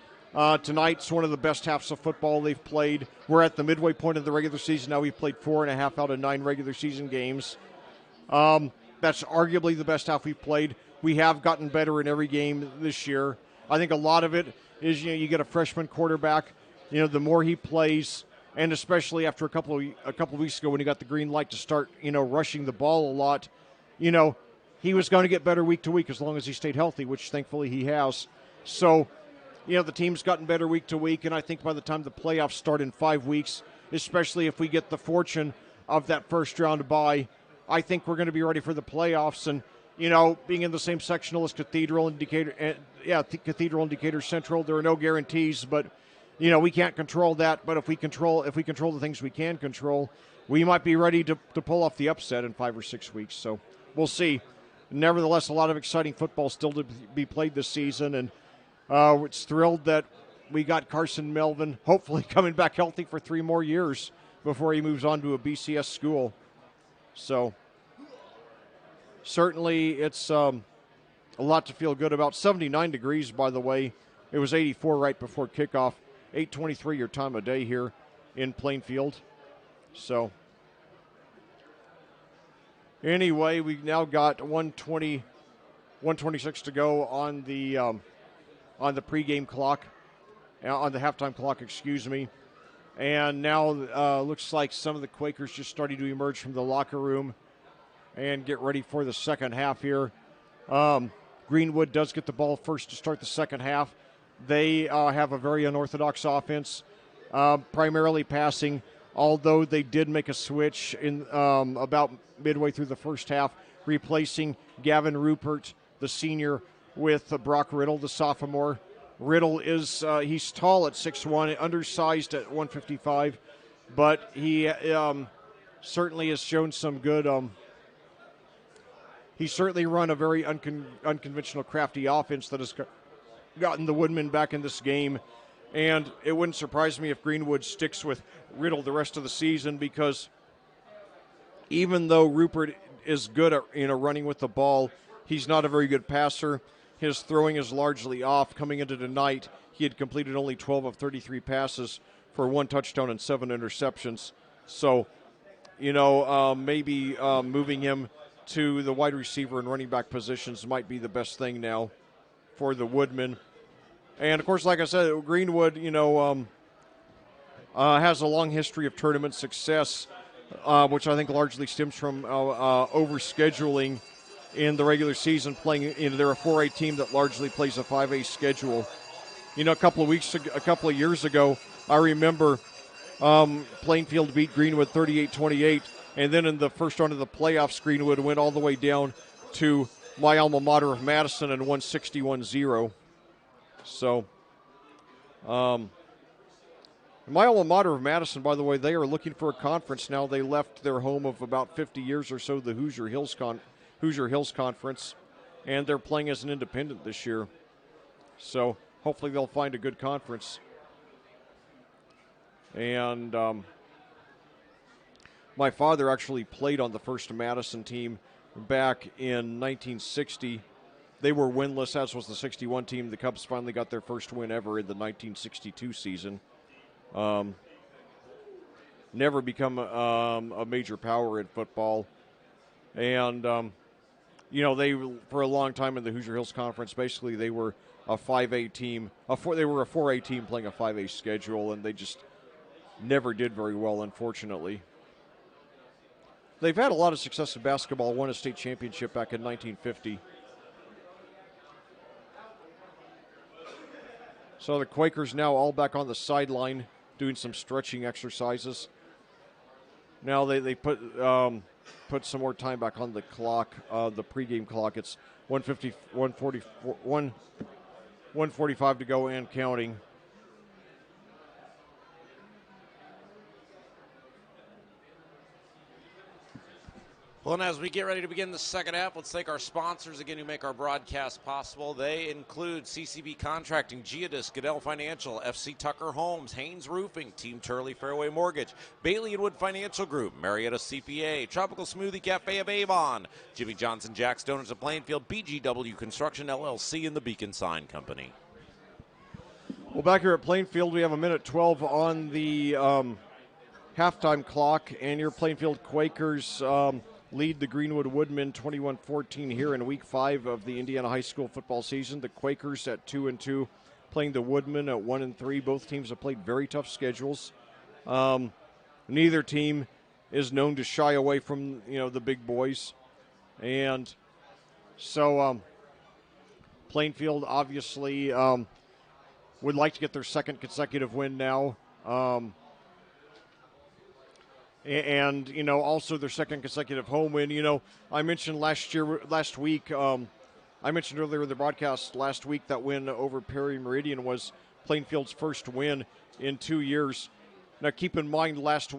Tonight's one of the best halves of football they've played. We're at the midway point of the regular season now. We've played 4.5 out of 9 regular season games. That's arguably the best half we've played. We have gotten better in every game this year. I think a lot of it is, you get a freshman quarterback. The more he plays, and especially after a couple of weeks ago when he got the green light to start, rushing the ball a lot, he was going to get better week to week as long as he stayed healthy, which thankfully he has. So, the team's gotten better week to week, and I think by the time the playoffs start in 5 weeks, especially if we get the fortune of that first round bye, I think we're going to be ready for the playoffs. And being in the same sectional as Cathedral and Decatur, Cathedral and Decatur Central, there are no guarantees, but we can't control that. But if we control the things we can control, we might be ready to pull off the upset in 5 or 6 weeks. So we'll see. Nevertheless, a lot of exciting football still to be played this season, and it's thrilled that we got Carson Melvin hopefully coming back healthy for 3 more years before he moves on to a BCS school. So certainly it's a lot to feel good about. 79 degrees, by the way. It was 84 right before kickoff. 8:23 your time of day here in Plainfield. So anyway, we've now got 126 to go on the pregame clock, on the halftime clock, excuse me. And now looks like some of the Quakers just starting to emerge from the locker room and get ready for the second half here. Greenwood does get the ball first to start the second half. They have a very unorthodox offense, primarily passing, although they did make a switch in about midway through the first half, replacing Gavin Rupert, the senior, with Brock Riddle, the sophomore. Riddle is he's tall at 6'1", undersized at 155, but he certainly has shown some good. He's certainly run a very unconventional, crafty offense that has gotten the Woodmen back in this game, and it wouldn't surprise me if Greenwood sticks with Riddle the rest of the season, because even though Rupert is good at running with the ball, he's not a very good passer. His throwing is largely off. Coming into tonight, he had completed only 12 of 33 passes for 1 touchdown and 7 interceptions. So, maybe moving him to the wide receiver and running back positions might be the best thing now for the Woodmen. And, of course, like I said, Greenwood, has a long history of tournament success, which I think largely stems from overscheduling in the regular season. They're a 4A team that largely plays a 5A schedule. A couple of years ago, I remember Plainfield beat Greenwood 38-28, and then in the first round of the playoffs, Greenwood went all the way down to my alma mater of Madison and won 61-0. So, my alma mater of Madison, by the way, they are looking for a conference now. They left their home of about 50 years or so, the Hoosier Hills Conference, and they're playing as an independent this year. So hopefully they'll find a good conference. And my father actually played on the first Madison team back in 1960. They were winless, as was the 61 team. The Cubs finally got their first win ever in the 1962 season. Never become a major power in football. And, they, for a long time in the Hoosier Hills Conference, basically they were a 5A team. They were a 4A team playing a 5A schedule, and they just never did very well, unfortunately. They've had a lot of success in basketball, won a state championship back in 1950. So the Quakers now all back on the sideline doing some stretching exercises. Now they put some more time back on the clock, the pregame clock. It's 1:45 to go and counting. Well, and as we get ready to begin the second half, let's thank our sponsors again who make our broadcast possible. They include CCB Contracting, Geodis, Goodell Financial, FC Tucker Homes, Haynes Roofing, Team Turley Fairway Mortgage, Bailey & Wood Financial Group, Marietta CPA, Tropical Smoothie Cafe of Avon, Jimmy Johnson Jack's Donuts of Plainfield, BGW Construction LLC, and the Beacon Sign Company. Well, back here at Plainfield, we have 1:12 on the halftime clock, and your Plainfield Quakers lead the Greenwood Woodmen 21-14 here in Week 5 of the Indiana High School football season. The Quakers at 2-2, playing the Woodmen at 1-3. Both teams have played very tough schedules. Neither team is known to shy away from the big boys, and so Plainfield obviously would like to get their second consecutive win now, and also their second consecutive home win. I mentioned I mentioned earlier in the broadcast last week that win over Perry Meridian was Plainfield's first win in 2 years. Now, keep in mind, last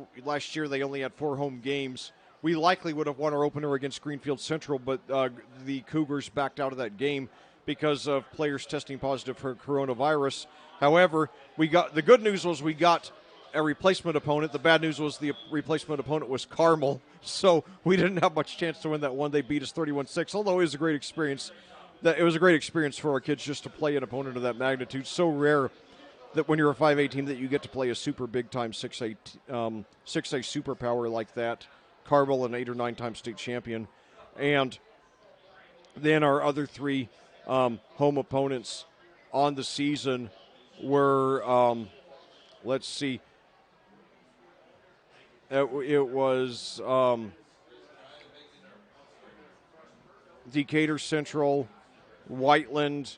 year they only had 4 home games. We likely would have won our opener against Greenfield Central, but the Cougars backed out of that game because of players testing positive for coronavirus. However, the good news was we got a replacement opponent. The bad news was the replacement opponent was Carmel, so we didn't have much chance to win that one. They beat us 31-6, although it was a great experience. It was a great experience for our kids just to play an opponent of that magnitude. So rare that when you're a 5A team that you get to play a super big-time 6A superpower like that. Carmel, an 8 or 9-time state champion. And then our other 3 home opponents on the season were, let's see, it was Decatur Central, Whiteland,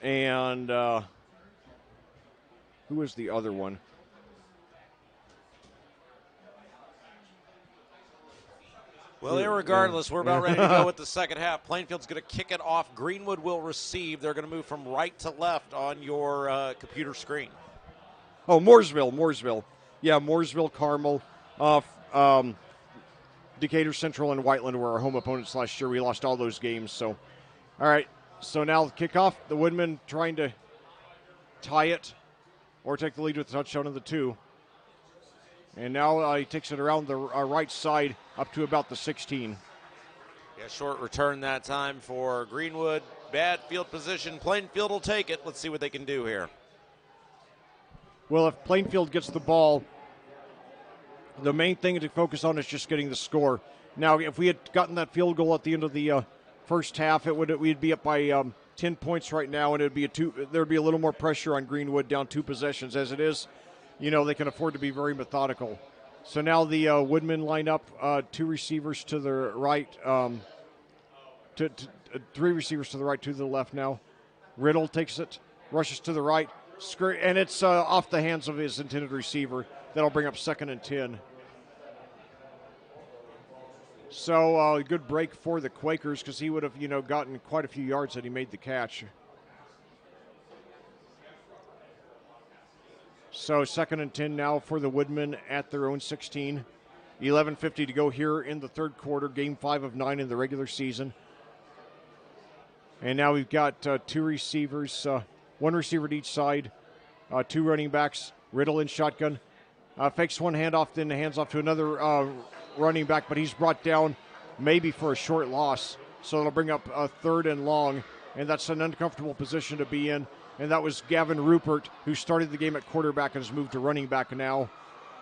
and who was the other one? Well, irregardless, we're about ready to go with the second half. Plainfield's going to kick it off. Greenwood will receive. They're going to move from right to left on your computer screen. Oh, Mooresville. Yeah, Mooresville, Carmel, Decatur Central, and Whiteland were our home opponents last year. We lost all those games. So, all right. So now the kickoff. The Woodmen trying to tie it or take the lead with a touchdown of the 2. And now he takes it around the right side up to about the 16. Yeah, short return that time for Greenwood. Bad field position. Plainfield will take it. Let's see what they can do here. Well, if Plainfield gets the ball, the main thing to focus on is just getting the score. Now, if we had gotten that field goal at the end of the first half, we'd be up by 10 points right now, and there'd be a little more pressure on Greenwood down 2 possessions. As it is, they can afford to be very methodical. So now the Woodmen line up 2 receivers to the right, 3 receivers to the right, 2 to the left now. Riddle takes it, rushes to the right, and it's off the hands of his intended receiver. That'll bring up 2nd and 10. So good break for the Quakers because he would have, gotten quite a few yards had he made the catch. So 2nd and 10 now for the Woodmen at their own 16. 11:50 to go here in the third quarter, game 5 of 9 in the regular season. And now we've got 2 receivers, 1 receiver to each side, 2 running backs. Riddle in shotgun. Fakes one handoff, then hands off to another running back, but he's brought down maybe for a short loss. So it'll bring up a 3rd and long, and that's an uncomfortable position to be in. And that was Gavin Rupert, who started the game at quarterback and has moved to running back now.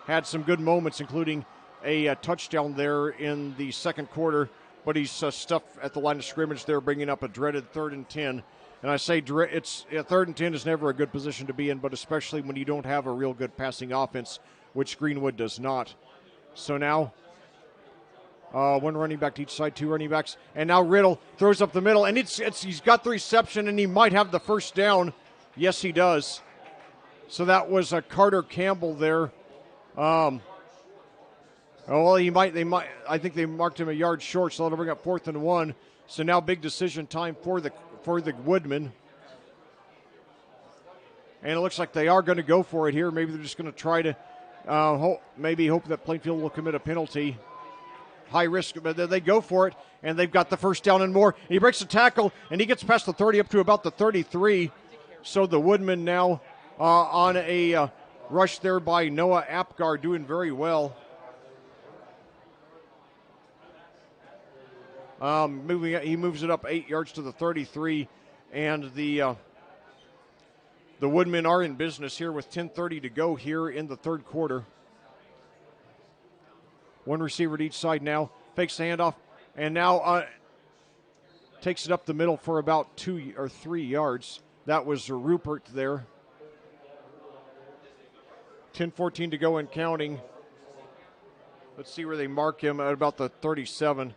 Had some good moments, including a touchdown there in the second quarter, but he's stuffed at the line of scrimmage there, bringing up a dreaded 3rd and 10. And I say 3rd and 10 is never a good position to be in, but especially when you don't have a real good passing offense, which Greenwood does not. So now 1 running back to each side, 2 running backs. And now Riddle throws up the middle, and he's got the reception, and he might have the first down. Yes, he does. So that was Carter Campbell there. Well, I think they marked him a yard short, so that'll bring up 4th and 1. So now big decision time for the Woodmen. And it looks like they are going to go for it here. Maybe they're just going to try to hope that Plainfield will commit a penalty. High risk, but they go for it, and they've got the first down and more. He breaks the tackle, and he gets past the 30 up to about the 33. So the Woodmen now on a rush there by Noah Apgar, doing very well. He moves it up 8 yards to the 33, and the Woodmen are in business here with 10:30 to go here in the third quarter. 1 receiver to each side now, fakes the handoff, and now takes it up the middle for about 2 or 3 yards. That was Rupert there. 10-14 to go and counting. Let's see where they mark him at about the 37.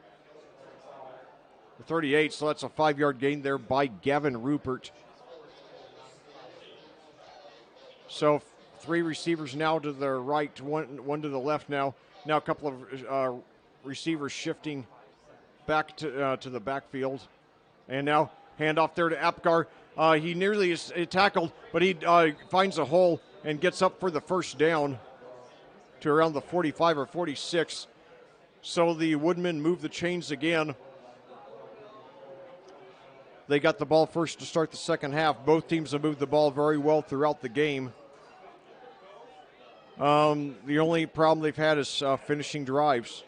The 38, so that's a 5-yard gain there by Gavin Rupert. So 3 receivers now to the right, one to the left now. Now a couple of receivers shifting back to the backfield. And now handoff there to Apgar. He nearly is tackled, but he finds a hole and gets up for the first down to around the 45 or 46. So the Woodmen move the chains again. They got the ball first to start the second half. Both teams have moved the ball very well throughout the game. The only problem they've had is finishing drives.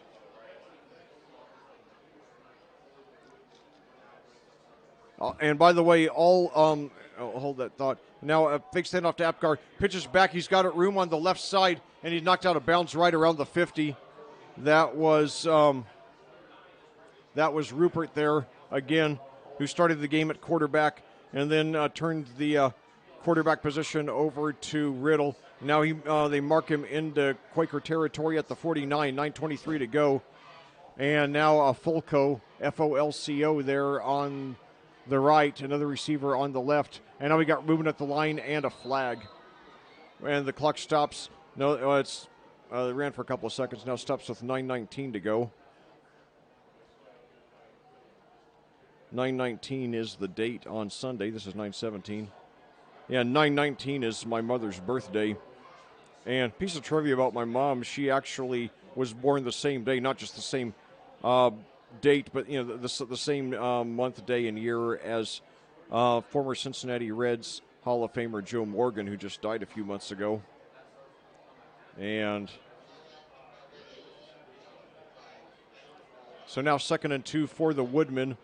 And by the way, hold that thought. Now a big standoff to Apgar. Pitches back. He's got room on the left side, and he's knocked out of bounds right around the 50. That was Rupert there again, who started the game at quarterback and then turned the quarterback position over to Riddle. Now they mark him into Quaker territory at the 49, 9:23 to go. And now a Folco, F-O-L-C-O there on the right, another receiver on the left. And now we got movement at the line and a flag. And the clock stops. No, it ran for a couple of seconds. Now stops with 9:19 to go. 9:19 is the date on Sunday. This is 9:17. Yeah, 9:19 is my mother's birthday. And piece of trivia about my mom, she actually was born the same day, not just the same date, but the same month, day, and year as former Cincinnati Reds Hall of Famer Joe Morgan, who just died a few months ago. And so now 2nd and 2 for the Woodmen,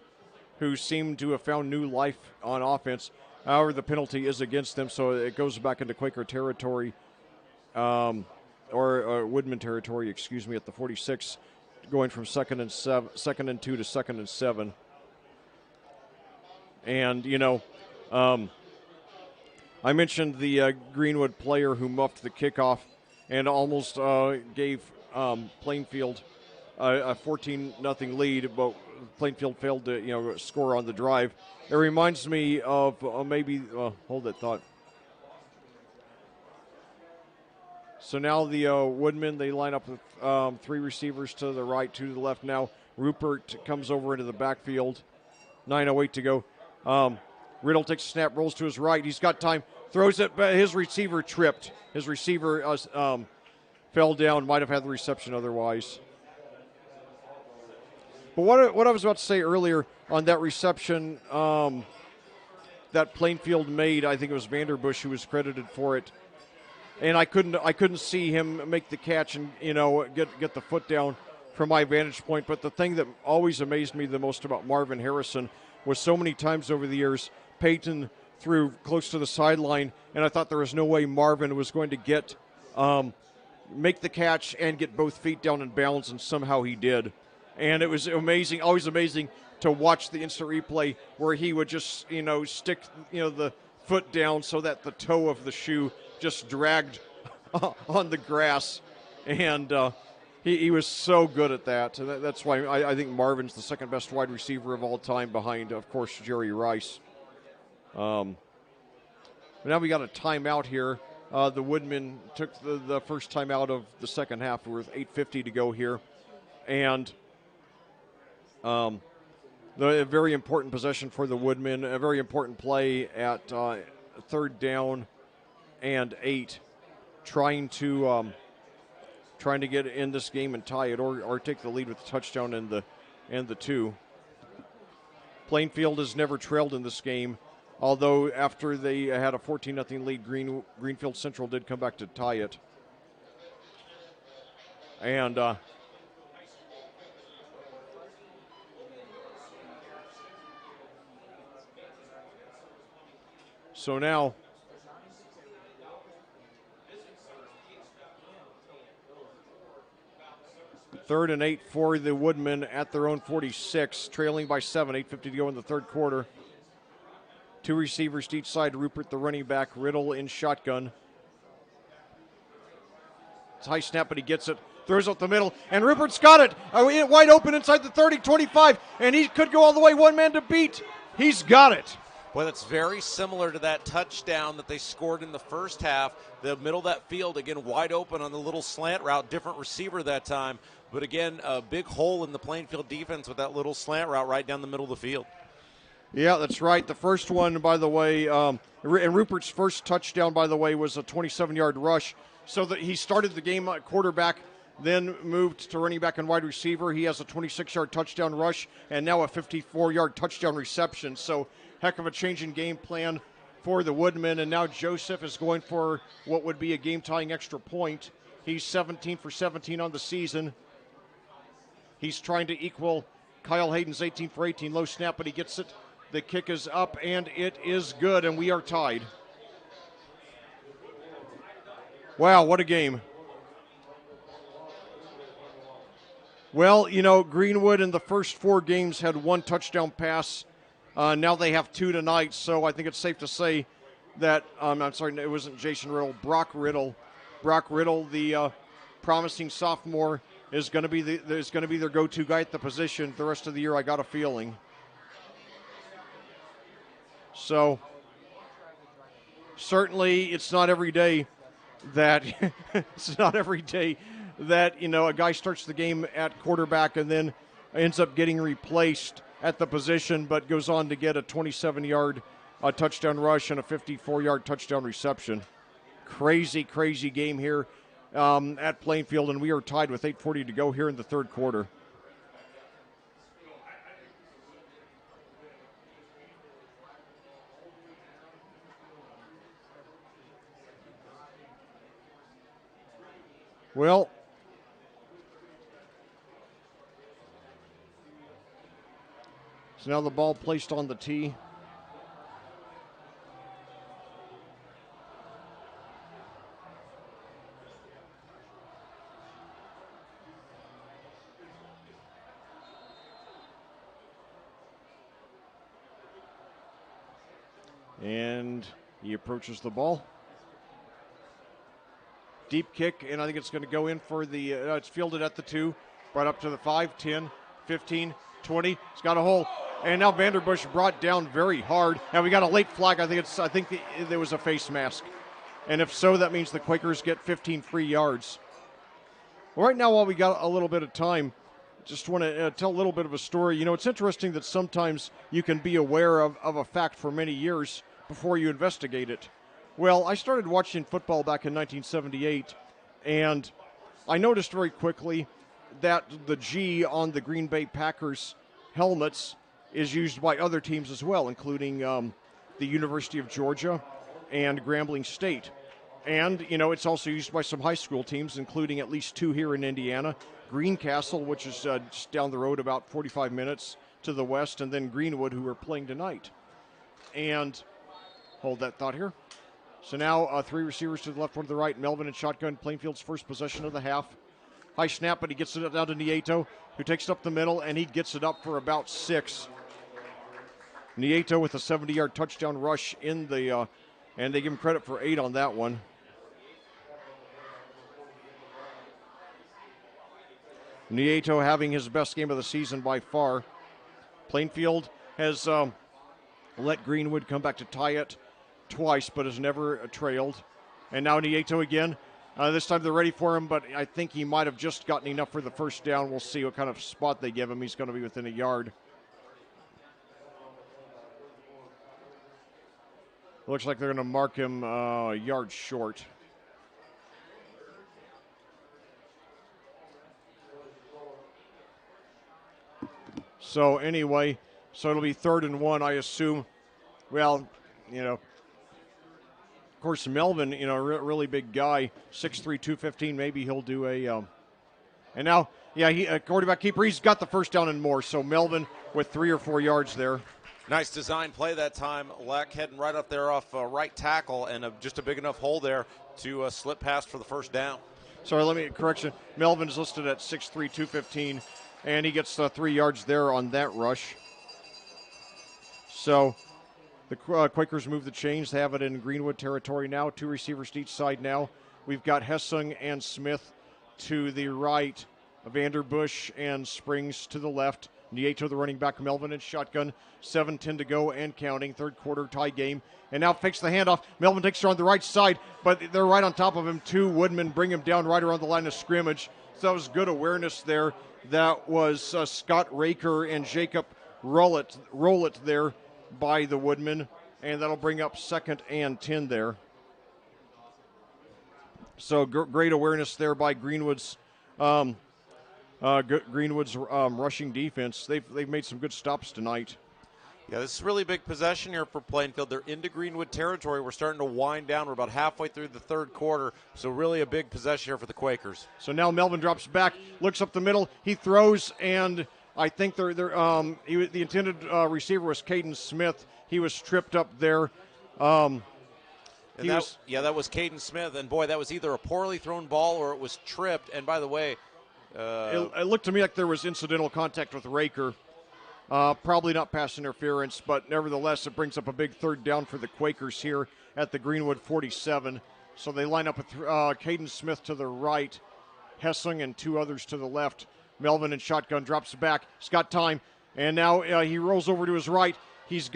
who seem to have found new life on offense. However, the penalty is against them, so it goes back into Quaker territory, or Woodman territory, excuse me, at the 46, going from 2nd and 2 to 2nd and 7. And, I mentioned the Greenwood player who muffed the kickoff and almost gave Plainfield a 14-0 lead, but Plainfield failed to, score on the drive. It reminds me of hold that thought. So now the Woodmen, they line up with 3 receivers to the right, 2 to the left now. Rupert comes over into the backfield. 9:08 to go. Riddle takes a snap, rolls to his right. He's got time, throws it, but his receiver tripped. His receiver fell down, might have had the reception otherwise. But what I was about to say earlier on that reception that Plainfield made, I think it was Vanderbush who was credited for it, and I couldn't see him make the catch and get the foot down from my vantage point. But the thing that always amazed me the most about Marvin Harrison was so many times over the years Peyton threw close to the sideline, and I thought there was no way Marvin was going to get make the catch and get both feet down in bounds, and somehow he did. And it was amazing, always amazing to watch the instant replay where he would just, stick, the foot down so that the toe of the shoe just dragged on the grass. And he was so good at that. And that's why I think Marvin's the second best wide receiver of all time behind, of course, Jerry Rice. Now we got a timeout here. The Woodmen took the first timeout of the second half with 8:50 to go here. And a very important possession for the Woodmen, a very important play at 3rd down and 8, trying to get in this game and tie it, or take the lead with the touchdown and the 2. Plainfield has never trailed in this game, although after they had a 14-0 lead, Greenfield Central did come back to tie it. And so now third and 8 for the Woodmen at their own 46, trailing by 7, 8:50 to go in the third quarter. 2 receivers to each side. Rupert, the running back, Riddle in shotgun. It's a high snap, but he gets it. Throws up the middle, and Rupert's got it. Wide open inside the 30, 25, and he could go all the way. One man to beat. He's got it. Well, that's very similar to that touchdown that they scored in the first half. The middle of that field, again, wide open on the little slant route. Different receiver that time. But again, a big hole in the Plainfield defense with that little slant route right down the middle of the field. Yeah, that's right. The first one, by the way, and Rupert's first touchdown, by the way, was a 27-yard rush. So that he started the game at quarterback, then moved to running back and wide receiver. He has a 26-yard touchdown rush and now a 54-yard touchdown reception. So heck of a change in game plan for the Woodmen. And now Joseph is going for what would be a game-tying extra point. He's 17 for 17 on the season. He's trying to equal Kyle Hayden's 18 for 18. Low snap, but he gets it. The kick is up, and it is good, and we are tied. Wow, what a game. Well, you know, Greenwood in the first 4 games had 1 touchdown pass. Now they have 2 tonight, so I think it's safe to say that, I'm sorry, it wasn't Jason Riddle, Brock Riddle. Brock Riddle, the promising sophomore, is going to be their go-to guy at the position the rest of the year, I got a feeling. So, certainly it's not every day that you know, a guy starts the game at quarterback and then ends up getting replaced at the position, but goes on to get a 27-yard touchdown rush and a 54-yard touchdown reception. Crazy game here at Plainfield, and we are tied with 8:40 to go here in the third quarter. Well, so now the ball placed on the tee. And he approaches the ball. Deep kick, and I think it's going to go in for the, it's fielded at the 2, brought up to the 5, 10, 15, 20. It's got a hole. And now Vanderbush brought down very hard. Now we got a late flag. I think there was a face mask. And if so, that means the Quakers get 15 free yards. Well, right now, while we got a little bit of time, just want to tell a little bit of a story. You know, it's interesting that sometimes you can be aware of a fact for many years before you investigate it. Well, I started watching football back in 1978, and I noticed very quickly that the G on the Green Bay Packers helmets is used by other teams as well, including the University of Georgia and Grambling State. And, you know, it's also used by some high school teams, including at least 2 here in Indiana. Greencastle, which is just down the road about 45 minutes to the west, and then Greenwood, who are playing tonight. And hold that thought here. So now 3 receivers to the left, 1 to the right. Melvin and shotgun, Plainfield's first possession of the half. High snap, but he gets it down to Nieto, who takes it up the middle, and he gets it up for about 6. Nieto with a 70-yard touchdown rush in the, and they give him credit for 8 on that one. Nieto having his best game of the season by far. Plainfield has let Greenwood come back to tie it twice, but has never trailed. And now Nieto again. This time they're ready for him, but I think he might have just gotten enough for the first down. We'll see what kind of spot they give him. He's going to be within a yard. Looks like they're going to mark him a yard short. So anyway, so it'll be 3rd and 1, I assume. Well, you know, of course, Melvin, you know, really big guy, 6'3", 215. Maybe he'll do a. And now, yeah, he quarterback keeper. He's got the first down and more. So Melvin with 3 or 4 yards there. Nice design play that time. Leck heading right up there off right tackle, and just a big enough hole there to slip past for the first down. Sorry, correction. Melvin's listed at 6'3", 215, and he gets 3 yards there on that rush. So the Quakers move the chains. They have it in Greenwood territory now. 2 receivers to each side now. we've got Hessung and Smith to the right, Vanderbush and Springs to the left, Nieto the running back, Melvin in shotgun, 7:10 to go and counting, third quarter tie game. And now fakes the handoff. Melvin takes her on the right side, but they're right on top of him. Two Woodmen bring him down right around the line of scrimmage. So that was good awareness there. That was Scott Raker and Jacob Rollett there by the Woodmen, and that'll bring up 2nd and 10 there. So great awareness there by Greenwood's rushing defense. They've made some good stops tonight. Yeah, this is really big possession here for Plainfield. They're into Greenwood territory. We're starting to wind down. We're about halfway through the third quarter, so really a big possession here for the Quakers. So now Melvin drops back, looks up the middle, he throws, and I think the intended receiver was Caden Smith. He was tripped up there. That was Caden Smith, and boy, that was either a poorly thrown ball or it was tripped. And by the way, it looked to me like there was incidental contact with Raker. Probably not pass interference, but nevertheless, it brings up a big third down for the Quakers here at the Greenwood 47. So they line up with Caden Smith to the right, Hessung and two others to the left. Melvin in shotgun drops back. He's got time, and now he rolls over to his right. He's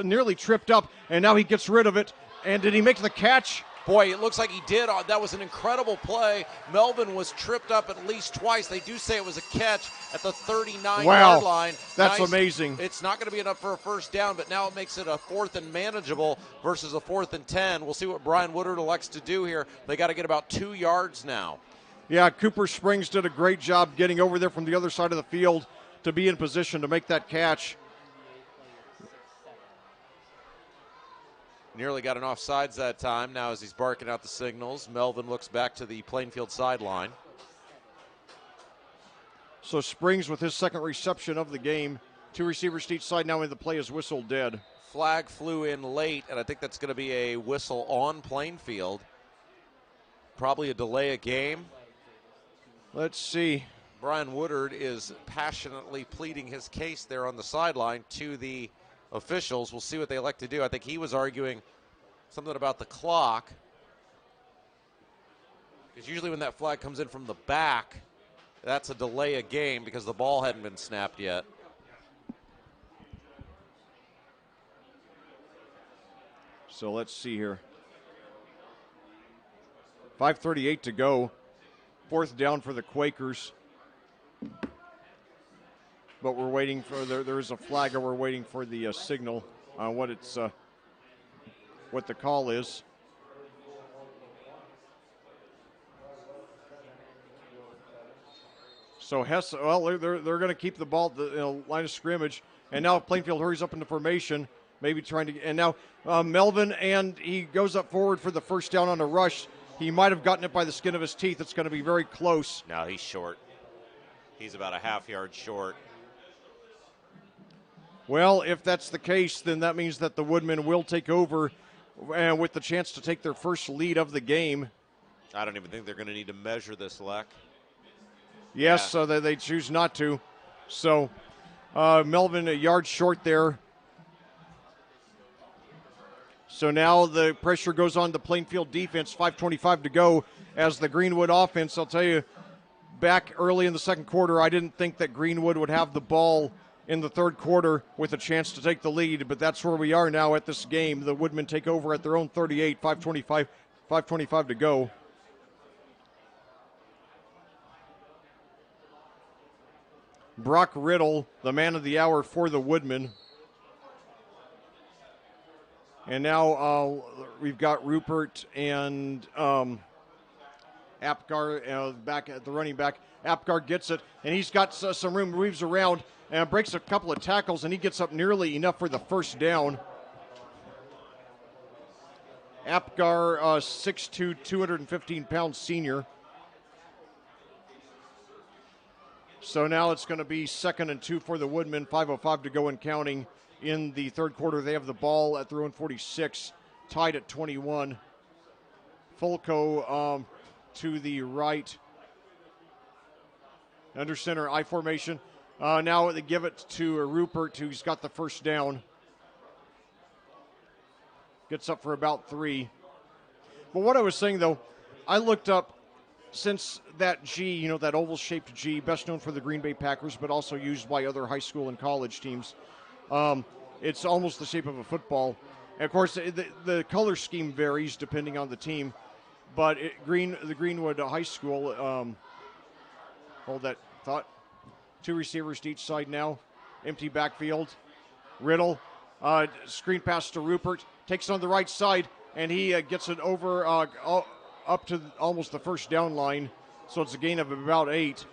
nearly tripped up, and now he gets rid of it. And did he make the catch? Boy, it looks like he did. That was an incredible play. Melvin was tripped up at least twice. They do say it was a catch at the 39-yard line. That's nice. Amazing. It's not going to be enough for a first down, but now it makes it a 4th and manageable versus a 4th and 10. We'll see what Brian Woodard elects to do here. They got to get about 2 yards now. Yeah, Cooper Springs did a great job getting over there from the other side of the field to be in position to make that catch. Nearly got an offsides that time. Now as he's barking out the signals, Melvin looks back to the Plainfield sideline. So Springs with his second reception of the game. Two receivers to each side now in the play is whistle dead. Flag flew in late, and I think that's going to be a whistle on Plainfield. Probably a delay of game. Let's see. Brian Woodard is passionately pleading his case there on the sideline to the officials. We'll see what they elect to do. I think he was arguing something about the clock. Because usually when that flag comes in from the back, that's a delay of game because the ball hadn't been snapped yet. So let's see here. 5:38 to go. 4th down for the Quakers. But we're waiting for there is a flag, or we're waiting for the signal on what the call is. So they're going to keep the ball at the line of scrimmage, and now Plainfield hurries up into formation, maybe trying to. And now Melvin, and he goes up forward for the first down on a rush. He might have gotten it by the skin of his teeth. It's going to be very close. No, he's short. He's about a half yard short. Well, if that's the case, then that means that the Woodmen will take over with the chance to take their first lead of the game. I don't even think they're going to need to measure this, Leck. Yes, yeah. So they choose not to. So Melvin a yard short there. So now the pressure goes on the Plainfield defense, 5:25 to go as the Greenwood offense. I'll tell you, back early in the second quarter, I didn't think that Greenwood would have the ball in the third quarter with a chance to take the lead, but that's where we are now at this game. The Woodmen take over at their own 38, 5:25 to go. Brock Riddle, the man of the hour for the Woodmen. And now we've got Rupert and Apgar back at the running back. Apgar gets it, and he's got some room, moves around, and breaks a couple of tackles, and he gets up nearly enough for the first down. Apgar, 6'2", 215-pound senior. So now it's going to be 2nd and 2 for the Woodmen, 5:05 to go and counting in the third quarter. They have the ball at their own 46, tied at 21. Fulco to the right. Under center, I formation. Now they give it to Rupert, who's got the first down. Gets up for about 3. But what I was saying, though, I looked up, since that G, that oval-shaped G, best known for the Green Bay Packers, but also used by other high school and college teams, it's almost the shape of a football. And of course, the color scheme varies depending on the team, but the Greenwood High School, hold that thought, 2 receivers to each side now, empty backfield. Riddle, screen pass to Rupert, takes it on the right side, and he gets it over up to almost the first down line, so it's a gain of about 8.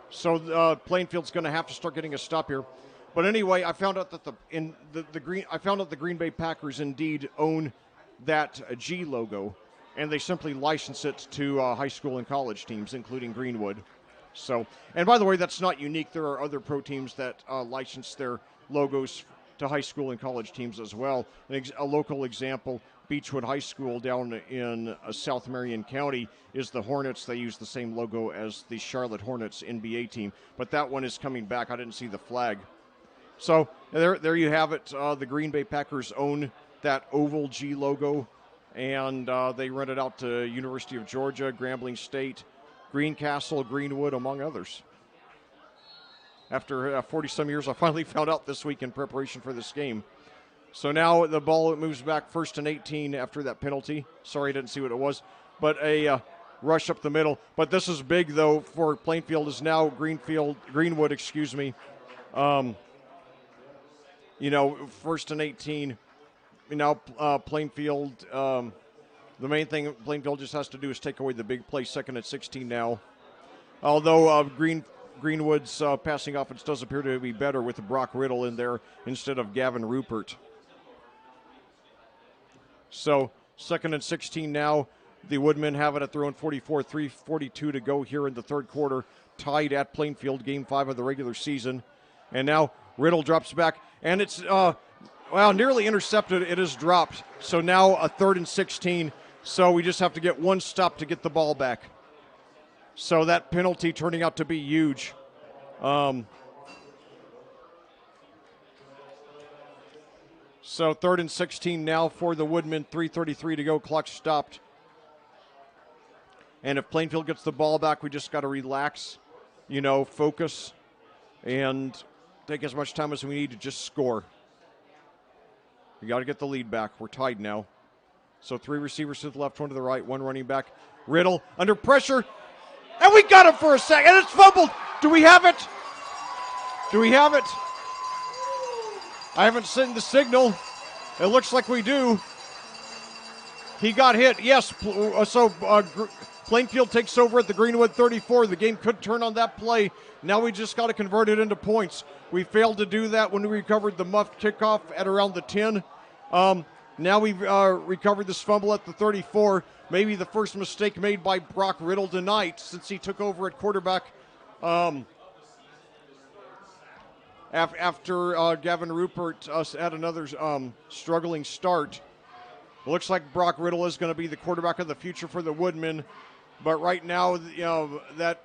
So Plainfield's going to have to start getting a stop here. But anyway, I found out that the Green Bay Packers indeed own that G logo, and they simply license it to high school and college teams, including Greenwood. So, and by the way, that's not unique. There are other pro teams that license their logos to high school and college teams as well. A local example, Beechwood High School down in South Marion County is the Hornets. They use the same logo as the Charlotte Hornets NBA team, but that one is coming back. I didn't see the flag. So there you have it. The Green Bay Packers own that oval G logo, and they rent it out to University of Georgia, Grambling State, Greencastle, Greenwood, among others. After 40-some years, I finally found out this week in preparation for this game. So now the ball moves back 1st and 18 after that penalty. Sorry, I didn't see what it was. But a rush up the middle. But this is big, though, for Plainfield is now Greenwood, you know, 1st and 18. Now Plainfield, the main thing Plainfield just has to do is take away the big play, 2nd and 16 now. Although Greenwood's passing offense does appear to be better with Brock Riddle in there instead of Gavin Rupert. So 2nd and 16 now. The Woodmen have it at their own 44, 3:42 to go here in the third quarter. Tied at Plainfield, Game 5 of the regular season. And now Riddle drops back, and it's, nearly intercepted. It is dropped. So now a 3rd and 16. So we just have to get one stop to get the ball back. So that penalty turning out to be huge. So 3rd and 16 now for the Woodmen, 3:33 to go, clock stopped. And if Plainfield gets the ball back, we just got to relax, focus, and take as much time as we need to just score. We got to get the lead back. We're tied now. So 3 receivers to the left, 1 to the right, 1 running back. Riddle under pressure. And we got him for a second. And it's fumbled. Do we have it? I haven't seen the signal. It looks like we do. He got hit. Yes. So Plainfield takes over at the Greenwood 34. The game could turn on that play. Now we just got to convert it into points. We failed to do that when we recovered the muffed kickoff at around the 10. Now we've recovered this fumble at the 34. Maybe the first mistake made by Brock Riddle tonight since he took over at quarterback after Gavin Rupert had another struggling start. It looks like Brock Riddle is going to be the quarterback of the future for the Woodmen. But right now, that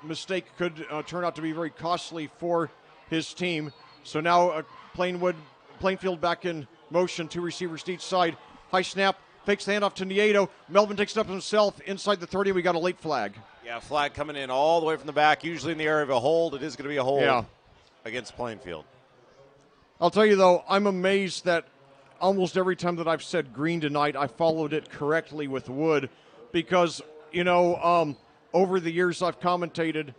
mistake could turn out to be very costly for his team. So now Plainfield back in motion, 2 receivers to each side. High snap, fakes the handoff to Nieto. Melvin takes it up himself inside the 30. We got a late flag. Yeah, flag coming in all the way from the back, usually in the area of a hold. It is going to be a hold against Plainfield. I'll tell you, though, I'm amazed that almost every time that I've said green tonight, I followed it correctly with wood because, over the years I've commentated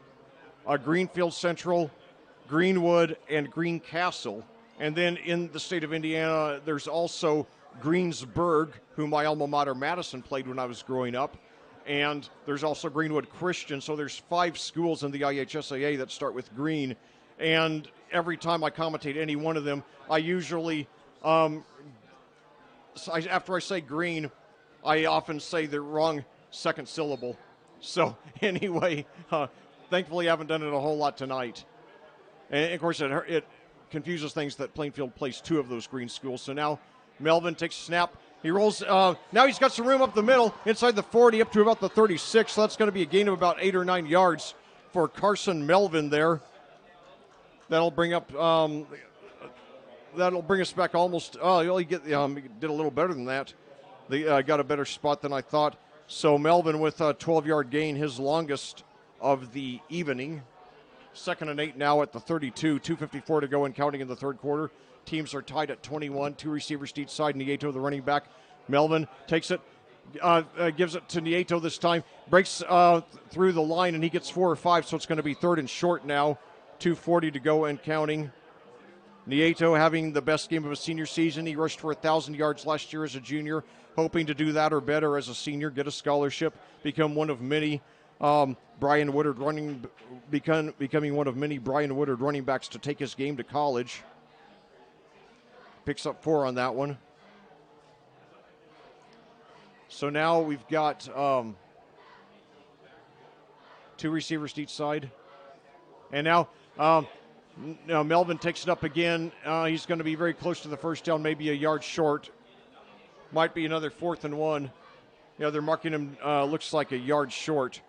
Greenfield Central, Greenwood, and Greencastle. And then in the state of Indiana, there's also Greensburg, who my alma mater Madison played when I was growing up. And there's also Greenwood Christian. So there's 5 schools in the IHSAA that start with green. And every time I commentate any one of them, I usually, after I say green, I often say the wrong second syllable. So anyway, thankfully I haven't done it a whole lot tonight. And of course it confuses things that Plainfield plays 2 of those green schools. So now Melvin takes a snap. He rolls. Now he's got some room up the middle, inside the 40, up to about the 36. So that's going to be a gain of about 8 or 9 yards for Carson Melvin there. That'll bring up. That'll bring us back almost. He did a little better than that. They got a better spot than I thought. So Melvin with a 12-yard gain, his longest of the evening. 2nd and 8 now at the 32, 2:54 to go and counting in the third quarter. Teams are tied at 21, 2 receivers to each side. Nieto, the running back. Melvin takes it, gives it to Nieto this time, breaks through the line, and he gets 4 or 5, so it's going to be 3rd and short now. 2:40 to go and counting. Nieto having the best game of his senior season. He rushed for 1,000 yards last year as a junior, hoping to do that or better as a senior, get a scholarship, become one of many Brian Woodard becoming one of many Brian Woodard running backs to take his game to college. Picks up 4 on that one. So now we've got 2 receivers to each side. And now Melvin takes it up again. He's going to be very close to the first down, maybe a yard short. Might be another 4th and 1. Yeah, they're marking him, looks like a yard short.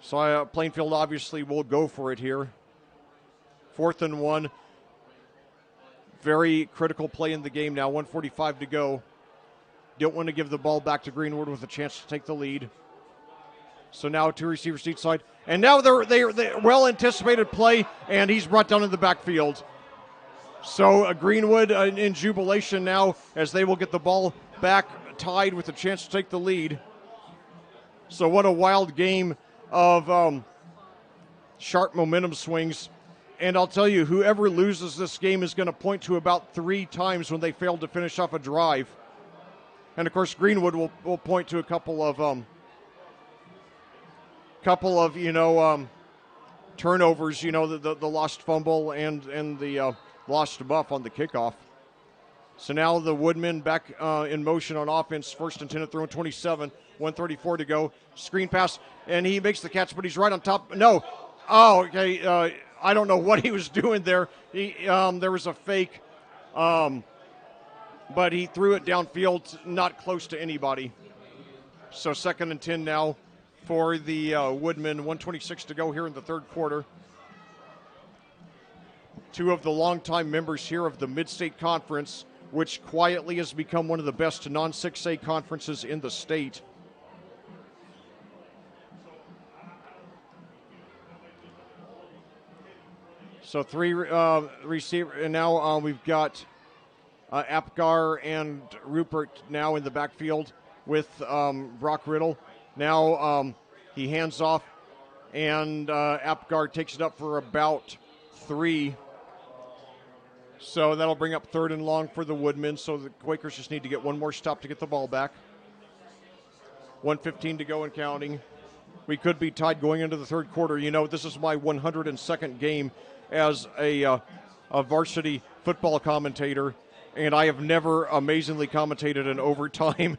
So Plainfield obviously will go for it here. 4th and 1. Very critical play in the game now, 1:45 to go. Don't want to give the ball back to Greenwood with a chance to take the lead. So now 2 receivers each side. And now they're well-anticipated play, and he's brought down in the backfield. So Greenwood in jubilation now as they will get the ball back tied with a chance to take the lead. So what a wild game of sharp momentum swings. And I'll tell you, whoever loses this game is going to point to about 3 times when they failed to finish off a drive. And, of course, Greenwood will point to a couple of turnovers, the lost fumble and the lost muff on the kickoff. So now the Woodmen back in motion on offense. 1st and 10 at their own 27, 1:34 to go. Screen pass, and he makes the catch, but he's right on top. No. Oh, okay. I don't know what he was doing there. There was a fake, but he threw it downfield, not close to anybody. So 2nd and 10 now for the Woodmen. 1:26 to go here in the third quarter. 2 of the longtime members here of the Mid-State Conference, which quietly has become one of the best non-6A conferences in the state. So 3 receiver, and now we've got Apgar and Rupert now in the backfield with Brock Riddle. Now he hands off, and Apgar takes it up for about 3. So that'll bring up 3rd and long for the Woodmen. So the Quakers just need to get one more stop to get the ball back. 1:15 to go and counting. We could be tied going into the third quarter. This is my 102nd game as a varsity football commentator, and I have never amazingly commentated an overtime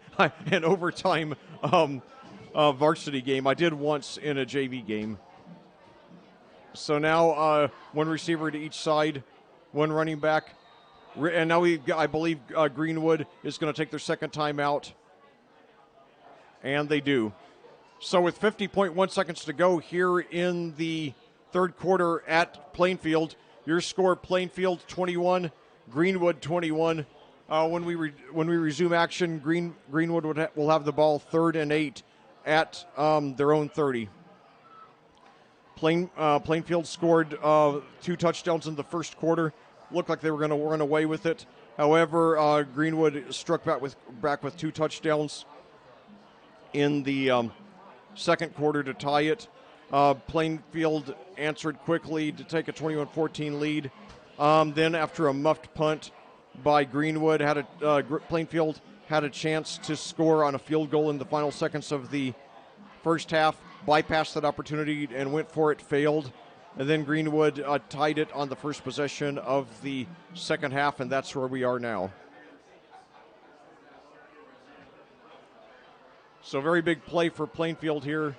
varsity game. I did once in a JV game. So now 1 receiver to each side, 1 running back, and now I believe Greenwood is going to take their second timeout, and they do. So with 50.1 seconds to go here in the third quarter at Plainfield, your score: Plainfield 21, Greenwood 21. When we resume action, Greenwood will have the ball 3rd and 8 at their own 30. Plainfield scored 2 touchdowns in the first quarter. Looked like they were going to run away with it. However, Greenwood struck back with 2 touchdowns in the second quarter to tie it. Plainfield answered quickly to take a 21-14 lead. Then after a muffed punt by Greenwood, Plainfield had a chance to score on a field goal in the final seconds of the first half, bypassed that opportunity and went for it, failed. And then Greenwood tied it on the first possession of the second half, and that's where we are now. So very big play for Plainfield here.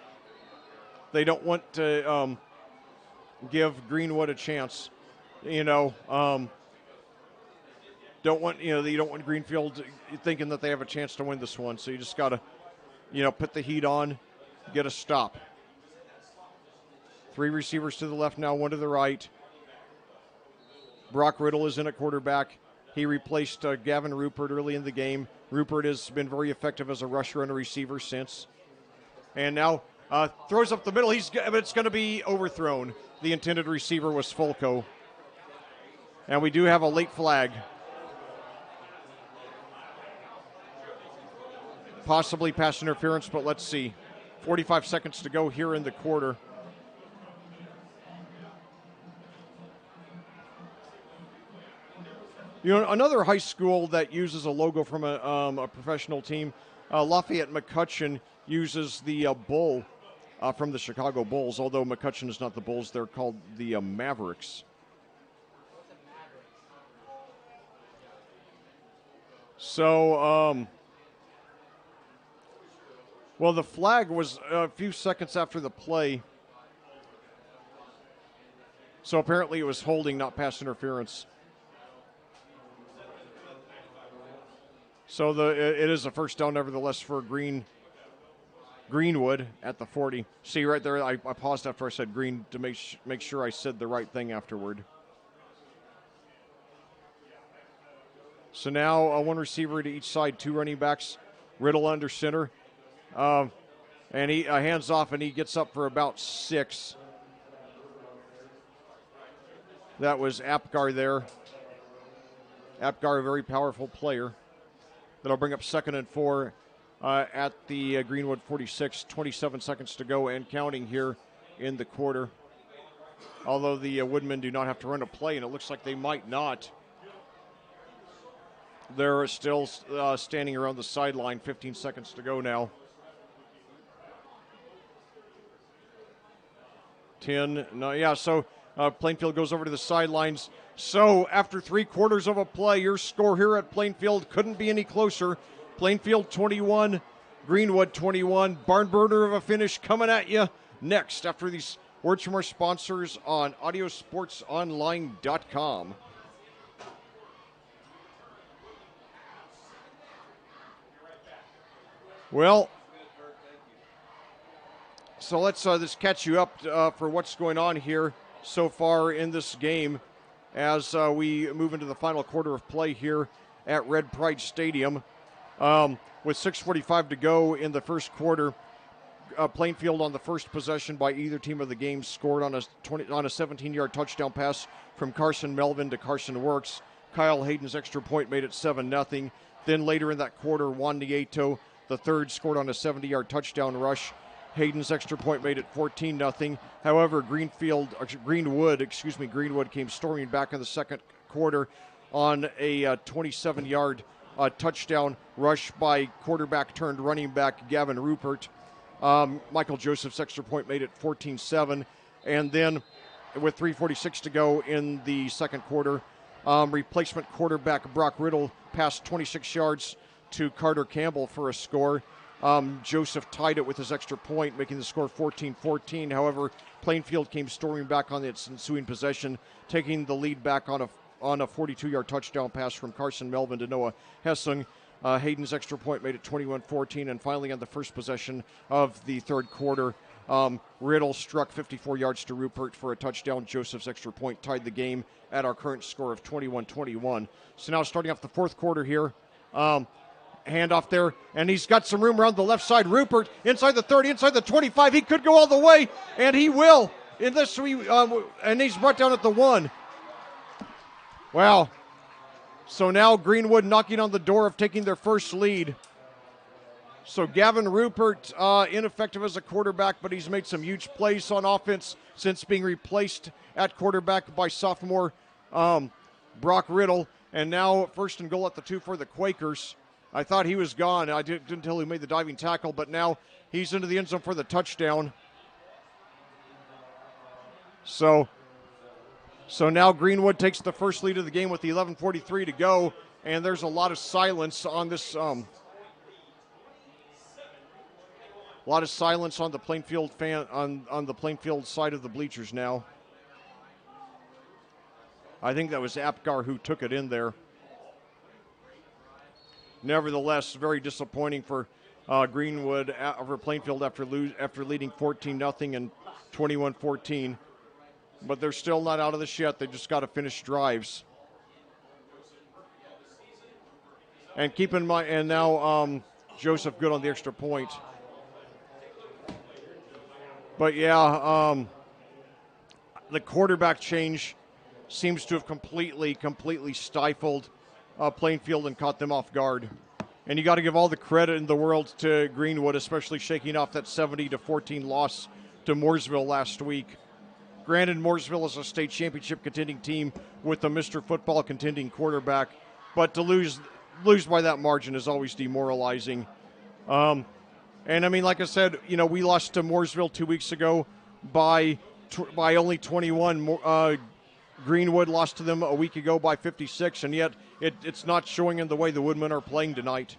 They don't want to give Greenwood a chance. You don't want Greenfield thinking that they have a chance to win this one. So you just got to, put the heat on, get a stop. 3 receivers to the left now, 1 to the right. Brock Riddle is in at quarterback. He replaced Gavin Rupert early in the game. Rupert has been very effective as a rusher and a receiver since. And now throws up the middle. But it's going to be overthrown. The intended receiver was Fulco. And we do have a late flag. Possibly pass interference, but let's see. 45 seconds to go here in the quarter. You know, another high school that uses a logo from a professional team, Lafayette McCutcheon, uses the bull from the Chicago Bulls, although McCutcheon is not the Bulls. They're called the Mavericks. So, well, the flag was a few seconds after the play. So apparently it was holding, not pass interference. So it is a first down, nevertheless, for Greenwood at the 40. See right there, I paused after I said Green to make sure I said the right thing afterward. So now one receiver to each side, two running backs. Riddle under center. And he hands off, and he gets up for about 6. That was Apgar there. Apgar, a very powerful player. That'll bring up 2nd and 4 at the Greenwood 46. 27 seconds to go and counting here in the quarter. Although the Woodmen do not have to run a play, and it looks like they might not. They're still standing around the sideline. 15 seconds to go now. 10. No, yeah, so Plainfield goes over to the sidelines. So after 3 quarters of a play, your score here at Plainfield couldn't be any closer. Plainfield 21, Greenwood 21. Barn burner of a finish coming at you next after these words from our sponsors on audiosportsonline.com. Well, so let's just catch you up for what's going on here so far in this game as we move into the final quarter of play here at Red Pride Stadium. With 6:45 to go in the first quarter, Plainfield on the first possession by either team of the game scored on a 17-yard touchdown pass from Carson Melvin to Carson Works. Kyle Hayden's extra point made it 7-0. Then later in that quarter, Juan Nieto, the third, scored on a 70-yard touchdown rush. Hayden's extra point made it 14-0. However, Greenwood came storming back in the second quarter on a 27-yard touchdown rush by quarterback turned running back Gavin Rupert. Michael Joseph's extra point made it 14-7. And then with 3:46 to go in the second quarter, replacement quarterback Brock Riddle passed 26 yards to Carter Campbell for a score. Joseph tied it with his extra point, making the score 14-14. However, Plainfield came storming back on its ensuing possession, taking the lead back on a 42-yard touchdown pass from Carson Melvin to Noah Hessung. Hayden's extra point made it 21-14. And finally, on the first possession of the third quarter, Riddle struck 54 yards to Rupert for a touchdown. Joseph's extra point tied the game at our current score of 21-21. So now starting off the fourth quarter here, handoff there, and he's got some room around the left side. Rupert inside the 30, inside the 25. He could go all the way, and he will. And he's brought down at the 1. Wow. So now Greenwood knocking on the door of taking their first lead. So Gavin Rupert, ineffective as a quarterback, but he's made some huge plays on offense since being replaced at quarterback by sophomore Brock Riddle. And now first and goal at the 2 for the Quakers. I thought he was gone. I didn't until he made the diving tackle, but now he's into the end zone for the touchdown. So now Greenwood takes the first lead of the game with the 11:43 to go, and there's a lot of silence on this. A lot of silence on the Plainfield on the Plainfield side of the bleachers now. I think that was Apgar who took it in there. Nevertheless, very disappointing for Greenwood over Plainfield after leading 14-0 and 21-14. But they're still not out of this yet. They just got to finish drives. And keep in mind, and now Joseph good on the extra point. But yeah, the quarterback change seems to have completely stifled Plainfield and caught them off guard. And you got to give all the credit in the world to Greenwood, especially shaking off that 70-14 loss to Mooresville last week. Granted, Mooresville is a state championship contending team with a Mr. Football contending quarterback, but to lose by that margin is always demoralizing. And I mean, like I said, we lost to Mooresville 2 weeks ago by only 21. Greenwood lost to them a week ago by 56, and yet it's not showing in the way the Woodmen are playing tonight.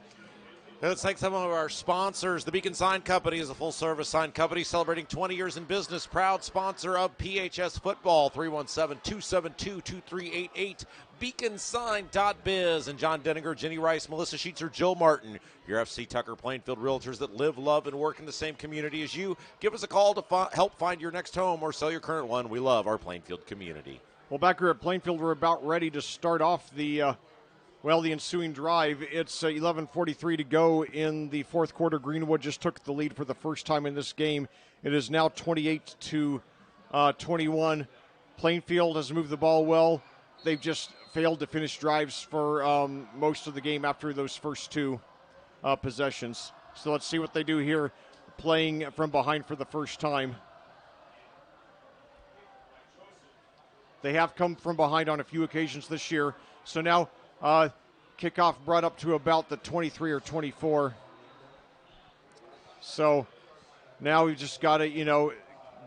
Let's thank some of our sponsors. The Beacon Sign Company is a full-service sign company celebrating 20 years in business. Proud sponsor of PHS Football, 317-272-2388. BeaconSign.biz. And John Denninger, Jenny Rice, Melissa Sheetzer, Jill Martin, your FC Tucker Plainfield realtors that live, love, and work in the same community as you. Give us a call to help find your next home or sell your current one. We love our Plainfield community. Well, back here at Plainfield, we're about ready to start off the ensuing drive. It's 11:43 to go in the fourth quarter. Greenwood just took the lead for the first time in this game. It is now 28-21. Plainfield has moved the ball well. They've just failed to finish drives for most of the game after those first two possessions. So let's see what they do here, playing from behind for the first time. They have come from behind on a few occasions this year. So now kickoff brought up to about the 23 or 24. So now we've just got to,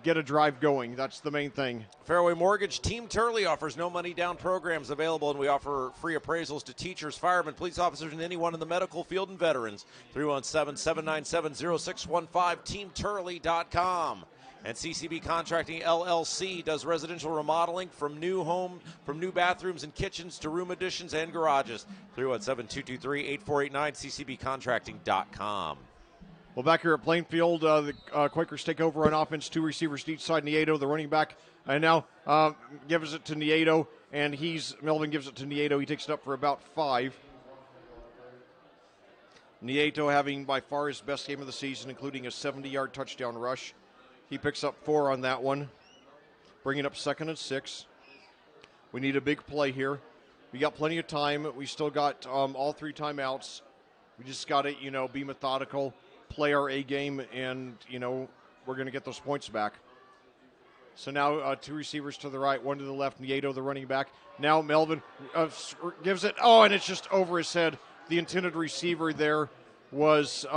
get a drive going. That's the main thing. Fairway Mortgage Team Turley offers no money down programs available, and we offer free appraisals to teachers, firemen, police officers, and anyone in the medical field and veterans. 317-797-0615, teamturley.com. And CCB Contracting LLC does residential remodeling from new bathrooms and kitchens to room additions and garages. 317-223-8489, ccbcontracting.com. Well, back here at Plainfield, the Quakers take over on offense. Two receivers to each side. Nieto, the running back, and now gives it to Nieto, and Melvin gives it to Nieto. He takes it up for about 5. Nieto having by far his best game of the season, including a 70-yard touchdown rush. He picks up 4 on that one, bringing up 2nd and 6. We need a big play here. We got plenty of time. We still got all 3 timeouts. We just got to, be methodical, play our A game, and, we're going to get those points back. So now 2 receivers to the right, 1 to the left. Nieto, the running back. Now Melvin gives it. Oh, and it's just over his head. The intended receiver there was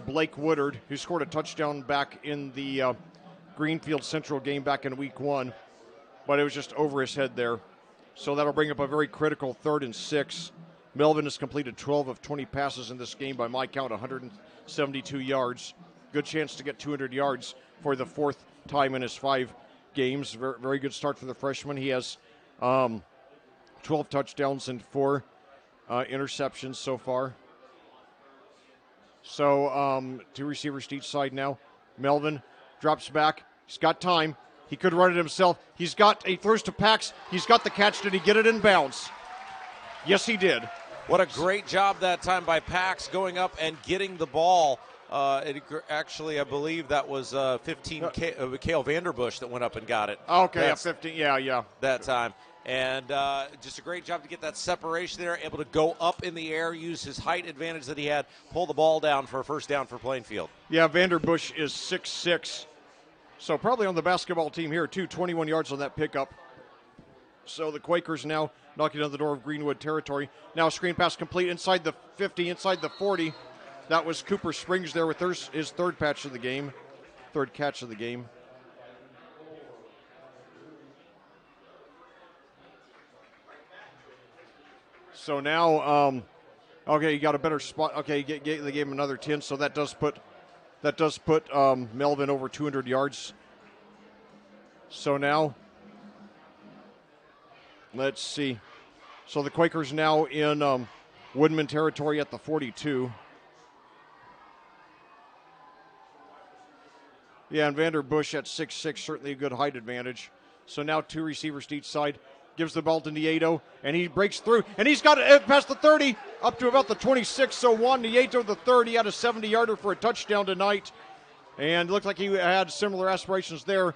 Blake Woodard, who scored a touchdown back in the Greenfield Central game back in week 1. But it was just over his head there. So that'll bring up a very critical 3rd and 6. Melvin has completed 12 of 20 passes in this game by my count, 172 yards. Good chance to get 200 yards for the 4th time in his 5 games. Very, very good start for the freshman. He has 12 touchdowns and 4 interceptions so far. So 2 receivers to each side now. Melvin drops back. He's got time. He could run it himself. He throws to Pax. He's got the catch. Did he get it in bounds? Yes, he did. What a great job that time by Pax going up and getting the ball. Actually, I believe that was 15 Mikhail Vanderbush that went up and got it. Okay, 15. Yeah. That time. And just a great job to get that separation there, able to go up in the air, use his height advantage that he had, pull the ball down for a first down for Plainfield. Yeah, Vanderbush is 6'6", so probably on the basketball team here, too. 21 yards on that pickup. So the Quakers now knocking on the door of Greenwood territory. Now screen pass complete inside the 50, inside the 40. That was Cooper Springs there with his third catch of the game. So now, okay, you got a better spot. Okay, they gave him another 10, so that does put Melvin over 200 yards. So now, let's see. So the Quakers now in Woodman territory at the 42. Yeah, and Vanderbush at 6'6", certainly a good height advantage. So now 2 receivers to each side. gives the ball to Nieto, and he breaks through, and he's got it past the 30, up to about the 26. So Juan Nieto, the third, he had a 70-yarder for a touchdown tonight, and looked like he had similar aspirations there.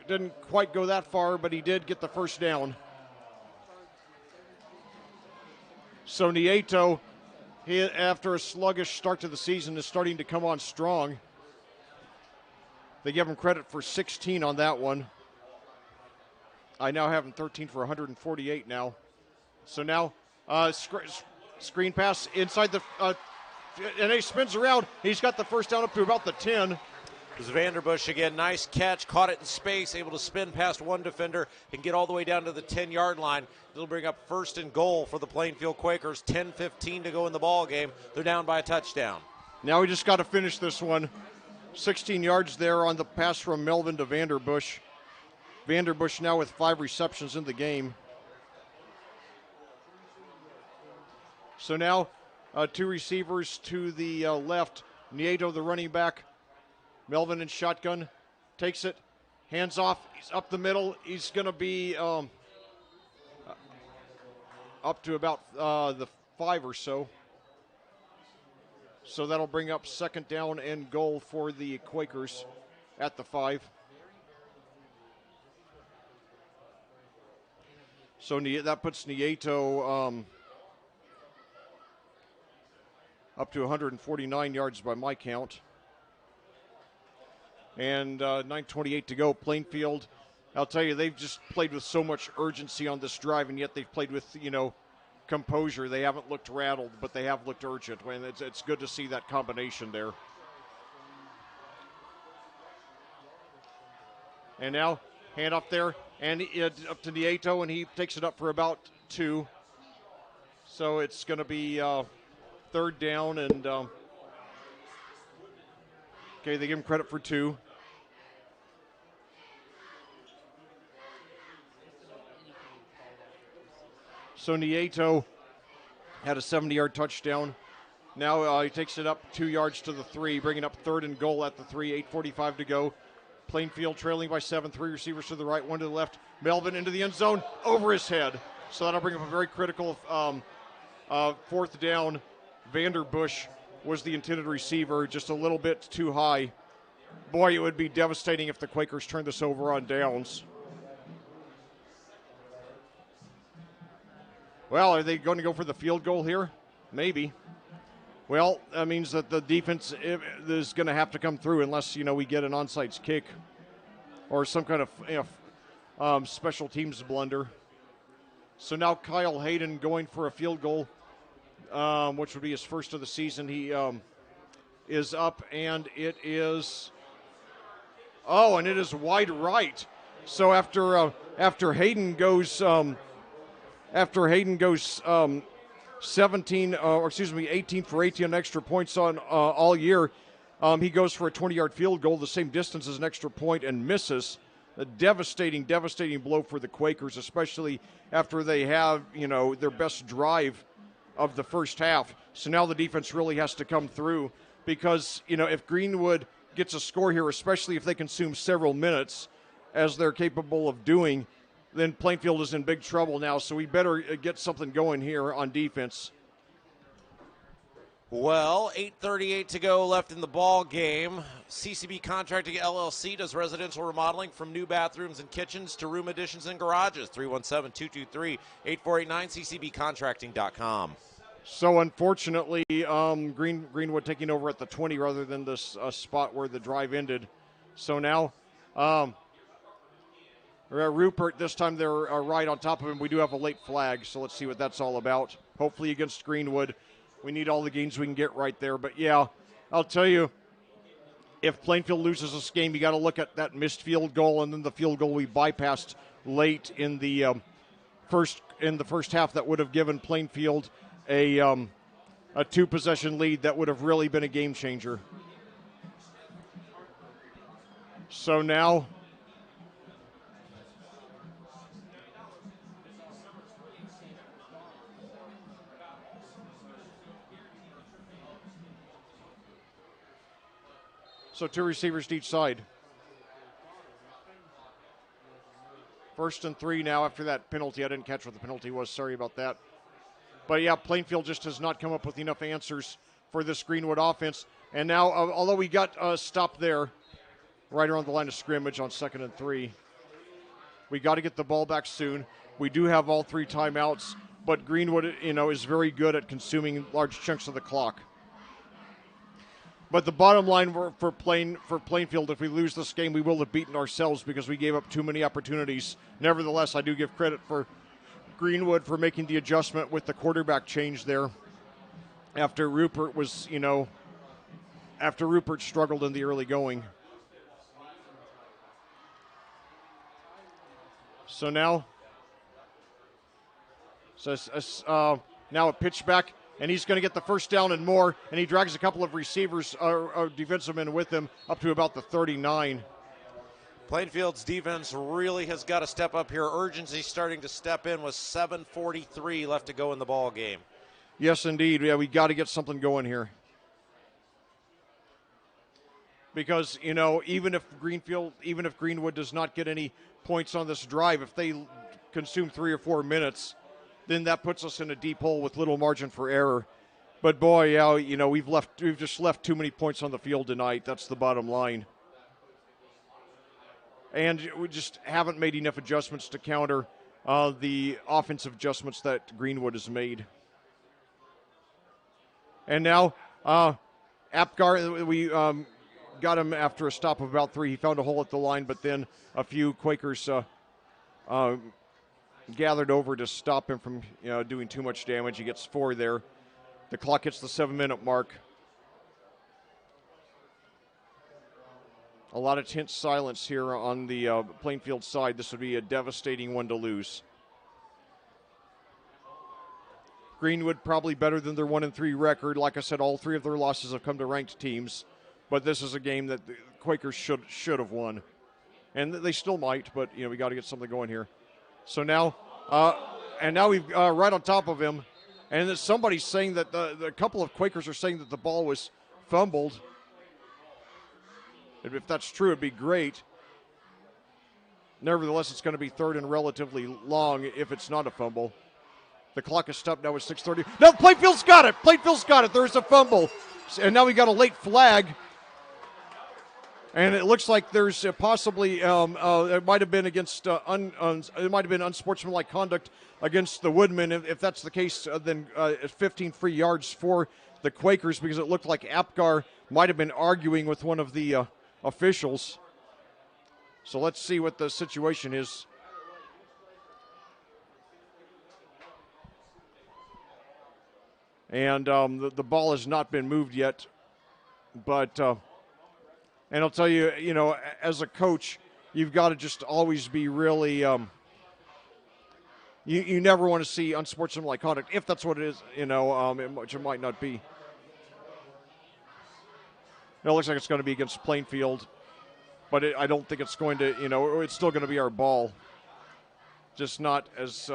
Didn't quite go that far, but he did get the first down. So Nieto, after a sluggish start to the season, is starting to come on strong. They give him credit for 16 on that one. I now have him 13 for 148 now. So now, screen pass inside the, and he spins around. He's got the first down up to about the 10. It was Vanderbush again. Nice catch. Caught it in space. Able to spin past one defender and get all the way down to the 10-yard line. It'll bring up first and goal for the Plainfield Quakers. 10-15 to go in the ball game. They're down by a touchdown. Now we just got to finish this one. 16 yards there on the pass from Melvin to Vanderbush. Vanderbush now with 5 receptions in the game. So now 2 receivers to the left. Nieto, the running back. Melvin in shotgun. Takes it. Hands off. He's up the middle. He's going to be up to about the 5 or so. So that'll bring up second down and goal for the Quakers at the 5. So that puts Nieto up to 149 yards by my count. And 9:28 to go. Plainfield, I'll tell you, they've just played with so much urgency on this drive, and yet they've played with, composure. They haven't looked rattled, but they have looked urgent. And it's good to see that combination there. And now, hand off there, and up to Nieto, and he takes it up for about 2. So it's going to be third down, and okay, they give him credit for 2. So Nieto had a 70-yard touchdown. Now he takes it up 2 yards to the 3, bringing up third and goal at the 3, 8:45 to go. Plainfield trailing by 7, 3 receivers to the right, 1 to the left. Melvin into the end zone, over his head. So that'll bring up a very critical fourth down. Vanderbush was the intended receiver, just a little bit too high. Boy, it would be devastating if the Quakers turned this over on downs. Well, are they going to go for the field goal here? Maybe. Well, that means that the defense is going to have to come through unless, we get an onside kick or some kind of special teams blunder. So now Kyle Hayden going for a field goal, which would be his first of the season. He is up, and it is and it is wide right. So after Hayden goes 18 for 18 on extra points on all year. He goes for a 20-yard field goal, the same distance as an extra point, and misses. A devastating blow for the Quakers, especially after they have, their best drive of the first half. So now the defense really has to come through because, if Greenwood gets a score here, especially if they consume several minutes, as they're capable of doing, then Plainfield is in big trouble now, so we better get something going here on defense. Well, 8:38 to go left in the ball game. CCB Contracting LLC does residential remodeling from new bathrooms and kitchens to room additions and garages. 317-223-8489, ccbcontracting.com. So unfortunately, Greenwood taking over at the 20 rather than this spot where the drive ended. So now Rupert, this time they're right on top of him. We do have a late flag, so let's see what that's all about. Hopefully against Greenwood. We need all the gains we can get right there. But, yeah, I'll tell you, if Plainfield loses this game, you got to look at that missed field goal and then the field goal we bypassed late in the first half that would have given Plainfield a 2-possession lead that would have really been a game changer. So now So 2 receivers to each side. 1st and 3 now after that penalty. I didn't catch what the penalty was. Sorry about that. But, yeah, Plainfield just has not come up with enough answers for this Greenwood offense. And now, although we got a stop there right around the line of scrimmage on 2nd and 3, we got to get the ball back soon. We do have all 3 timeouts, but Greenwood, is very good at consuming large chunks of the clock. But the bottom line for Plainfield, if we lose this game, we will have beaten ourselves because we gave up too many opportunities. Nevertheless, I do give credit for Greenwood for making the adjustment with the quarterback change there after Rupert was, after Rupert struggled in the early going. So now, now a pitch back. And he's going to get the first down and more, and he drags a couple of receivers, defensive men with him, up to about the 39. Plainfield's defense really has got to step up here. Urgency starting to step in with 7:43 left to go in the ball game. Yes, indeed. Yeah, we got to get something going here. Because, even if Greenwood does not get any points on this drive, if they consume 3 or 4 minutes, then that puts us in a deep hole with little margin for error. But boy, yeah, we've just left too many points on the field tonight. That's the bottom line. And we just haven't made enough adjustments to counter the offensive adjustments that Greenwood has made. And now, Apgar, we got him after a stop of about 3. He found a hole at the line, but then a few Quakers gathered over to stop him from doing too much damage. He gets 4 there. The clock hits the 7-minute mark. A lot of tense silence here on the Plainfield side. This would be a devastating one to lose. Greenwood probably better than their 1-3 record. Like I said, all 3 of their losses have come to ranked teams, but this is a game that the Quakers should have won, and they still might. But we got to get something going here. So now, now we've right on top of him, and somebody's saying that a couple of Quakers are saying that the ball was fumbled. If that's true, it'd be great. Nevertheless, it's going to be 3rd and relatively long if it's not a fumble. The clock is stopped now at 6:30. No, Plainfield's got it. Plainfield's got it. There's a fumble, and now we got a late flag. And it looks like there's possibly it might have been against it might have been unsportsmanlike conduct against the Woodmen. If that's the case, then 15 free yards for the Quakers, because it looked like Apgar might have been arguing with one of the officials. So let's see what the situation is. And the ball has not been moved yet, but. And I'll tell you, as a coach, you've got to just always be really, you never want to see unsportsmanlike conduct, if that's what it is, which it might not be. It looks like it's going to be against Plainfield, but I don't think it's going to, it's still going to be our ball. Just not as,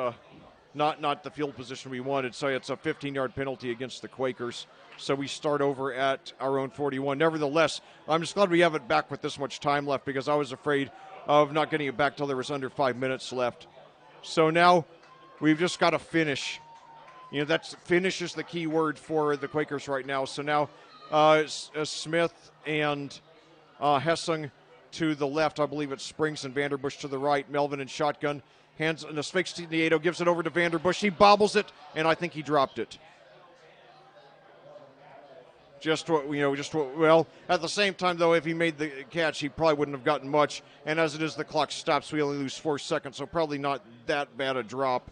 not the field position we wanted. So it's a 15-yard penalty against the Quakers. So we start over at our own 41. Nevertheless, I'm just glad we have it back with this much time left, because I was afraid of not getting it back till there was under 5 minutes left. So now we've just got to finish. Finish is the key word for the Quakers right now. So now Smith and Hessing to the left. I believe it's Springs and Vanderbush to the right. Melvin in shotgun. Hands in the fakes to Nieto, gives it over to Vanderbush. He bobbles it, and I think he dropped it. Well, at the same time, though, if he made the catch, he probably wouldn't have gotten much. And as it is, the clock stops. We only lose 4 seconds, so probably not that bad a drop.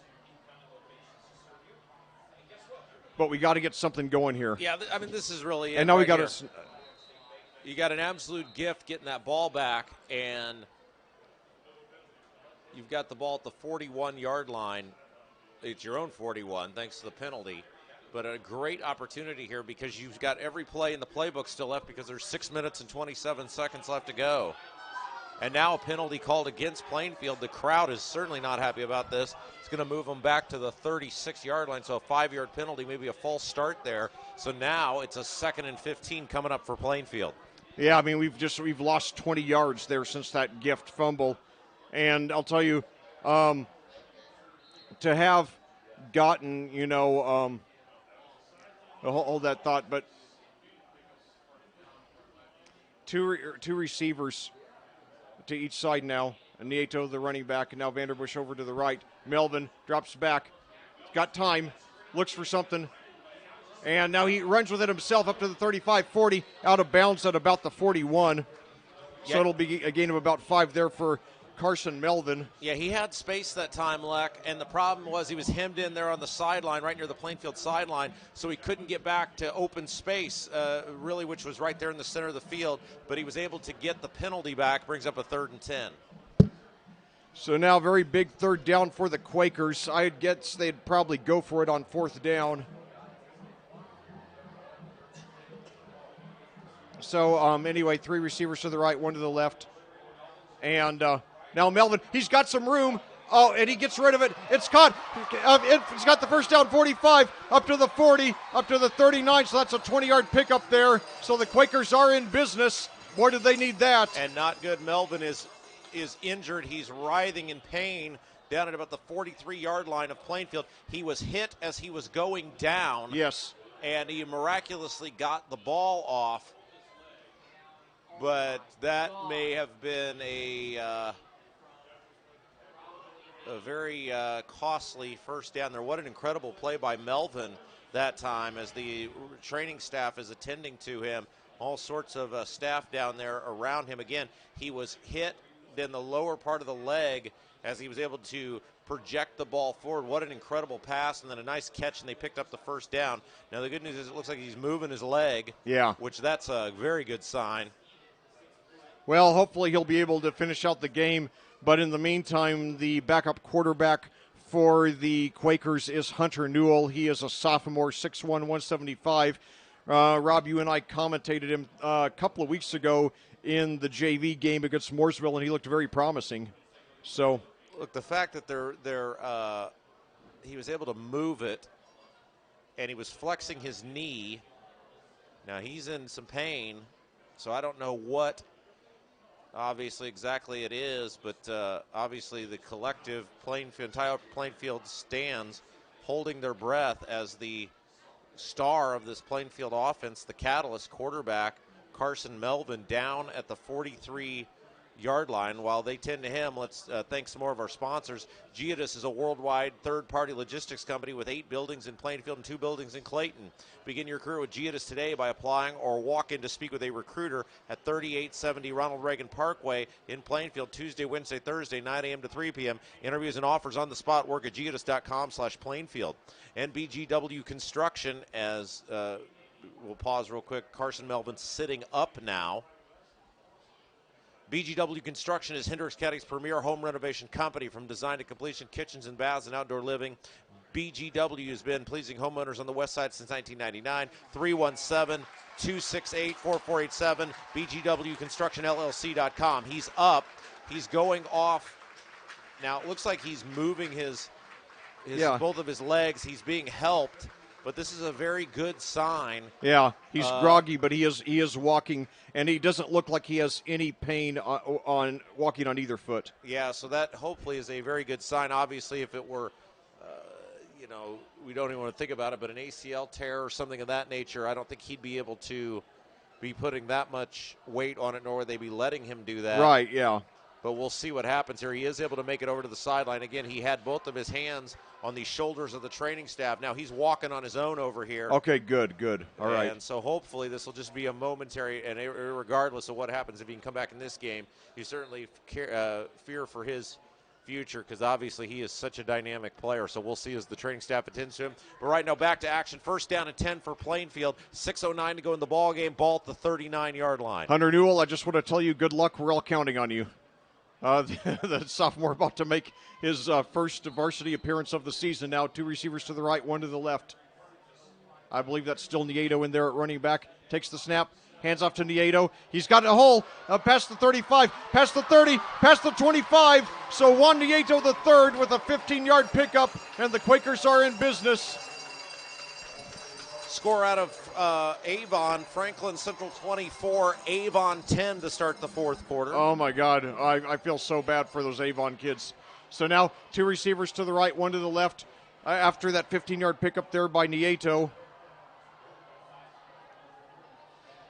But we got to get something going here. Yeah, this is really it. And now right we got to. You got an absolute gift getting that ball back, and you've got the ball at the 41-yard line. It's your own 41, thanks to the penalty. But a great opportunity here, because you've got every play in the playbook still left, because there's 6 minutes and 27 seconds left to go. And now a penalty called against Plainfield. The crowd is certainly not happy about this. It's going to move them back to the 36-yard line, so a 5-yard penalty, maybe a false start there. So now it's a 2nd and 15 coming up for Plainfield. Yeah, we've lost 20 yards there since that gift fumble. And I'll tell you, To have gotten, hold that thought, but two receivers to each side now. Nieto, the running back, and now Vanderbush over to the right. Melvin drops back. Got time. Looks for something. And now he runs with it himself up to the 35-40, out of bounds at about the 41. So it'll be a gain of about 5 there for Carson Melvin. Yeah, he had space that time, Leck, and the problem was he was hemmed in there on the sideline, right near the Plainfield sideline, so he couldn't get back to open space, really, which was right there in the center of the field, but he was able to get the penalty back, brings up a 3rd and 10. So now very big 3rd down for the Quakers. I'd guess they'd probably go for it on 4th down. So anyway, 3 receivers to the right, 1 to the left. And now Melvin, he's got some room. Oh, and he gets rid of it. It's caught. It's got the first down, 45, up to the 40, up to the 39. So that's a 20-yard pickup there. So the Quakers are in business. Boy, did they need that. And not good. Melvin is injured. He's writhing in pain down at about the 43-yard line of Plainfield. He was hit as he was going down. Yes. And he miraculously got the ball off. But that may have been a very costly first down there. What an incredible play by Melvin that time as the training staff is attending to him. All sorts of staff down there around him. Again, he was hit in the lower part of the leg as he was able to project the ball forward. What an incredible pass, and then a nice catch, and they picked up the first down. Now, the good news is it looks like he's moving his leg, which that's a very good sign. Well, hopefully he'll be able to finish out the game. But in the meantime, the backup quarterback for the Quakers is Hunter Newell. He is a sophomore, 6'1", 175. Rob, you and I commentated him a couple of weeks ago in the JV game against Mooresville, and he looked very promising. So, look, the fact that he was able to move it, and he was flexing his knee. Now he's in some pain, so I don't know what. Obviously, exactly it is, but obviously the collective entire Plainfield stands holding their breath as the star of this Plainfield offense, the catalyst quarterback, Carson Melvin, down at the 43-yard line. While they tend to him, let's thank some more of our sponsors. Geodis is a worldwide third-party logistics company with 8 buildings in Plainfield and 2 buildings in Clayton. Begin your career with Geodis today by applying or walk in to speak with a recruiter at 3870 Ronald Reagan Parkway in Plainfield, Tuesday, Wednesday, Thursday, 9 a.m. to 3 p.m. Interviews and offers on the spot. Work at geodis.com/Plainfield. And BGW Construction, as we'll pause real quick. Carson Melvin sitting up now. BGW Construction is Hendricks County's premier home renovation company. From design to completion, kitchens and baths and outdoor living, BGW has been pleasing homeowners on the west side since 1999. 317-268-4487, BGWConstructionLLC.com. He's up. He's going off. Now, it looks like he's moving his both of his legs. He's being helped. But this is a very good sign. Yeah, he's groggy, but he is walking, and he doesn't look like he has any pain on walking on either foot. Yeah, so that hopefully is a very good sign. Obviously, if it were, we don't even want to think about it, but an ACL tear or something of that nature, I don't think he'd be able to be putting that much weight on it, nor would they be letting him do that. Right, yeah. But we'll see what happens here. He is able to make it over to the sideline. Again, he had both of his hands on the shoulders of the training staff. Now he's walking on his own over here. Okay, good. All right. And so hopefully this will just be a momentary, and regardless of what happens, if he can come back in this game, you certainly fear for his future because obviously he is such a dynamic player. So we'll see as the training staff attends to him. But right now back to action. First down and 10 for Plainfield. 6:09 to go in the ball game. Ball at the 39-yard line. Hunter Newell, I just want to tell you good luck. We're all counting on you. The sophomore about to make his first varsity appearance of the season now. 2 receivers to the right, 1 to the left. I believe that's still Nieto in there at running back. Takes the snap, hands off to Nieto. He's got a hole past the 35, past the 30, past the 25. So Juan Nieto the third with a 15-yard pickup, and the Quakers are in business. Score out of Avon, Franklin Central 24, Avon 10 to start the fourth quarter. Oh, my God. I feel so bad for those Avon kids. So now 2 receivers to the right, 1 to the left after that 15-yard pickup there by Nieto.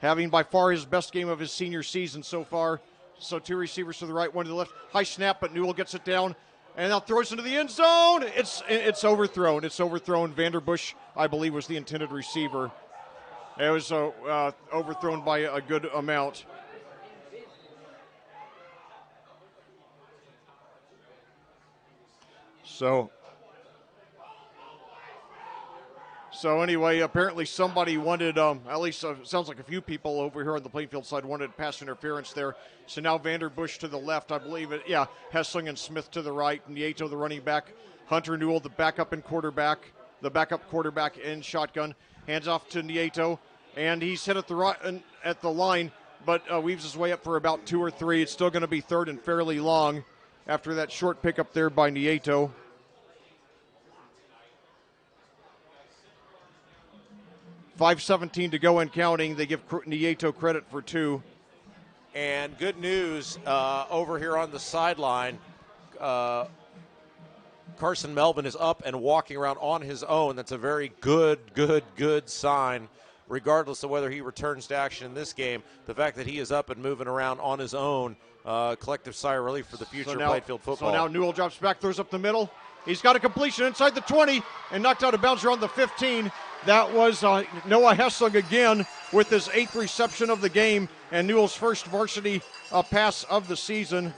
Having by far his best game of his senior season so far. So 2 receivers to the right, 1 to the left. High snap, but Newell gets it down. And now throws into the end zone. It's overthrown. It's overthrown. Vanderbush, I believe, was the intended receiver. It was overthrown by a good amount. So anyway, apparently somebody wanted, at least sounds like a few people over here on the Plainfield side wanted pass interference there. So now Vanderbush to the left, I believe it. Yeah, Hessling and Smith to the right. Nieto, the running back. Hunter Newell, the backup quarterback in shotgun. Hands off to Nieto, and he's hit at the line, but weaves his way up for about 2 or 3. It's still going to be third and fairly long after that short pickup there by Nieto. 5:17 to go and counting. They give Nieto credit for 2. And good news over here on the sideline. Carson Melvin is up and walking around on his own. That's a very good sign, regardless of whether he returns to action in this game. The fact that he is up and moving around on his own, collective sigh of relief for the future of Plainfield football. So now Newell drops back, throws up the middle. He's got a completion inside the 20 and knocked out of bounds around the 15. That was Noah Hessling again with his 8th reception of the game and Newell's first varsity pass of the season.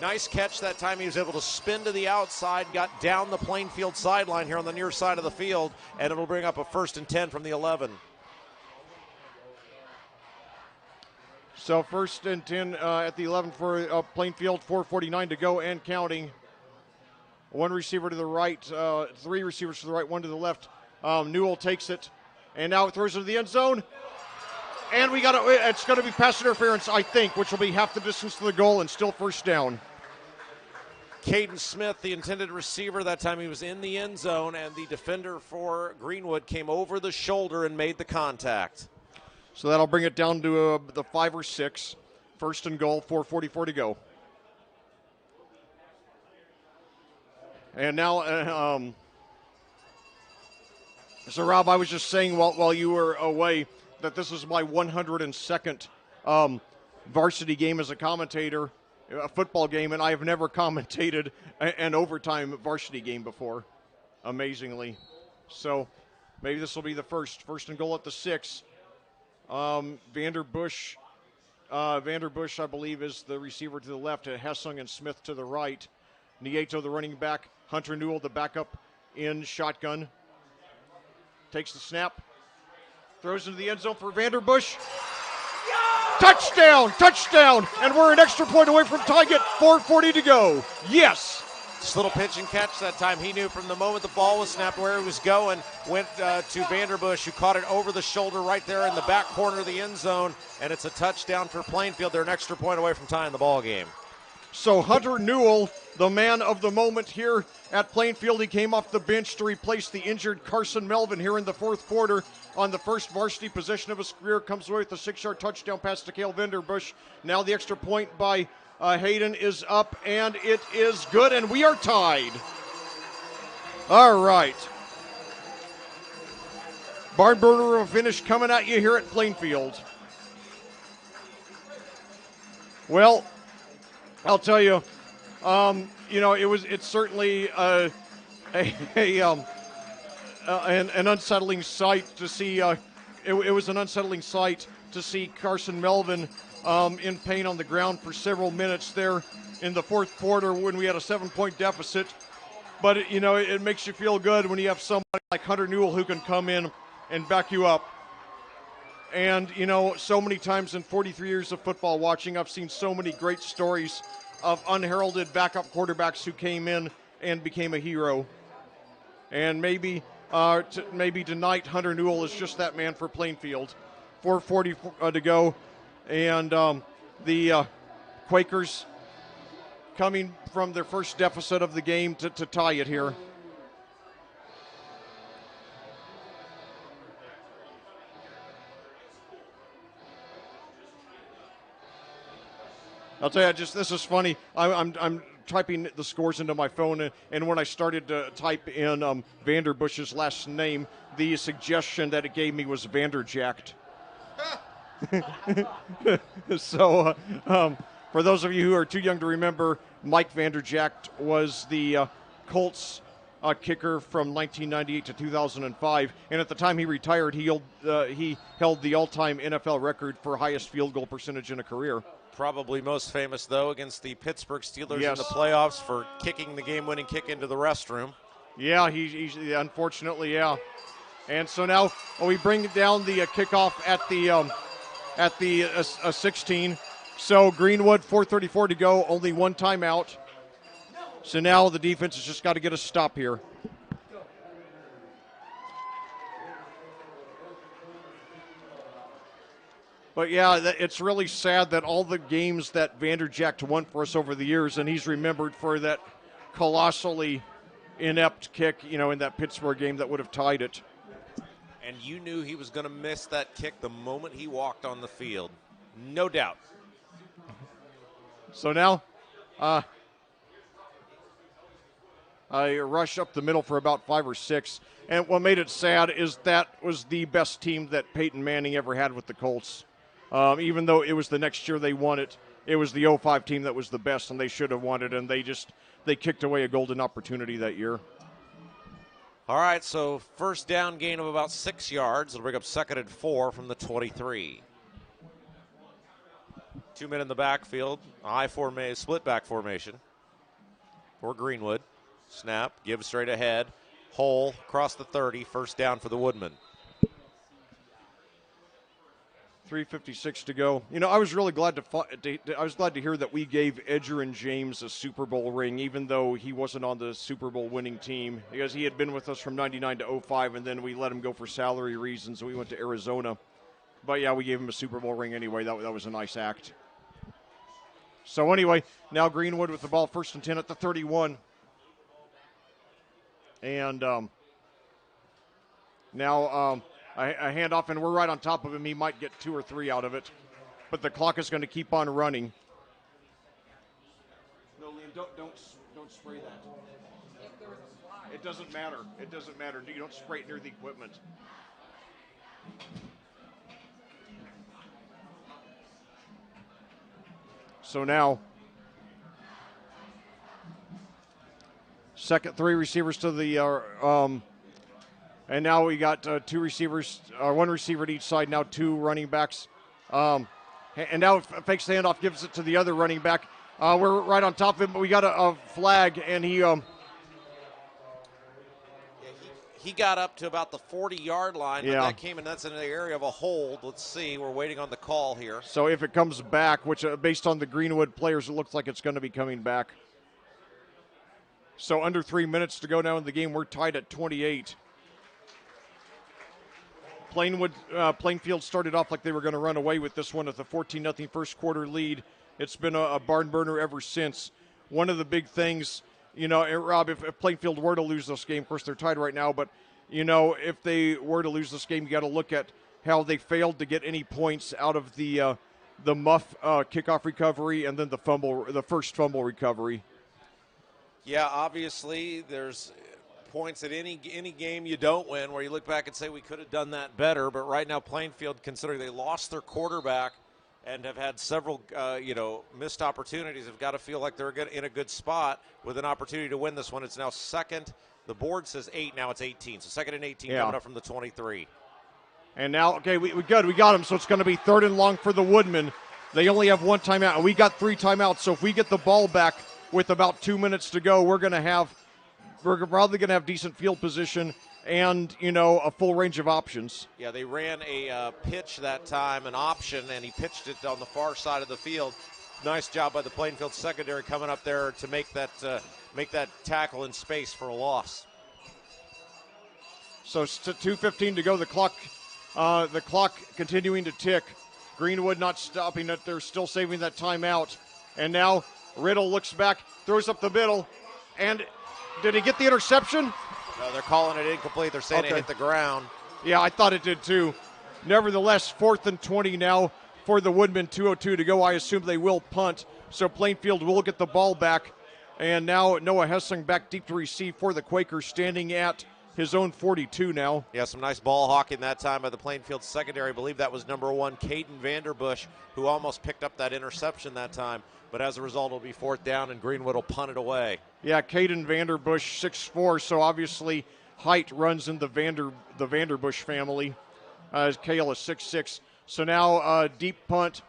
Nice catch that time. He was able to spin to the outside, got down the Plainfield sideline here on the near side of the field, and it'll bring up a 1st and 10 from the 11. So 1st and 10 at the 11 for Plainfield, 4:49 to go and counting. 1 receiver to the right, 3 receivers to the right, 1 to the left. Newell takes it, and now it throws it to the end zone. And it's going to be pass interference, I think, which will be half the distance to the goal and still first down. Caden Smith, the intended receiver, that time he was in the end zone, and the defender for Greenwood came over the shoulder and made the contact. So that'll bring it down to the 5 or 6. 1st and goal, 4:44 to go. And now, so Rob, I was just saying while you were away that this is my 102nd varsity game as a commentator, a football game, and I have never commentated an overtime varsity game before, amazingly. So maybe this will be the first. 1st and goal at the 6. Vanderbush, I believe, is the receiver to the left, and Hessling and Smith to the right. Nieto, the running back. Hunter Newell, the backup in shotgun. Takes the snap. Throws into the end zone for Vanderbush. Touchdown, and we're an extra point away from tying it. 4:40 to go. Yes. Just a little pitch and catch that time. He knew from the moment the ball was snapped where he was going. Went to Vanderbush, who caught it over the shoulder right there in the back corner of the end zone, and it's a touchdown for Plainfield. They're an extra point away from tying the ball game. So Hunter Newell, the man of the moment here at Plainfield. He came off the bench to replace the injured Carson Melvin here in the 4th quarter. On the first varsity possession of his career, comes away with a 6-yard touchdown pass to Cale Vanderbush. Now the extra point by Hayden is up, and it is good, and we are tied. All right. Barn burner of a finish coming at you here at Plainfield. Well, I'll tell you, it's certainly an unsettling sight to see. It was an unsettling sight to see Carson Melvin in pain on the ground for several minutes there in the 4th quarter when we had a 7-point deficit. But it makes you feel good when you have somebody like Hunter Newell who can come in and back you up. And so many times in 43 years of football watching, I've seen so many great stories of unheralded backup quarterbacks who came in and became a hero. And maybe tonight Hunter Newell is just that man for Plainfield. 4:40 to go, and the Quakers coming from their first deficit of the game to tie it here. I'll tell you, this is funny. I'm typing the scores into my phone, and when I started to type in Vanderbush's last name, the suggestion that it gave me was Vanderjacked. So, for those of you who are too young to remember, Mike Vanderjacked was the Colts kicker from 1998 to 2005, and at the time he retired, he held the all-time NFL record for highest field goal percentage in a career. Probably most famous, though, against the Pittsburgh Steelers Yes. in the playoffs for kicking the game-winning kick into the restroom. Yeah, he's unfortunately, yeah. And so now we bring down the kickoff at the 16. So Greenwood, 4:34 to go, only one timeout. So now the defense has just got to get a stop here. But yeah, it's really sad that all the games that Vanderjacked won for us over the years, and he's remembered for that colossally inept kick, in that Pittsburgh game that would have tied it. And you knew he was going to miss that kick the moment he walked on the field. No doubt. So now, I rush up the middle for about 5 or 6. And what made it sad is that was the best team that Peyton Manning ever had with the Colts. Even though it was the next year they won it, it was the 05 team that was the best, and they should have won it, and they kicked away a golden opportunity that year. All right, so first down gain of about 6 yards. It'll bring up 2nd and 4 from the 23. 2 men in the backfield, split back formation for Greenwood. Snap, give straight ahead, hole across the 30, first down for the Woodmen. 3:56 to go. I was really glad to hear that we gave Edgerrin James a Super Bowl ring, even though he wasn't on the Super Bowl winning team, because he had been with us from 99 to 05, and then we let him go for salary reasons, and we went to Arizona. But yeah, we gave him a Super Bowl ring anyway. That was a nice act. So anyway, now Greenwood with the ball, 1st and 10 at the 31. And now a handoff, and we're right on top of him. He might get 2 or 3 out of it, but the clock is going to keep on running. No, Liam, don't spray that. It doesn't matter. It doesn't matter. You don't spray it near the equipment. So now, second, 3 receivers to the, and now we got 2 receivers, 1 receiver at each side, now 2 running backs. And now fakes the handoff, gives it to the other running back. We're right on top of him, but we got a flag, and he got up to about the 40-yard line, yeah. But that came in. That's in the area of a hold. Let's see. We're waiting on the call here. So if it comes back, which based on the Greenwood players, it looks like it's going to be coming back. So under 3 minutes to go now in the game. We're tied at 28. Plainfield started off like they were going to run away with this one with a 14-0 first quarter lead. It's been a barn burner ever since. One of the big things, Rob, if Plainfield were to lose this game, of course they're tied right now, but, if they were to lose this game, you got to look at how they failed to get any points out of the muff kickoff recovery and then the first fumble recovery. Yeah, obviously there's points at any game you don't win where you look back and say we could have done that better, but right now Plainfield, considering they lost their quarterback and have had several, missed opportunities, have got to feel like they're in a good spot with an opportunity to win this one. It's now second. The board says 8, now it's 18. So 2nd and 18 coming up from the 23. And now, okay, we got him, so it's going to be 3rd and long for the Woodmen. They only have 1 timeout, and we got 3 timeouts, so if we get the ball back with about 2 minutes to go, we're probably going to have decent field position and, a full range of options. Yeah, they ran a pitch that time, an option, and he pitched it on the far side of the field. Nice job by the Plainfield secondary coming up there to make that tackle in space for a loss. So 2:15 to go. The clock continuing to tick. Greenwood not stopping it. They're still saving that timeout. And now Riddle looks back, throws up the middle, and did he get the interception? No, they're calling it incomplete. They're saying it hit the ground. Yeah, I thought it did too. Nevertheless, 4th and 20 now for the Woodmen, 2:02 to go. I assume they will punt. So Plainfield will get the ball back. And now Noah Hessing back deep to receive for the Quakers, standing at his own 42 now. Yeah, some nice ball hawking that time by the Plainfield secondary. I believe that was number 1, Caden Vanderbush, who almost picked up that interception that time. But as a result, it'll be 4th down, and Greenwood will punt it away. Yeah, Caden Vanderbush, 6'4", so obviously height runs in the Vanderbush family. Kale is 6'6". So now deep punt.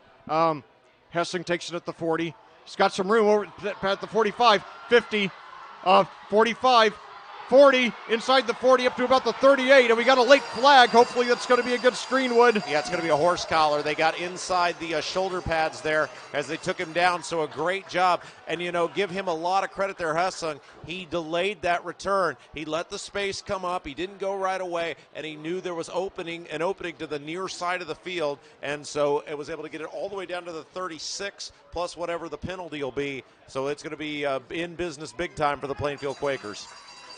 Hessing takes it at the 40. He's got some room over at the 45, 50, 45, 40, inside the 40 up to about the 38, and we got a late flag. Hopefully that's going to be a good screen, Wood. Yeah, it's going to be a horse collar. They got inside the shoulder pads there as they took him down, so a great job. And, give him a lot of credit there, Hessung. He delayed that return. He let the space come up. He didn't go right away, and he knew there was an opening to the near side of the field, and so it was able to get it all the way down to the 36 plus whatever the penalty will be. So it's going to be in business big time for the Plainfield Quakers.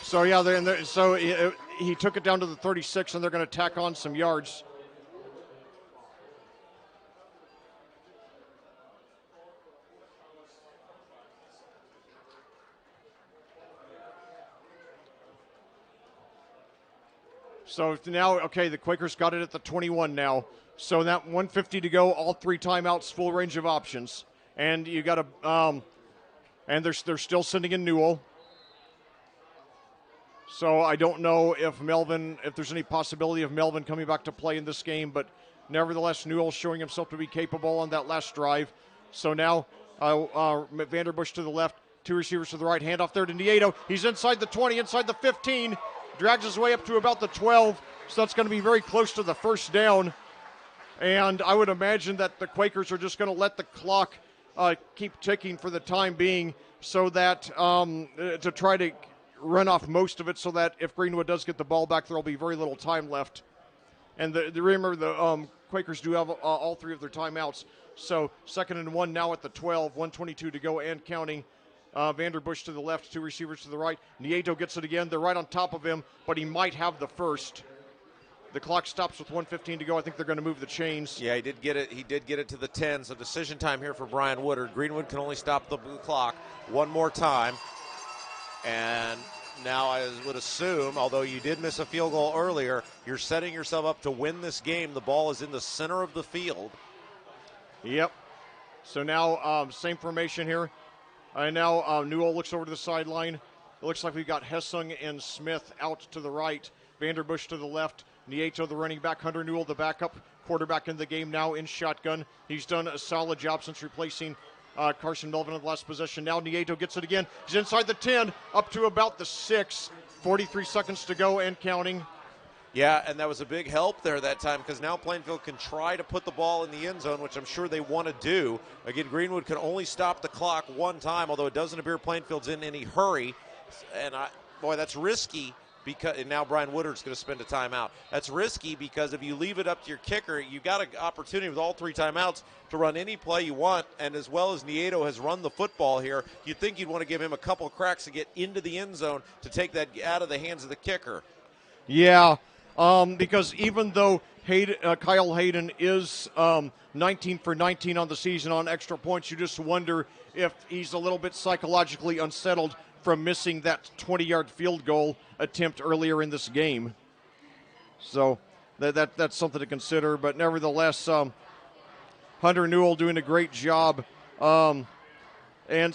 So, yeah, he took it down to the 36, and they're going to tack on some yards. So now, okay, the Quakers got it at the 21 now. So that 150 to go, all 3 timeouts, full range of options. And you got to, and they're still sending in Newell. So I don't know if there's any possibility of Melvin coming back to play in this game, but nevertheless, Newell showing himself to be capable on that last drive. So now Vanderbush to the left, 2 receivers to the right, handoff there to Nieto. He's inside the 20, inside the 15, drags his way up to about the 12, so that's going to be very close to the first down. And I would imagine that the Quakers are just going to let the clock keep ticking for the time being, so that to try to run off most of it, so that if Greenwood does get the ball back, there will be very little time left. And remember, the Quakers do have all 3 of their timeouts. So 2nd and 1 now at the 12, 1:22 to go and counting. Vanderbush to the left, 2 receivers to the right. Nieto gets it again. They're right on top of him, but he might have the first. The clock stops with 1:15 to go. I think they're going to move the chains. Yeah, he did get it. He did get it to the 10. So decision time here for Brian Woodard. Greenwood can only stop the clock one more time. And now I would assume, although you did miss a field goal earlier, you're setting yourself up to win this game. The ball is in the center of the field. Yep. So now same formation here. And now Newell looks over to the sideline. It looks like we've got Hessung and Smith out to the right. Vanderbush to the left. Nieto, the running back. Hunter Newell, the backup quarterback in the game now in shotgun. He's done a solid job since replacing Carson Melvin in the last possession. Now Nieto gets it again. He's inside the 10, up to about the 6. 43 seconds to go and counting. Yeah, and that was a big help there that time, because now Plainfield can try to put the ball in the end zone, which I'm sure they want to do. Again, Greenwood can only stop the clock one time, although it doesn't appear Plainfield's in any hurry. And, that's risky. And now Brian Woodard's going to spend a timeout. That's risky because if you leave it up to your kicker, you've got an opportunity with all 3 timeouts to run any play you want. And as well as Nieto has run the football here, you'd think you'd want to give him a couple of cracks to get into the end zone to take that out of the hands of the kicker. Yeah, because even though Kyle Hayden is 19 for 19 on the season on extra points, you just wonder if he's a little bit psychologically unsettled from missing that 20-yard field goal attempt earlier in this game. So that's something to consider. But nevertheless, Hunter Newell doing a great job. And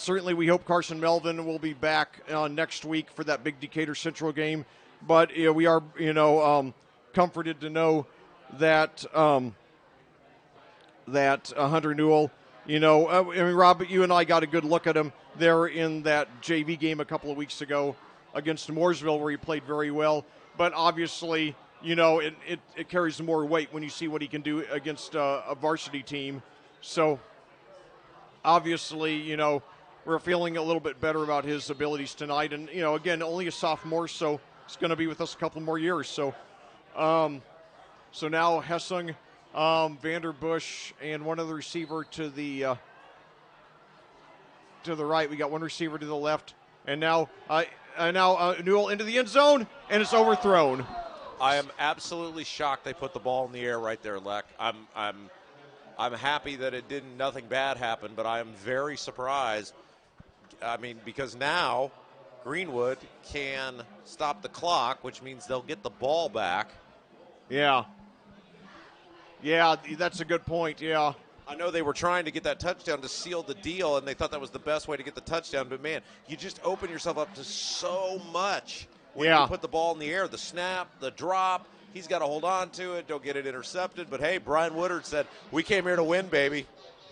certainly we hope Carson Melvin will be back next week for that big Decatur Central game. But we are, comforted to know that Hunter Newell, Rob, you and I got a good look at him there in that JV game a couple of weeks ago against Mooresville, where he played very well. But obviously, it carries more weight when you see what he can do against a varsity team. So obviously, we're feeling a little bit better about his abilities tonight. And, again, only a sophomore, so he's going to be with us a couple more years. So so now Hessung, Vanderbush, and one other receiver to the right. We got one receiver to the left. And now Newell into the end zone, and it's overthrown. I am absolutely shocked they put the ball in the air right there, Leck. I'm happy that nothing bad happened, but I am very surprised. I mean, because now Greenwood can stop the clock, which means they'll get the ball back. Yeah. Yeah, that's a good point, yeah. I know they were trying to get that touchdown to seal the deal, and they thought that was the best way to get the touchdown. But, man, you just open yourself up to so much when you put the ball in the air. The snap, the drop, he's got to hold on to it, don't get it intercepted. But, hey, Brian Woodard said, we came here to win, baby.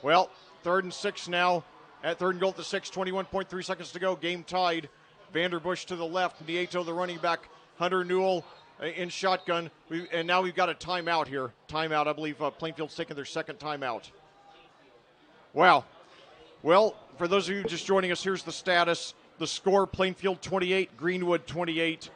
Well, 3rd and 6 now. At 3rd and goal at the 6, 21.3 seconds to go. Game tied. Vanderbush to the left. Nieto, the running back. Hunter Newell in shotgun. And now we've got a timeout here. Timeout, I believe Plainfield's taking their second timeout. Wow. Well, for those of you just joining us, here's the status. The score, Plainfield 28, Greenwood 28.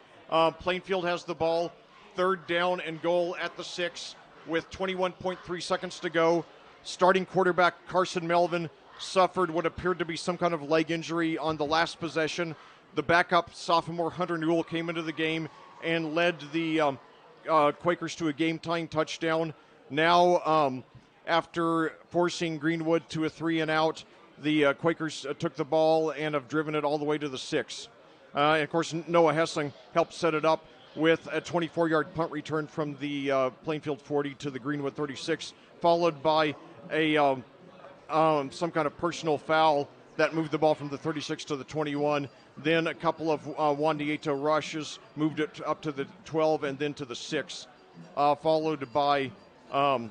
Plainfield has the ball. 3rd down and goal at the 6 with 21.3 seconds to go. Starting quarterback Carson Melvin suffered what appeared to be some kind of leg injury on the last possession. The backup sophomore Hunter Newell came into the game and led the Quakers to a game-tying touchdown. Now, after forcing Greenwood to a 3-and-out, the Quakers took the ball and have driven it all the way to the 6. And, of course, Noah Hessing helped set it up with a 24-yard punt return from the Plainfield 40 to the Greenwood 36, followed by a some kind of personal foul that moved the ball from the 36 to the 21. Then a couple of Juan Nieto rushes moved it up to the 12 and then to the 6, followed by I'm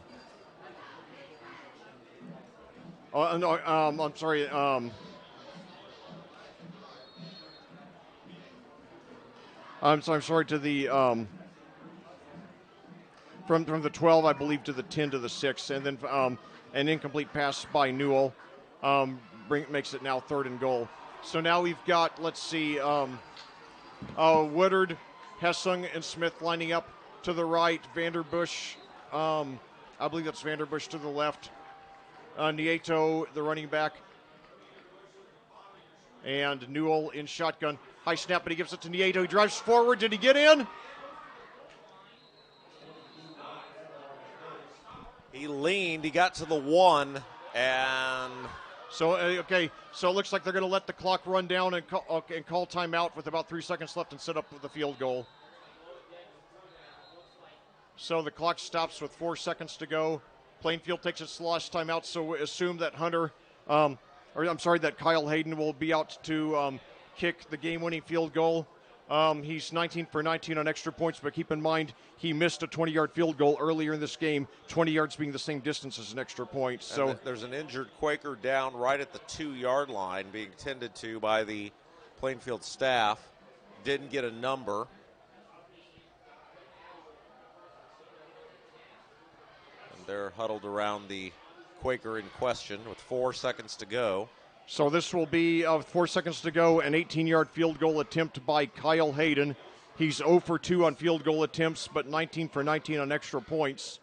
sorry. I'm sorry to the from the 12, I believe, to the 10 to the 6, and then an incomplete pass by Newell makes it now 3rd and goal. So now we've got, let's see, Woodard, Hessung, and Smith lining up to the right. Vanderbush, I believe that's Vanderbush to the left. Nieto, the running back, and Newell in shotgun. High snap, but he gives it to Nieto. He drives forward. Did he get in? He leaned. He got to the 1, and so okay. So it looks like they're going to let the clock run down and call timeout with about 3 seconds left and set up the field goal. So the clock stops with 4 seconds to go. Plainfield takes its last timeout, so we assume that that Kyle Hayden will be out to kick the game-winning field goal. He's 19 for 19 on extra points, but keep in mind he missed a 20-yard field goal earlier in this game, 20 yards being the same distance as an extra point. So there's an injured Quaker down right at the 2-yard line being tended to by the Plainfield staff. Didn't get a number. And they're huddled around the Quaker in question with 4 seconds to go. So this will be 4 seconds to go, an 18-yard field goal attempt by Kyle Hayden. He's 0 for 2 on field goal attempts, but 19 for 19 on extra points.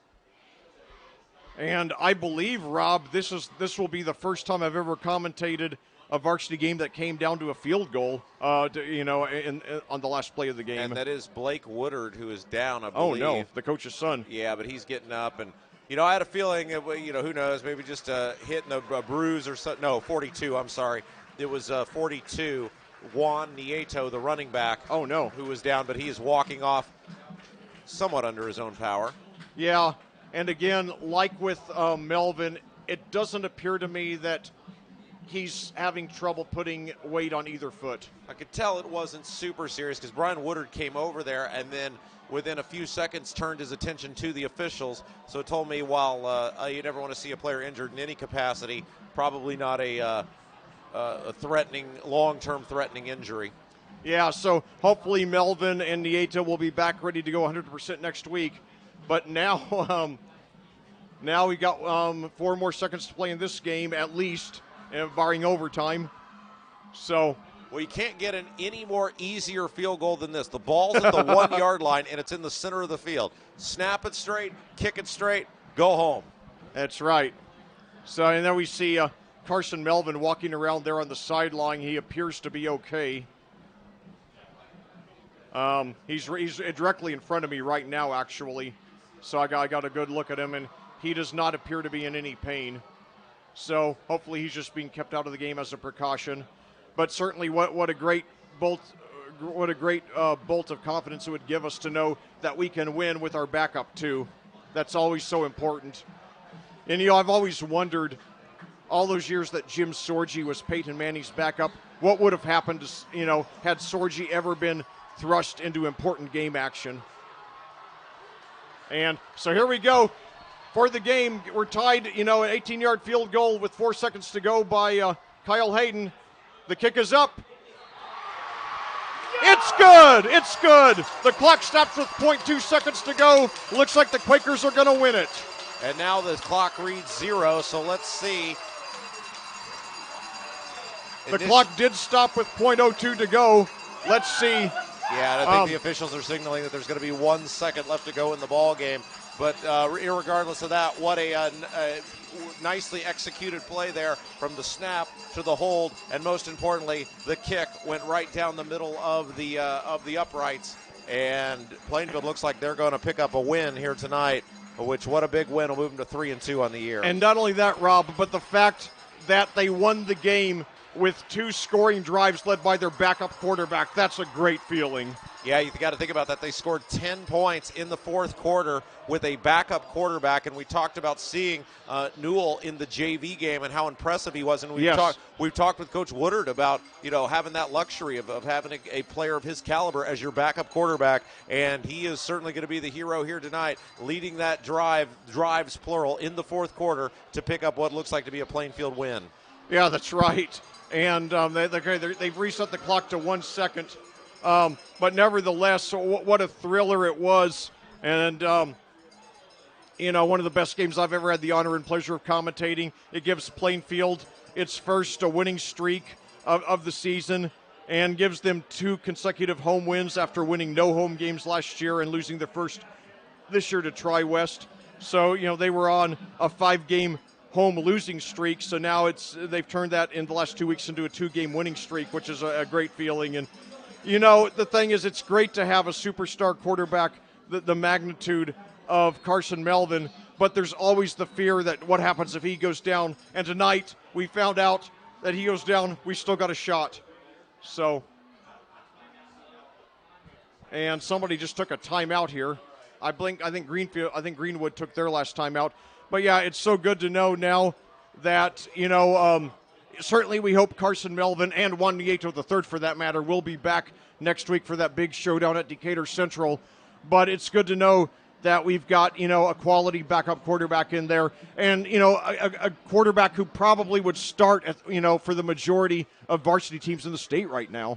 And I believe, Rob, this will be the first time I've ever commentated a varsity game that came down to a field goal, on the last play of the game. And that is Blake Woodard, who is down, I believe. Oh, no, the coach's son. Yeah, but he's getting up, and I had a feeling, who knows, maybe just hitting a bruise or something. No, 42, I'm sorry. It was 42, Juan Nieto, the running back. Oh, no. Who was down, but he is walking off somewhat under his own power. Yeah, and again, like with Melvin, it doesn't appear to me that he's having trouble putting weight on either foot. I could tell it wasn't super serious because Brian Woodard came over there and then within a few seconds turned his attention to the officials. So it told me while you never want to see a player injured in any capacity, probably not a threatening, long-term threatening injury. Yeah, so hopefully Melvin and Nieto will be back ready to go 100% next week. But now, now we got 4 more seconds to play in this game at least, barring overtime. So, well, you can't get an any more easier field goal than this. The ball's at the 1-yard line, and it's in the center of the field. Snap it straight, kick it straight, go home. That's right. So, and then we see Carson Melvin walking around there on the sideline. He appears to be okay. He's directly in front of me right now, actually. So I got a good look at him, and he does not appear to be in any pain. So hopefully he's just being kept out of the game as a precaution. But certainly what a great bolt of confidence it would give us to know that we can win with our backup too. That's always so important. And I've always wondered, all those years that Jim Sorgi was Peyton Manning's backup, what would have happened to, had Sorgi ever been thrust into important game action. And so here we go for the game. We're tied, an 18-yard field goal with 4 seconds to go by Kyle Hayden. The kick is up. It's good. It's good. The clock stops with 0.2 seconds to go. Looks like the Quakers are going to win it. And now the clock reads 0, so let's see. The clock did stop with 0.02 to go. Let's see. Yeah, and I think the officials are signaling that there's going to be 1 second left to go in the ball game. But irregardless of that, what a nicely executed play there from the snap to the hold, and most importantly, the kick went right down the middle of the uprights. And Plainfield looks like they're going to pick up a win here tonight. Which, what a big win, will move them to 3-2 on the year. And not only that, Rob, but the fact that they won the game with 2 scoring drives led by their backup quarterback, that's a great feeling. Yeah, you got to think about that. They scored 10 points in the fourth quarter with a backup quarterback, and we talked about seeing Newell in the JV game and how impressive he was. And we've talked with Coach Woodard about having that luxury of having a player of his caliber as your backup quarterback, and he is certainly going to be the hero here tonight, leading that drives plural, in the fourth quarter to pick up what looks like to be a Plainfield win. Yeah, that's right. And they've reset the clock to 1 second. But nevertheless, what a thriller it was. And, one of the best games I've ever had the honor and pleasure of commentating. It gives Plainfield its first winning streak of the season and gives them 2 consecutive home wins after winning no home games last year and losing their first this year to Tri-West. So, they were on a 5-game home losing streak, so now they've turned that in the last 2 weeks into a 2-game winning streak, which is a great feeling. And the thing is, it's great to have a superstar quarterback, the magnitude of Carson Melvin, but there's always the fear that what happens if he goes down. And tonight we found out that he goes down, we still got a shot. So, and somebody just took a timeout here. I think Greenwood took their last timeout. But yeah, it's so good to know now that, certainly we hope Carson Melvin and Juan Nieto III, for that matter, will be back next week for that big showdown at Decatur Central. But it's good to know that we've got, a quality backup quarterback in there, and, a quarterback who probably would start, for the majority of varsity teams in the state right now.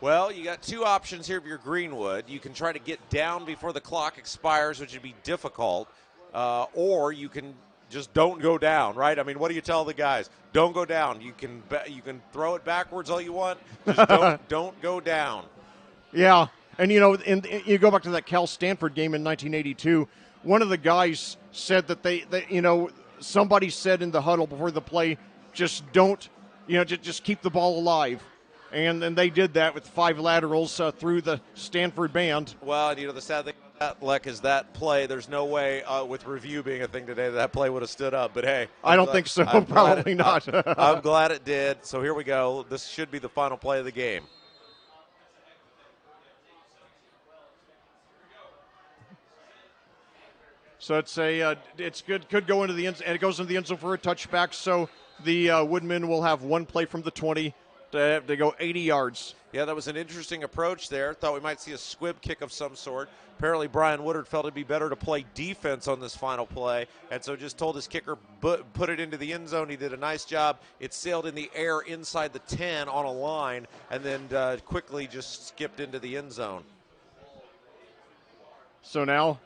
Well, you got 2 options here if you're Greenwood. You can try to get down before the clock expires, which would be difficult, or you can just don't go down, right? I mean, what do you tell the guys? Don't go down. You can throw it backwards all you want. Just don't go down. Yeah, and you go back to that Cal Stanford game in 1982. One of the guys said that somebody said in the huddle before the play, just don't, just keep the ball alive. And then they did that with 5 laterals through the Stanford band. Well, the sad thing about that, Leck, is that play, there's no way with review being a thing today that play would have stood up. But, hey. I don't think so. Probably not. I'm glad it did. So here we go. This should be the final play of the game. So it's good. Could go into the end, and it goes into the end zone for a touchback. So the Woodmen will have 1 play from the 20 to go 80 yards. Yeah, that was an interesting approach there. Thought we might see a squib kick of some sort. Apparently, Brian Woodard felt it'd be better to play defense on this final play, and so just told his kicker, put it into the end zone. He did a nice job. It sailed in the air inside the 10 on a line, and then quickly just skipped into the end zone. So now,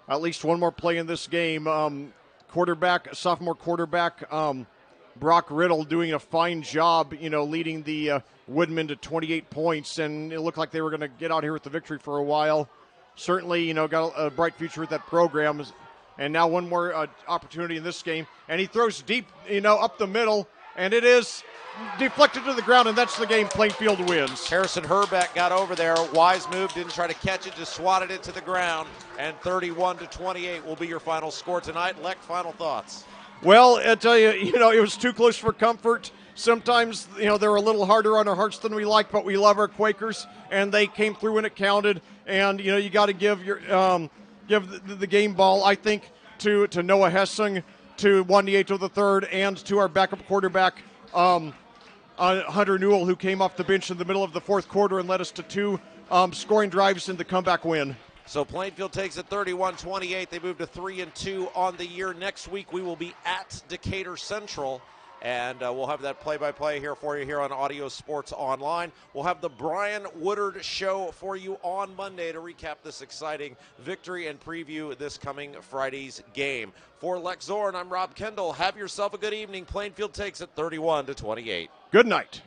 at least one more play in this game. Sophomore quarterback, Brock Riddle doing a fine job, leading the Woodmen to 28 points, and it looked like they were going to get out here with the victory for a while. Certainly, got a bright future with that program. And now one more opportunity in this game, and he throws deep, up the middle, and it is deflected to the ground, and that's the game. Plainfield wins. Harrison Herbeck got over there. Wise move, didn't try to catch it, just swatted it to the ground. And 31-28 will be your final score tonight. Leck, final thoughts. Well, I tell you, it was too close for comfort. Sometimes, they're a little harder on our hearts than we like, but we love our Quakers, and they came through when it counted. And, you got to give the game ball, I think, to Noah Hessing, to Wandiato the third, and to our backup quarterback, Hunter Newell, who came off the bench in the middle of the fourth quarter and led us to two scoring drives in the comeback win. So Plainfield takes it 31-28. They move to 3-2 on the year. Next week we will be at Decatur Central, and we'll have that play-by-play here for you here on Audio Sports Online. We'll have the Brian Woodard Show for you on Monday to recap this exciting victory and preview this coming Friday's game. For Lex Zorn, I'm Rob Kendall. Have yourself a good evening. Plainfield takes it 31-28. Good night.